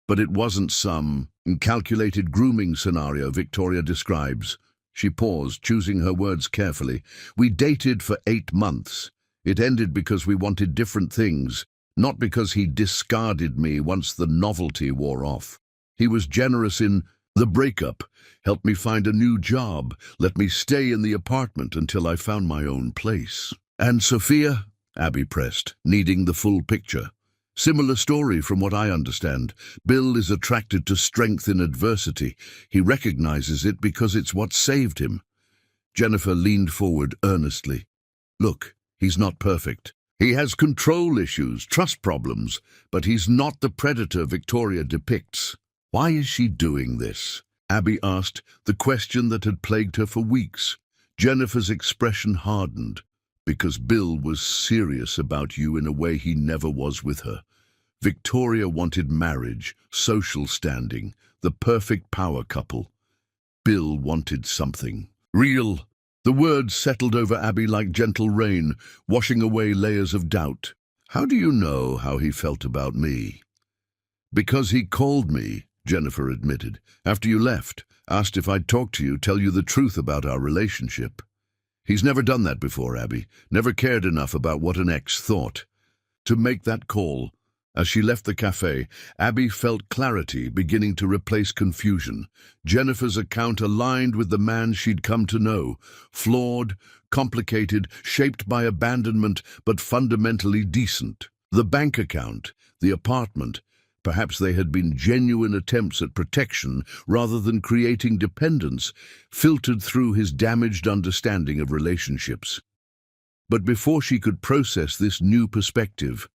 But it wasn't some calculated grooming scenario Victoria describes." She paused, choosing her words carefully. "We dated for 8 months. It ended because we wanted different things, not because he discarded me once the novelty wore off. He was generous in the breakup, helped me find a new job, let me stay in the apartment until I found my own place." "And Sophia?" Abby pressed, needing the full picture. Similar story from what I understand. Bill is attracted to strength in adversity. He recognizes it because it's what saved him. Jennifer leaned forward earnestly. Look, he's not perfect. He has control issues, trust problems, but he's not the predator Victoria depicts. Why is she doing this? Abby asked, the question that had plagued her for weeks. Jennifer's expression hardened. Because Bill was serious about you in a way he never was with her. Victoria wanted marriage, social standing, the perfect power couple. Bill wanted something real. The words settled over Abby like gentle rain, washing away layers of doubt. How do you know how he felt about me? Because he called me, Jennifer admitted, after you left, asked if I'd talk to you, tell you the truth about our relationship. He's never done that before, Abby, never cared enough about what an ex thought. To make that call, as she left the cafe, Abby felt clarity beginning to replace confusion. Jennifer's account aligned with the man she'd come to know, flawed, complicated, shaped by abandonment, but fundamentally decent. The bank account, the apartment, perhaps they had been genuine attempts at protection rather than creating dependence, filtered through his damaged understanding of relationships. But before she could process this new perspective,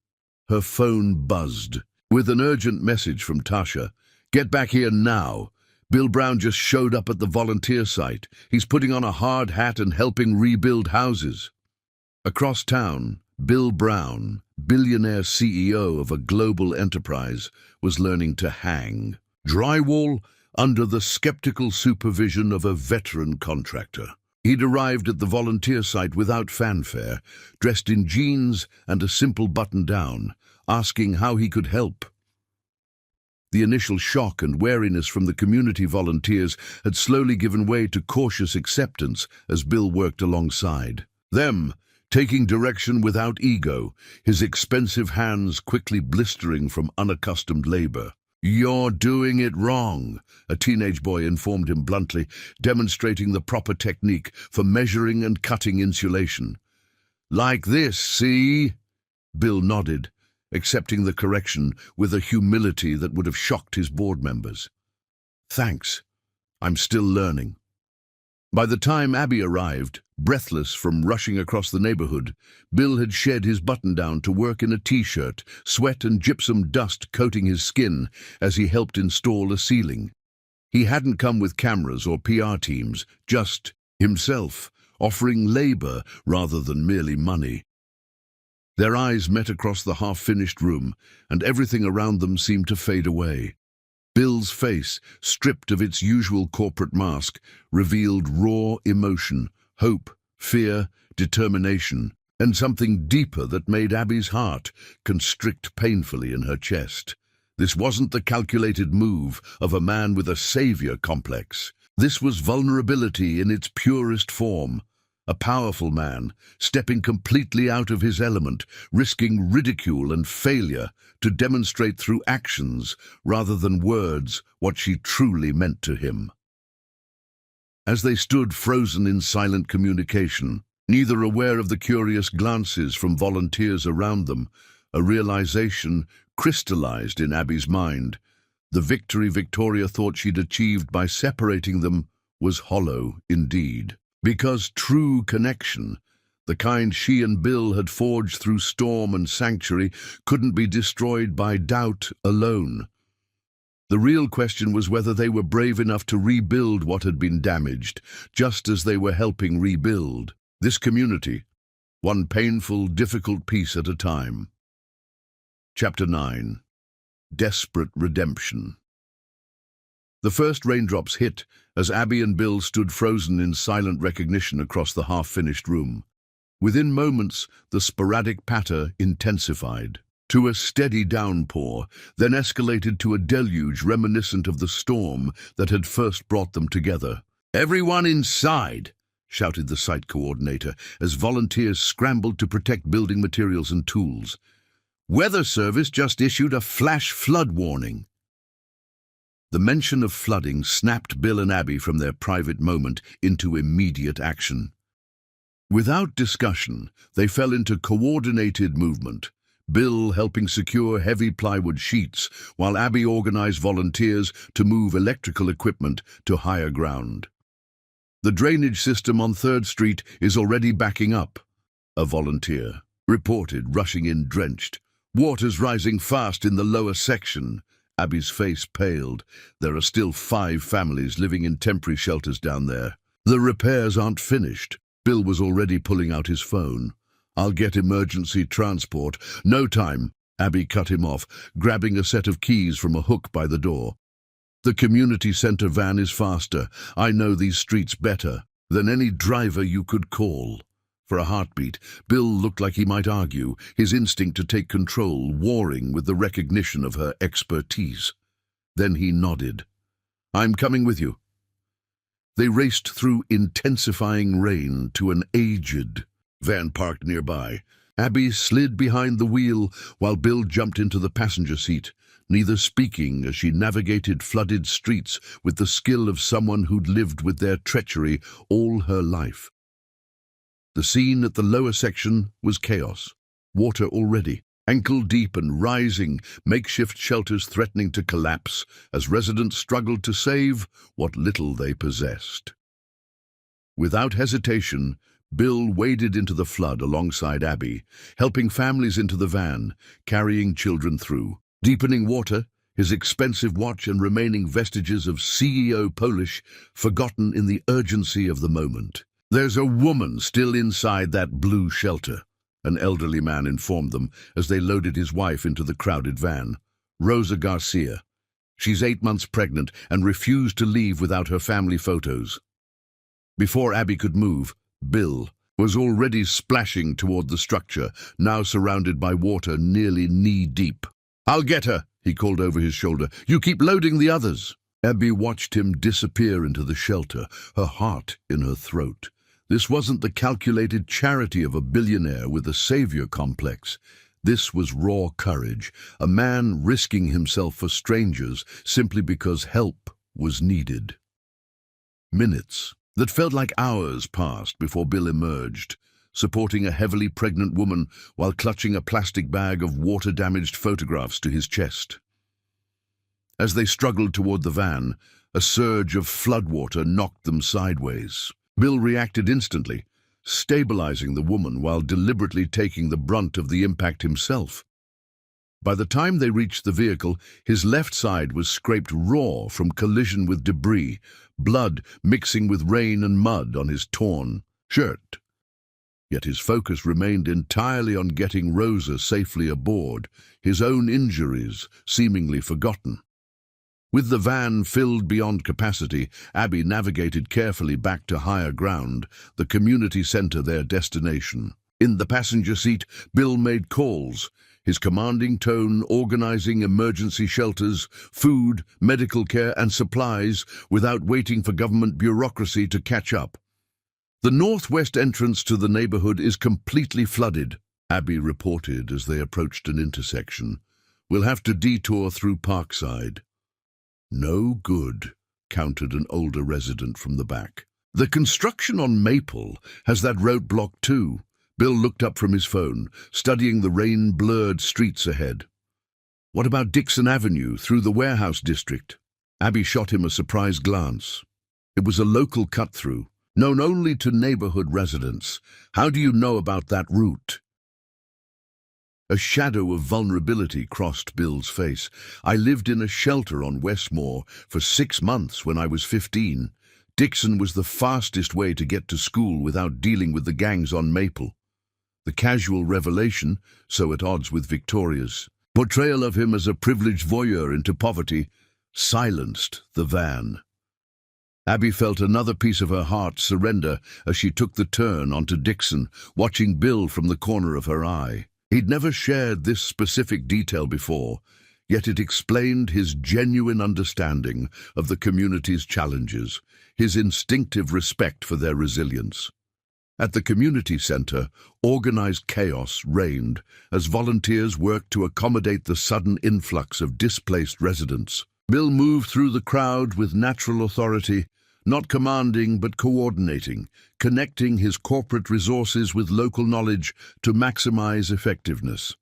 her phone buzzed with an urgent message from Tasha. Get back here now. Bill Brown just showed up at the volunteer site. He's putting on a hard hat and helping rebuild houses. Across town, Bill Brown, billionaire CEO of a global enterprise, was learning to hang drywall under the skeptical supervision of a veteran contractor. He'd arrived at the volunteer site without fanfare, dressed in jeans and a simple button-down, asking how he could help. The initial shock and wariness from the community volunteers had slowly given way to cautious acceptance as Bill worked alongside them, taking direction without ego, his expensive hands quickly blistering from unaccustomed labor. You're doing it wrong, a teenage boy informed him bluntly, demonstrating the proper technique for measuring and cutting insulation. Like this, see? Bill nodded, accepting the correction with a humility that would have shocked his board members. Thanks. I'm still learning. By the time Abby arrived, breathless from rushing across the neighborhood, Bill had shed his button-down to work in a t-shirt, sweat and gypsum dust coating his skin as he helped install a ceiling. He hadn't come with cameras or PR teams, just himself, offering labor rather than merely money. Their eyes met across the half-finished room, and everything around them seemed to fade away. Bill's face, stripped of its usual corporate mask, revealed raw emotion, hope, fear, determination, and something deeper that made Abby's heart constrict painfully in her chest. This wasn't the calculated move of a man with a savior complex. This was vulnerability in its purest form. A powerful man, stepping completely out of his element, risking ridicule and failure to demonstrate through actions rather than words what she truly meant to him. As they stood frozen in silent communication, neither aware of the curious glances from volunteers around them, a realization crystallized in Abby's mind. The victory Victoria thought she'd achieved by separating them was hollow indeed. Because true connection, the kind she and Bill had forged through storm and sanctuary, couldn't be destroyed by doubt alone. The real question was whether they were brave enough to rebuild what had been damaged, just as they were helping rebuild this community, one painful, difficult piece at a time. Chapter 9. Desperate Redemption. The first raindrops hit as Abby and Bill stood frozen in silent recognition across the half-finished room. Within moments, the sporadic patter intensified to a steady downpour, then escalated to a deluge reminiscent of the storm that had first brought them together. "Everyone inside!" shouted the site coordinator as volunteers scrambled to protect building materials and tools. "Weather Service just issued a flash flood warning." The mention of flooding snapped Bill and Abby from their private moment into immediate action. Without discussion, they fell into coordinated movement. Bill helping secure heavy plywood sheets, while Abby organized volunteers to move electrical equipment to higher ground. The drainage system on 3rd Street is already backing up, a volunteer reported, rushing in drenched. Water's rising fast in the lower section. Abby's face paled. There are still 5 families living in temporary shelters down there. The repairs aren't finished. Bill was already pulling out his phone. I'll get emergency transport. No time. Abby cut him off, grabbing a set of keys from a hook by the door. The community center van is faster. I know these streets better than any driver you could call. For a heartbeat, Bill looked like he might argue, his instinct to take control warring with the recognition of her expertise. Then he nodded. I'm coming with you. They raced through intensifying rain to an aged van parked nearby. Abby slid behind the wheel while Bill jumped into the passenger seat, neither speaking as she navigated flooded streets with the skill of someone who'd lived with their treachery all her life. The scene at the lower section was chaos. Water already, ankle-deep and rising, makeshift shelters threatening to collapse as residents struggled to save what little they possessed. Without hesitation, Bill waded into the flood alongside Abby, helping families into the van, carrying children through. Deepening water, his expensive watch and remaining vestiges of CEO Polish forgotten in the urgency of the moment. There's a woman still inside that blue shelter, an elderly man informed them as they loaded his wife into the crowded van. Rosa Garcia. She's 8 months pregnant and refused to leave without her family photos. Before Abby could move, Bill was already splashing toward the structure, now surrounded by water nearly knee-deep. I'll get her, he called over his shoulder. You keep loading the others. Abby watched him disappear into the shelter, her heart in her throat. This wasn't the calculated charity of a billionaire with a savior complex. This was raw courage, a man risking himself for strangers simply because help was needed. Minutes that felt like hours passed before Bill emerged, supporting a heavily pregnant woman while clutching a plastic bag of water-damaged photographs to his chest. As they struggled toward the van, a surge of floodwater knocked them sideways. Bill reacted instantly, stabilizing the woman while deliberately taking the brunt of the impact himself. By the time they reached the vehicle, his left side was scraped raw from collision with debris, blood mixing with rain and mud on his torn shirt. Yet his focus remained entirely on getting Rosa safely aboard, his own injuries seemingly forgotten. With the van filled beyond capacity, Abby navigated carefully back to higher ground, the community center their destination. In the passenger seat, Bill made calls, his commanding tone organizing emergency shelters, food, medical care, and supplies without waiting for government bureaucracy to catch up. The northwest entrance to the neighborhood is completely flooded, Abby reported as they approached an intersection. We'll have to detour through Parkside. No good, countered an older resident from the back. The construction on Maple has that roadblock too. Bill looked up from his phone, studying the rain-blurred streets ahead. What about Dixon Avenue through the warehouse district? Abby shot him a surprised glance. It was a local cut-through, known only to neighborhood residents. How do you know about that route? A shadow of vulnerability crossed Bill's face. I lived in a shelter on Westmore for 6 months when I was 15. Dixon was the fastest way to get to school without dealing with the gangs on Maple. The casual revelation, so at odds with Victoria's portrayal of him as a privileged voyeur into poverty, silenced the van. Abby felt another piece of her heart surrender as she took the turn onto Dixon, watching Bill from the corner of her eye. He'd never shared this specific detail before, yet it explained his genuine understanding of the community's challenges, his instinctive respect for their resilience. At the community center, organized chaos reigned as volunteers worked to accommodate the sudden influx of displaced residents. Bill moved through the crowd with natural authority, not commanding but coordinating, connecting his corporate resources with local knowledge to maximize effectiveness.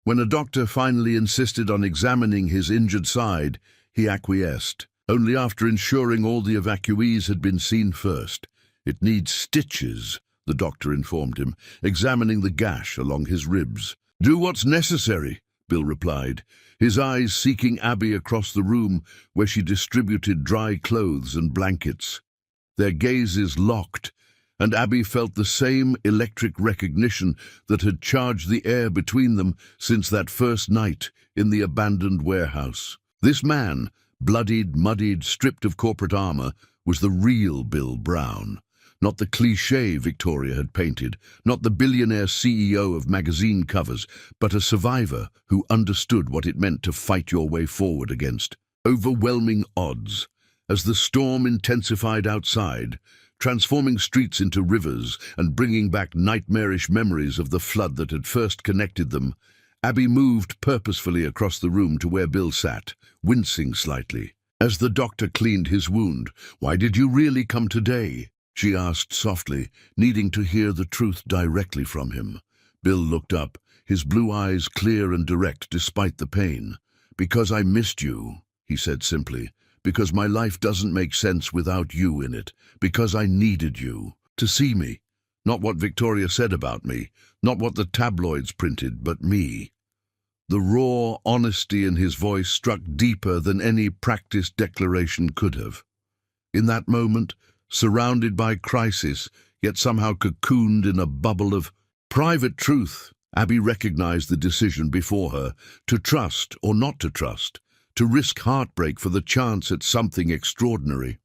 When a doctor finally insisted on examining his injured side, he acquiesced, only after ensuring all the evacuees had been seen first. "It needs stitches," the doctor informed him, examining the gash along his ribs. "Do what's necessary," Bill replied, his eyes seeking Abby across the room where she distributed dry clothes and blankets. Their gazes locked, and Abby felt the same electric recognition that had charged the air between them since that first night in the abandoned warehouse. This man, bloodied, muddied, stripped of corporate armor, was the real Bill Brown. Not the cliché Victoria had painted, not the billionaire CEO of magazine covers, but a survivor who understood what it meant to fight your way forward against overwhelming odds. As the storm intensified outside, transforming streets into rivers and bringing back nightmarish memories of the flood that had first connected them, Abby moved purposefully across the room to where Bill sat, wincing slightly. As the doctor cleaned his wound, "Why did you really come today?" she asked softly, needing to hear the truth directly from him. Bill looked up, his blue eyes clear and direct despite the pain. "Because I missed you," he said simply. "Because my life doesn't make sense without you in it. Because I needed you to see me. Not what Victoria said about me, not what the tabloids printed, but me." The raw honesty in his voice struck deeper than any practiced declaration could have. In that moment, surrounded by crisis, yet somehow cocooned in a bubble of private truth, Abby recognized the decision before her, to trust or not to trust, to risk heartbreak for the chance at something extraordinary.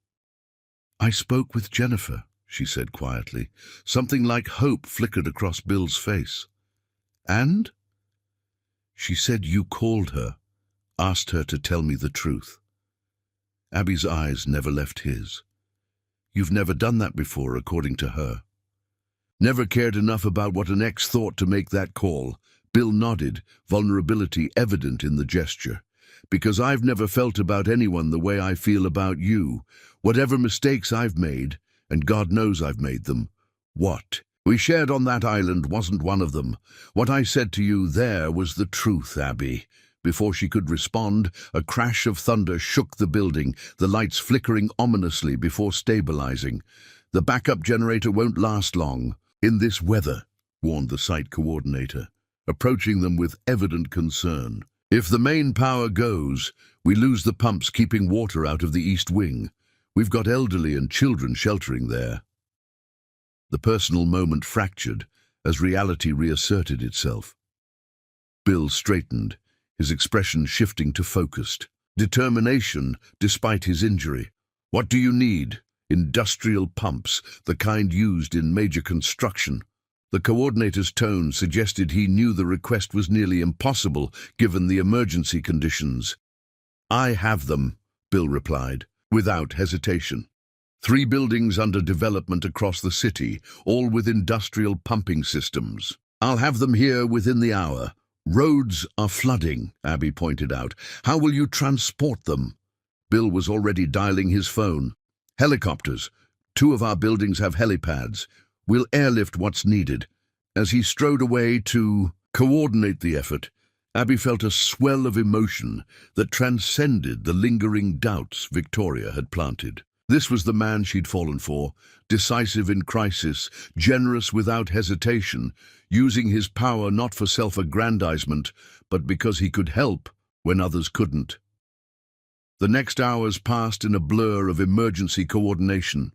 "I spoke with Jennifer," she said quietly. Something like hope flickered across Bill's face. "And?" "She said you called her, asked her to tell me the truth." Abby's eyes never left his. "You've never done that before, according to her." "Never cared enough about what an ex thought to make that call." Bill nodded, vulnerability evident in the gesture. "Because I've never felt about anyone the way I feel about you. Whatever mistakes I've made, and God knows I've made them, what we shared on that island wasn't one of them. What I said to you there was the truth, Abby." Before she could respond, a crash of thunder shook the building, the lights flickering ominously before stabilizing. "The backup generator won't last long in this weather," warned the site coordinator, approaching them with evident concern. "If the main power goes, we lose the pumps keeping water out of the East Wing. We've got elderly and children sheltering there." The personal moment fractured as reality reasserted itself. Bill straightened, his expression shifting to focused determination despite his injury. "What do you need?" "Industrial pumps, the kind used in major construction." The coordinator's tone suggested he knew the request was nearly impossible given the emergency conditions. "I have them," Bill replied, without hesitation. 3 buildings under development across the city, all with industrial pumping systems. "I'll have them here within the hour." "Roads are flooding," Abby pointed out. "How will you transport them?" Bill was already dialing his phone. "Helicopters. 2 of our buildings have helipads. We'll airlift what's needed." As he strode away to coordinate the effort, Abby felt a swell of emotion that transcended the lingering doubts Victoria had planted. This was the man she'd fallen for, decisive in crisis, generous without hesitation, using his power not for self-aggrandizement, but because he could help when others couldn't. The next hours passed in a blur of emergency coordination.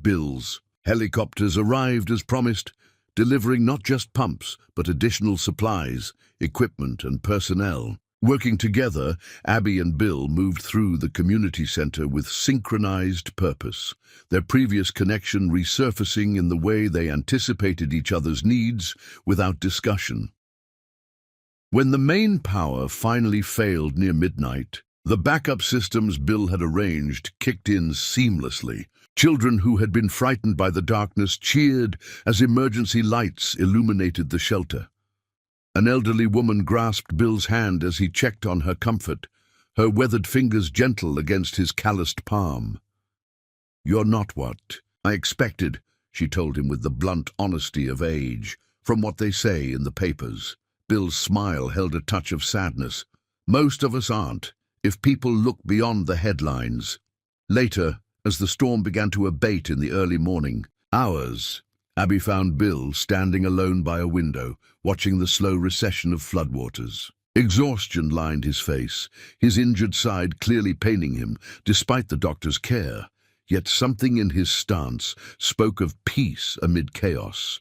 Bill's helicopters arrived as promised, delivering not just pumps, but additional supplies, equipment, and personnel. Working together, Abby and Bill moved through the community center with synchronized purpose, their previous connection resurfacing in the way they anticipated each other's needs without discussion. When the main power finally failed near midnight, the backup systems Bill had arranged kicked in seamlessly. Children who had been frightened by the darkness cheered as emergency lights illuminated the shelter. An elderly woman grasped Bill's hand as he checked on her comfort, her weathered fingers gentle against his calloused palm. "You're not what I expected," she told him with the blunt honesty of age, "from what they say in the papers." Bill's smile held a touch of sadness. Most of us aren't, if people look beyond the headlines. Later, as the storm began to abate in the early morning hours, Abby found Bill standing alone by a window, watching the slow recession of floodwaters. Exhaustion lined his face, his injured side clearly paining him, despite the doctor's care. Yet something in his stance spoke of peace amid chaos.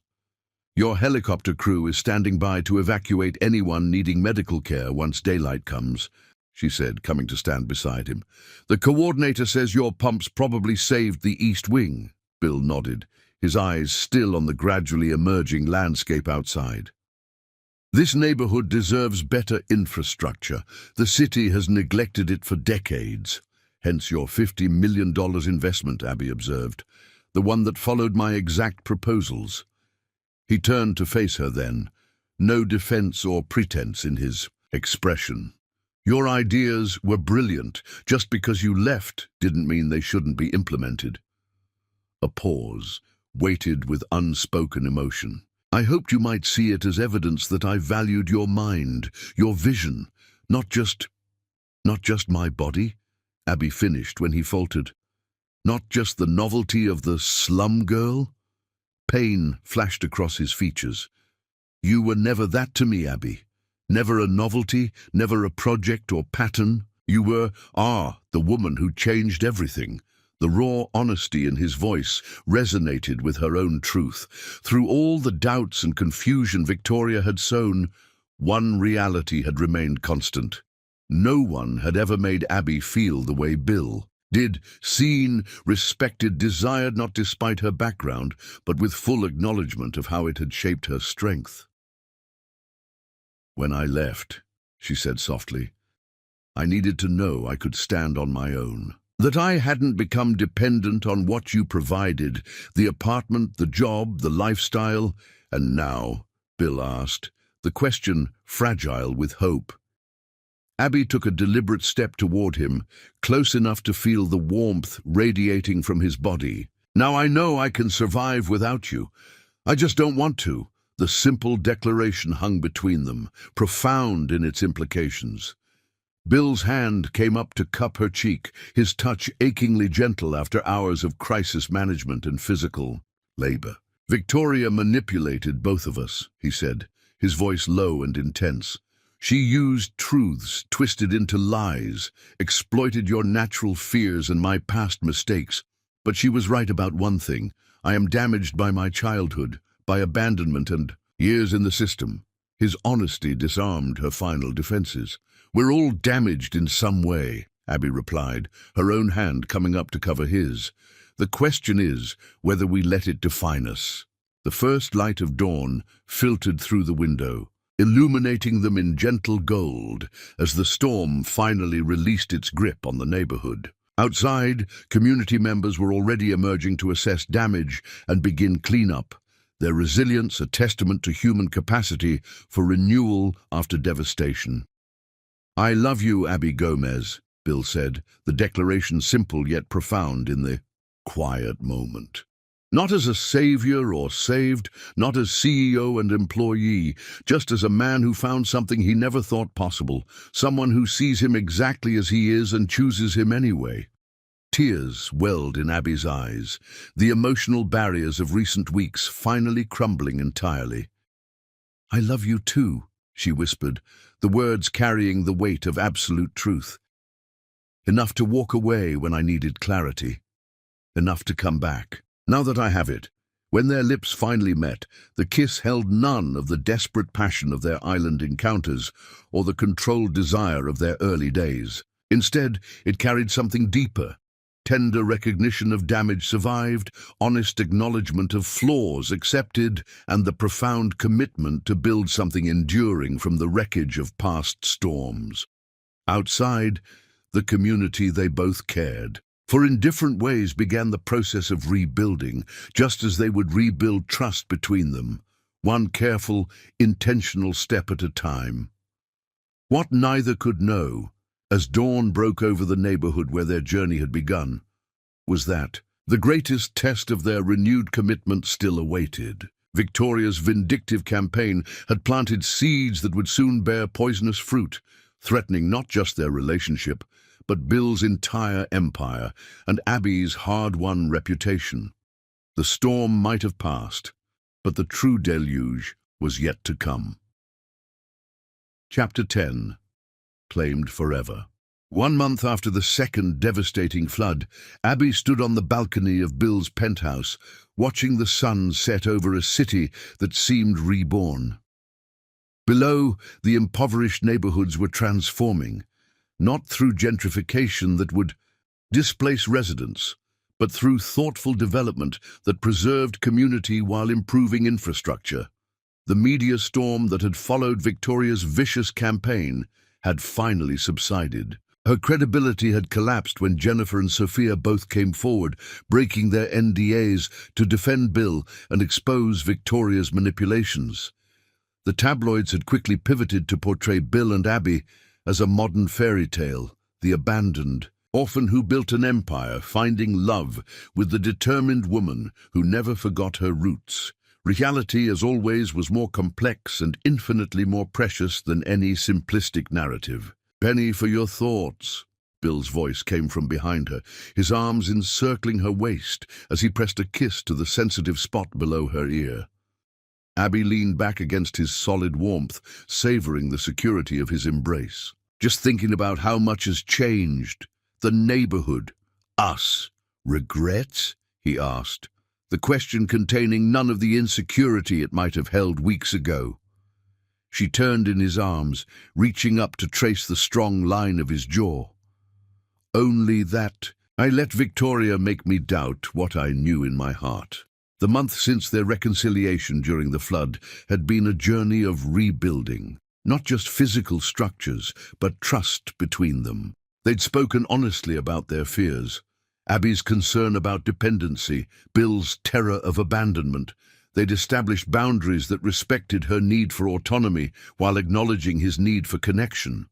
"Your helicopter crew is standing by to evacuate anyone needing medical care once daylight comes," she said, coming to stand beside him. "The coordinator says your pumps probably saved the East Wing." Bill nodded, his eyes still on the gradually emerging landscape outside. "This neighborhood deserves better infrastructure. The city has neglected it for decades. Hence your $50 million investment," Abby observed, "the one that followed my exact proposals." He turned to face her then, no defense or pretense in his expression. "Your ideas were brilliant. Just because you left didn't mean they shouldn't be implemented." A pause, weighted with unspoken emotion. "I hoped you might see it as evidence that I valued your mind, your vision, not just my body," Abby finished when he faltered. "Not just the novelty of the slum girl?" Pain flashed across his features. "You were never that to me, Abby. Never a novelty, never a project or pattern. You were, the woman who changed everything." The raw honesty in his voice resonated with her own truth. Through all the doubts and confusion Victoria had sown, one reality had remained constant. No one had ever made Abby feel the way Bill did, seen, respected, desired, not despite her background, but with full acknowledgement of how it had shaped her strength. "When I left," she said softly, "I needed to know I could stand on my own. That I hadn't become dependent on what you provided, the apartment, the job, the lifestyle." "And now?" Bill asked, the question fragile with hope. Abby took a deliberate step toward him, close enough to feel the warmth radiating from his body. "Now I know I can survive without you. I just don't want to." The simple declaration hung between them, profound in its implications. Bill's hand came up to cup her cheek, his touch achingly gentle after hours of crisis management and physical labor. "Victoria manipulated both of us," he said, his voice low and intense. "She used truths twisted into lies, exploited your natural fears and my past mistakes. But she was right about one thing. I am damaged by my childhood, by abandonment and years in the system." His honesty disarmed her final defenses. "We're all damaged in some way," Abby replied, her own hand coming up to cover his. "The question is whether we let it define us." The first light of dawn filtered through the window, illuminating them in gentle gold as the storm finally released its grip on the neighborhood. Outside, community members were already emerging to assess damage and begin cleanup, their resilience a testament to human capacity for renewal after devastation. "I love you, Abby Gomez," Bill said, the declaration simple yet profound in the quiet moment. Not as a savior or saved, not as CEO and employee, just as a man who found something he never thought possible, someone who sees him exactly as he is and chooses him anyway. Tears welled in Abby's eyes, the emotional barriers of recent weeks finally crumbling entirely. "I love you too," she whispered, the words carrying the weight of absolute truth. "Enough to walk away when I needed clarity. Enough to come back. Now that I have it." When their lips finally met, the kiss held none of the desperate passion of their island encounters or the controlled desire of their early days. Instead, it carried something deeper. Tender recognition of damage survived, honest acknowledgement of flaws accepted, and the profound commitment to build something enduring from the wreckage of past storms. Outside, the community they both cared for in different ways began the process of rebuilding, just as they would rebuild trust between them, one careful, intentional step at a time. What neither could know, as dawn broke over the neighborhood where their journey had begun, was that the greatest test of their renewed commitment still awaited. Victoria's vindictive campaign had planted seeds that would soon bear poisonous fruit, threatening not just their relationship, but Bill's entire empire and Abby's hard-won reputation. The storm might have passed, but the true deluge was yet to come. Chapter 10. Claimed Forever. 1 month after the second devastating flood, Abby stood on the balcony of Bill's penthouse, watching the sun set over a city that seemed reborn. Below, the impoverished neighborhoods were transforming, not through gentrification that would displace residents, but through thoughtful development that preserved community while improving infrastructure. The media storm that had followed Victoria's vicious campaign had finally subsided. Her credibility had collapsed when Jennifer and Sophia both came forward, breaking their NDAs to defend Bill and expose Victoria's manipulations. The tabloids had quickly pivoted to portray Bill and Abby as a modern fairy tale, the abandoned orphan who built an empire, finding love with the determined woman who never forgot her roots. Reality, as always, was more complex and infinitely more precious than any simplistic narrative. "Penny for your thoughts," Bill's voice came from behind her, his arms encircling her waist as he pressed a kiss to the sensitive spot below her ear. Abby leaned back against his solid warmth, savoring the security of his embrace. "Just thinking about how much has changed. The neighborhood. Us. Regrets?" he asked, the question containing none of the insecurity it might have held weeks ago. She turned in his arms, reaching up to trace the strong line of his jaw. "Only that I let Victoria make me doubt what I knew in my heart." The month since their reconciliation during the flood had been a journey of rebuilding, not just physical structures, but trust between them. They'd spoken honestly about their fears, Abby's concern about dependency, Bill's terror of abandonment. They'd established boundaries that respected her need for autonomy while acknowledging his need for connection.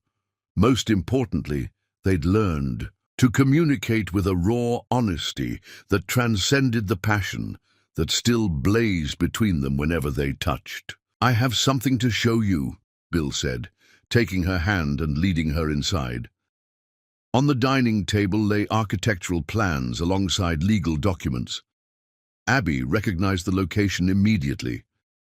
Most importantly, they'd learned to communicate with a raw honesty that transcended the passion that still blazed between them whenever they touched. "I have something to show you," Bill said, taking her hand and leading her inside. On the dining table lay architectural plans alongside legal documents. Abby recognized the location immediately,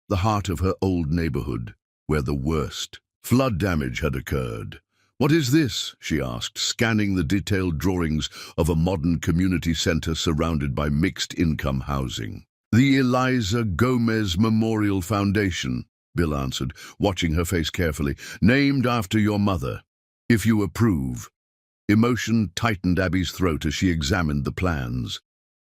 the heart of her old neighborhood, where the worst flood damage had occurred. "What is this?" she asked, scanning the detailed drawings of a modern community center surrounded by mixed-income housing. "The Eliza Gomez Memorial Foundation," Bill answered, watching her face carefully. "Named after your mother. If you approve." Emotion tightened Abby's throat as she examined the plans.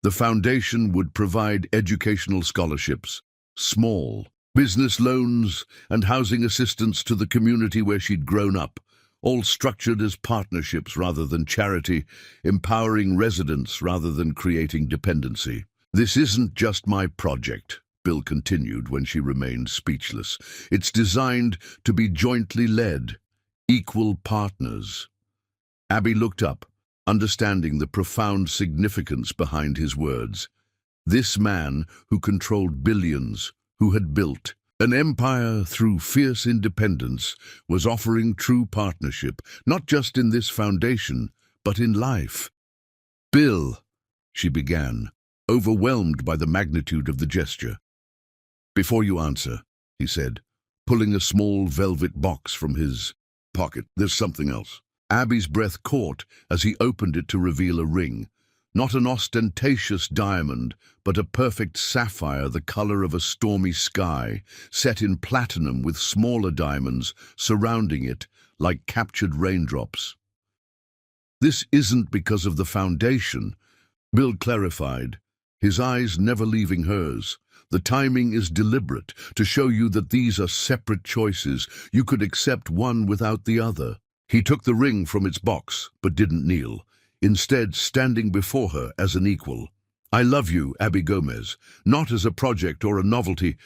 The foundation would provide educational scholarships, small business loans, and housing assistance to the community where she'd grown up, all structured as partnerships rather than charity, empowering residents rather than creating dependency. "This isn't just my project," Bill continued when she remained speechless. "It's designed to be jointly led, equal partners." Abby looked up, understanding the profound significance behind his words. This man who controlled billions, who had built an empire through fierce independence, was offering true partnership, not just in this foundation, but in life. "Bill," she began, overwhelmed by the magnitude of the gesture. "Before you answer," he said, pulling a small velvet box from his pocket, "there's something else." Abby's breath caught as he opened it to reveal a ring. Not an ostentatious diamond, but a perfect sapphire the color of a stormy sky, set in platinum with smaller diamonds surrounding it like captured raindrops. "This isn't because of the foundation," Bill clarified, his eyes never leaving hers. "The timing is deliberate, to show you that these are separate choices. You could accept one without the other." He took the ring from its box, but didn't kneel, instead standing before her as an equal. "I love you, Abby Gomez, not as a project or a novelty,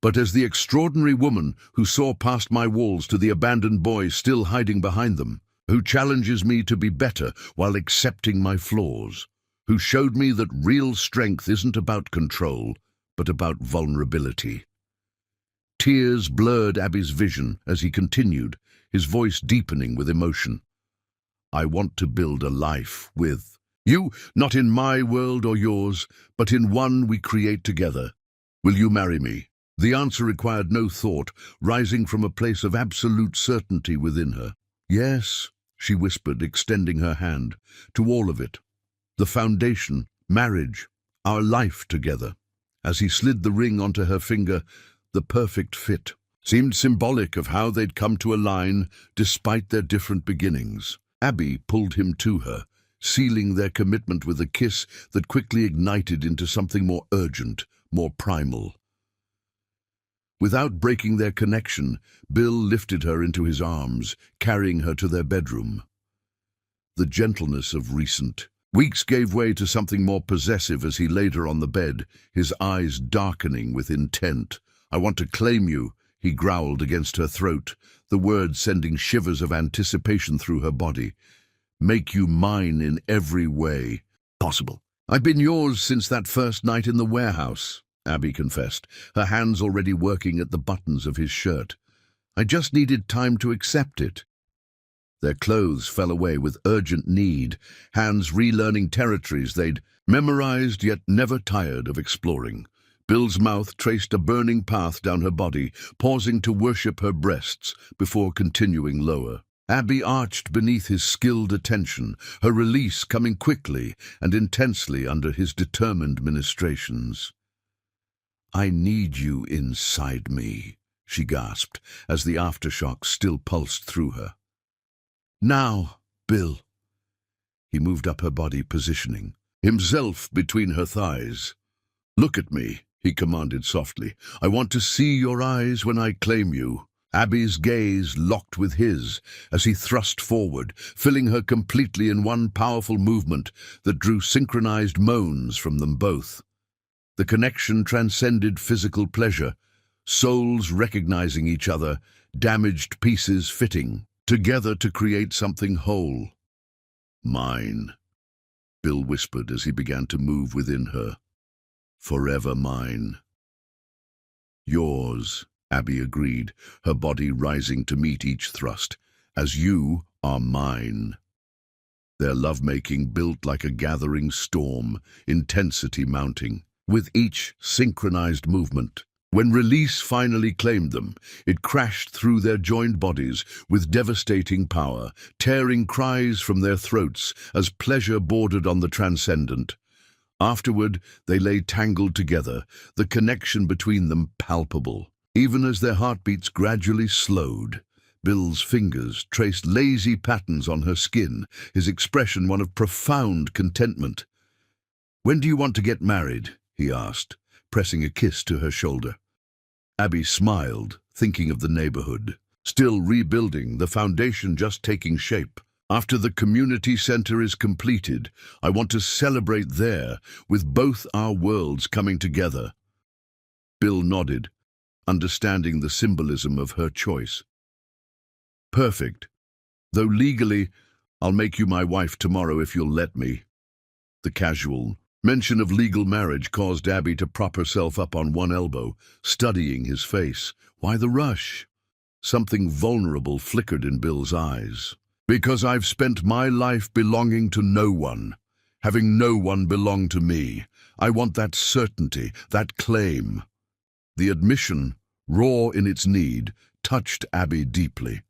but as the extraordinary woman who saw past my walls to the abandoned boy still hiding behind them, who challenges me to be better while accepting my flaws, who showed me that real strength isn't about control, but about vulnerability. Tears blurred Abby's vision as he continued, his voice deepening with emotion. I want to build a life with you, not in my world or yours, but in one we create together. Will you marry me? The answer required no thought, rising from a place of absolute certainty within her. Yes, she whispered, extending her hand, to all of it. The foundation, marriage, our life together. As he slid the ring onto her finger, the perfect fit seemed symbolic of how they'd come to align despite their different beginnings. Abby pulled him to her, sealing their commitment with a kiss that quickly ignited into something more urgent, more primal. Without breaking their connection, Bill lifted her into his arms, carrying her to their bedroom. The gentleness of recent weeks gave way to something more possessive as he laid her on the bed, his eyes darkening with intent. I want to claim you, he growled against her throat, the words sending shivers of anticipation through her body. Make you mine in every way possible. I've been yours since that first night in the warehouse, Abby confessed, her hands already working at the buttons of his shirt. I just needed time to accept it. Their clothes fell away with urgent need, hands relearning territories they'd memorized yet never tired of exploring. Bill's mouth traced a burning path down her body, pausing to worship her breasts before continuing lower. Abby arched beneath his skilled attention, her release coming quickly and intensely under his determined ministrations. I need you inside me, she gasped, as the aftershock still pulsed through her. Now, Bill. He moved up her body, positioning himself between her thighs. Look at me, he commanded softly. I want to see your eyes when I claim you. Abby's gaze locked with his as he thrust forward, filling her completely in one powerful movement that drew synchronized moans from them both. The connection transcended physical pleasure, souls recognizing each other, damaged pieces fitting together to create something whole. Mine, Bill whispered as he began to move within her. Forever mine. Yours, Abby agreed, her body rising to meet each thrust, as you are mine. Their lovemaking built like a gathering storm, intensity mounting, with each synchronized movement. When release finally claimed them, it crashed through their joined bodies with devastating power, tearing cries from their throats as pleasure bordered on the transcendent. Afterward, they lay tangled together, the connection between them palpable. Even as their heartbeats gradually slowed, Bill's fingers traced lazy patterns on her skin, his expression one of profound contentment. When do you want to get married? He asked, pressing a kiss to her shoulder. Abby smiled, thinking of the neighborhood. Still rebuilding, the foundation just taking shape. After the community center is completed, I want to celebrate there, with both our worlds coming together. Bill nodded, understanding the symbolism of her choice. Perfect. Though legally, I'll make you my wife tomorrow if you'll let me. The casual mention of legal marriage caused Abby to prop herself up on one elbow, studying his face. Why the rush? Something vulnerable flickered in Bill's eyes. Because I've spent my life belonging to no one, having no one belong to me. I want that certainty, that claim. The admission, raw in its need, touched Abby deeply.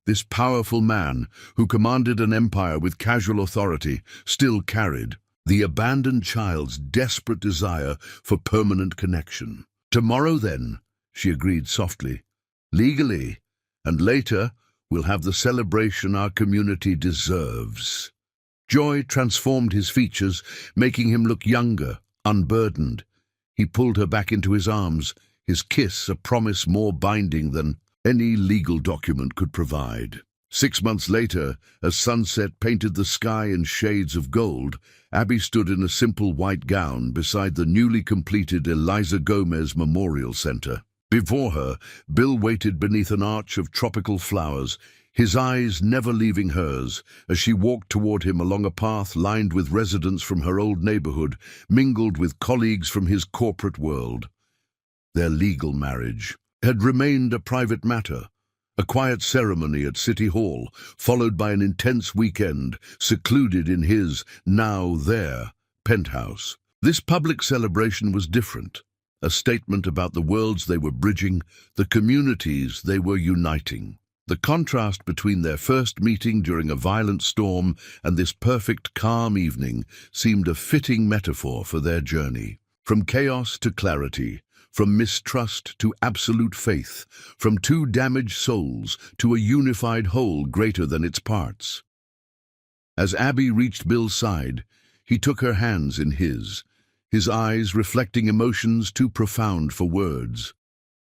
This powerful man, who commanded an empire with casual authority, still carried the abandoned child's desperate desire for permanent connection. Tomorrow, then, she agreed softly, legally, and later we'll have the celebration our community deserves. Joy transformed his features, making him look younger, unburdened. He pulled her back into his arms, his kiss a promise more binding than any legal document could provide. 6 months later, as sunset painted the sky in shades of gold, Abby stood in a simple white gown beside the newly completed Eliza Gomez Memorial Center. Before her, Bill waited beneath an arch of tropical flowers, his eyes never leaving hers as she walked toward him along a path lined with residents from her old neighborhood, mingled with colleagues from his corporate world. Their legal marriage had remained a private matter, a quiet ceremony at City Hall, followed by an intense weekend, secluded in his, now their, penthouse. This public celebration was different, a statement about the worlds they were bridging, the communities they were uniting. The contrast between their first meeting during a violent storm and this perfect, calm evening seemed a fitting metaphor for their journey. From chaos to clarity, from mistrust to absolute faith, from two damaged souls to a unified whole greater than its parts. As Abby reached Bill's side, he took her hands in his eyes reflecting emotions too profound for words.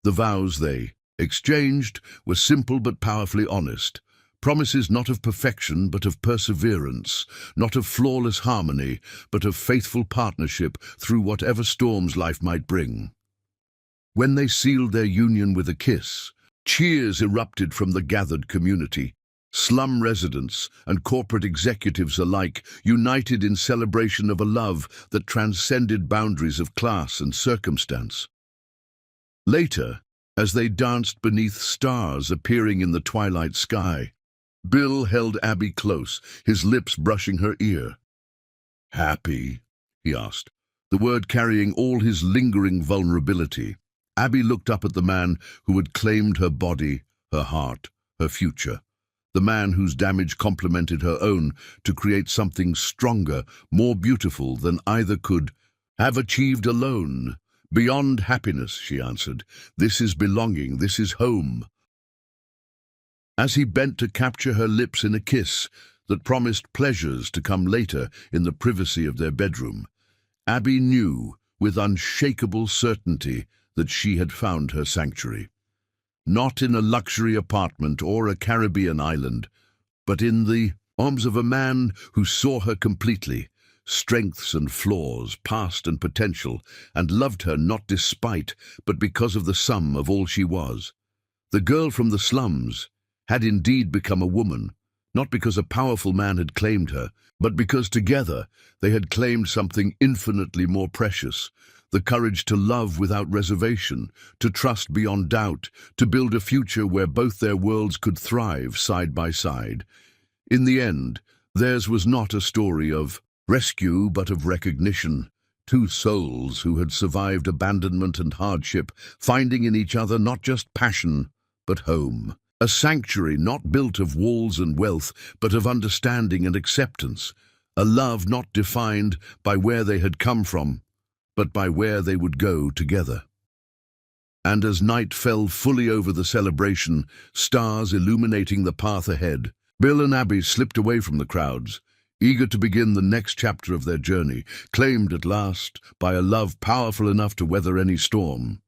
The vows they exchanged were simple but powerfully honest, promises not of perfection but of perseverance, not of flawless harmony but of faithful partnership through whatever storms life might bring. When they sealed their union with a kiss, cheers erupted from the gathered community. Slum residents and corporate executives alike united in celebration of a love that transcended boundaries of class and circumstance. Later, as they danced beneath stars appearing in the twilight sky, Bill held Abby close, his lips brushing her ear. "Happy?" he asked, the word carrying all his lingering vulnerability. Abby looked up at the man who had claimed her body, her heart, her future. The man whose damage complemented her own to create something stronger, more beautiful than either could have achieved alone. "Beyond happiness," she answered. "This is belonging, this is home." As he bent to capture her lips in a kiss that promised pleasures to come later in the privacy of their bedroom, Abby knew with unshakable certainty that she had found her sanctuary. Not in a luxury apartment or a Caribbean island, but in the arms of a man who saw her completely, strengths and flaws, past and potential, and loved her not despite, but because of the sum of all she was. The girl from the slums had indeed become a woman, not because a powerful man had claimed her, but because together they had claimed something infinitely more precious, the courage to love without reservation, to trust beyond doubt, to build a future where both their worlds could thrive side by side. In the end, theirs was not a story of rescue but of recognition. Two souls who had survived abandonment and hardship, finding in each other not just passion, but home. A sanctuary not built of walls and wealth, but of understanding and acceptance. A love not defined by where they had come from, but by where they would go together. And as night fell fully over the celebration, stars illuminating the path ahead, Bill and Abby slipped away from the crowds, eager to begin the next chapter of their journey, claimed at last by a love powerful enough to weather any storm.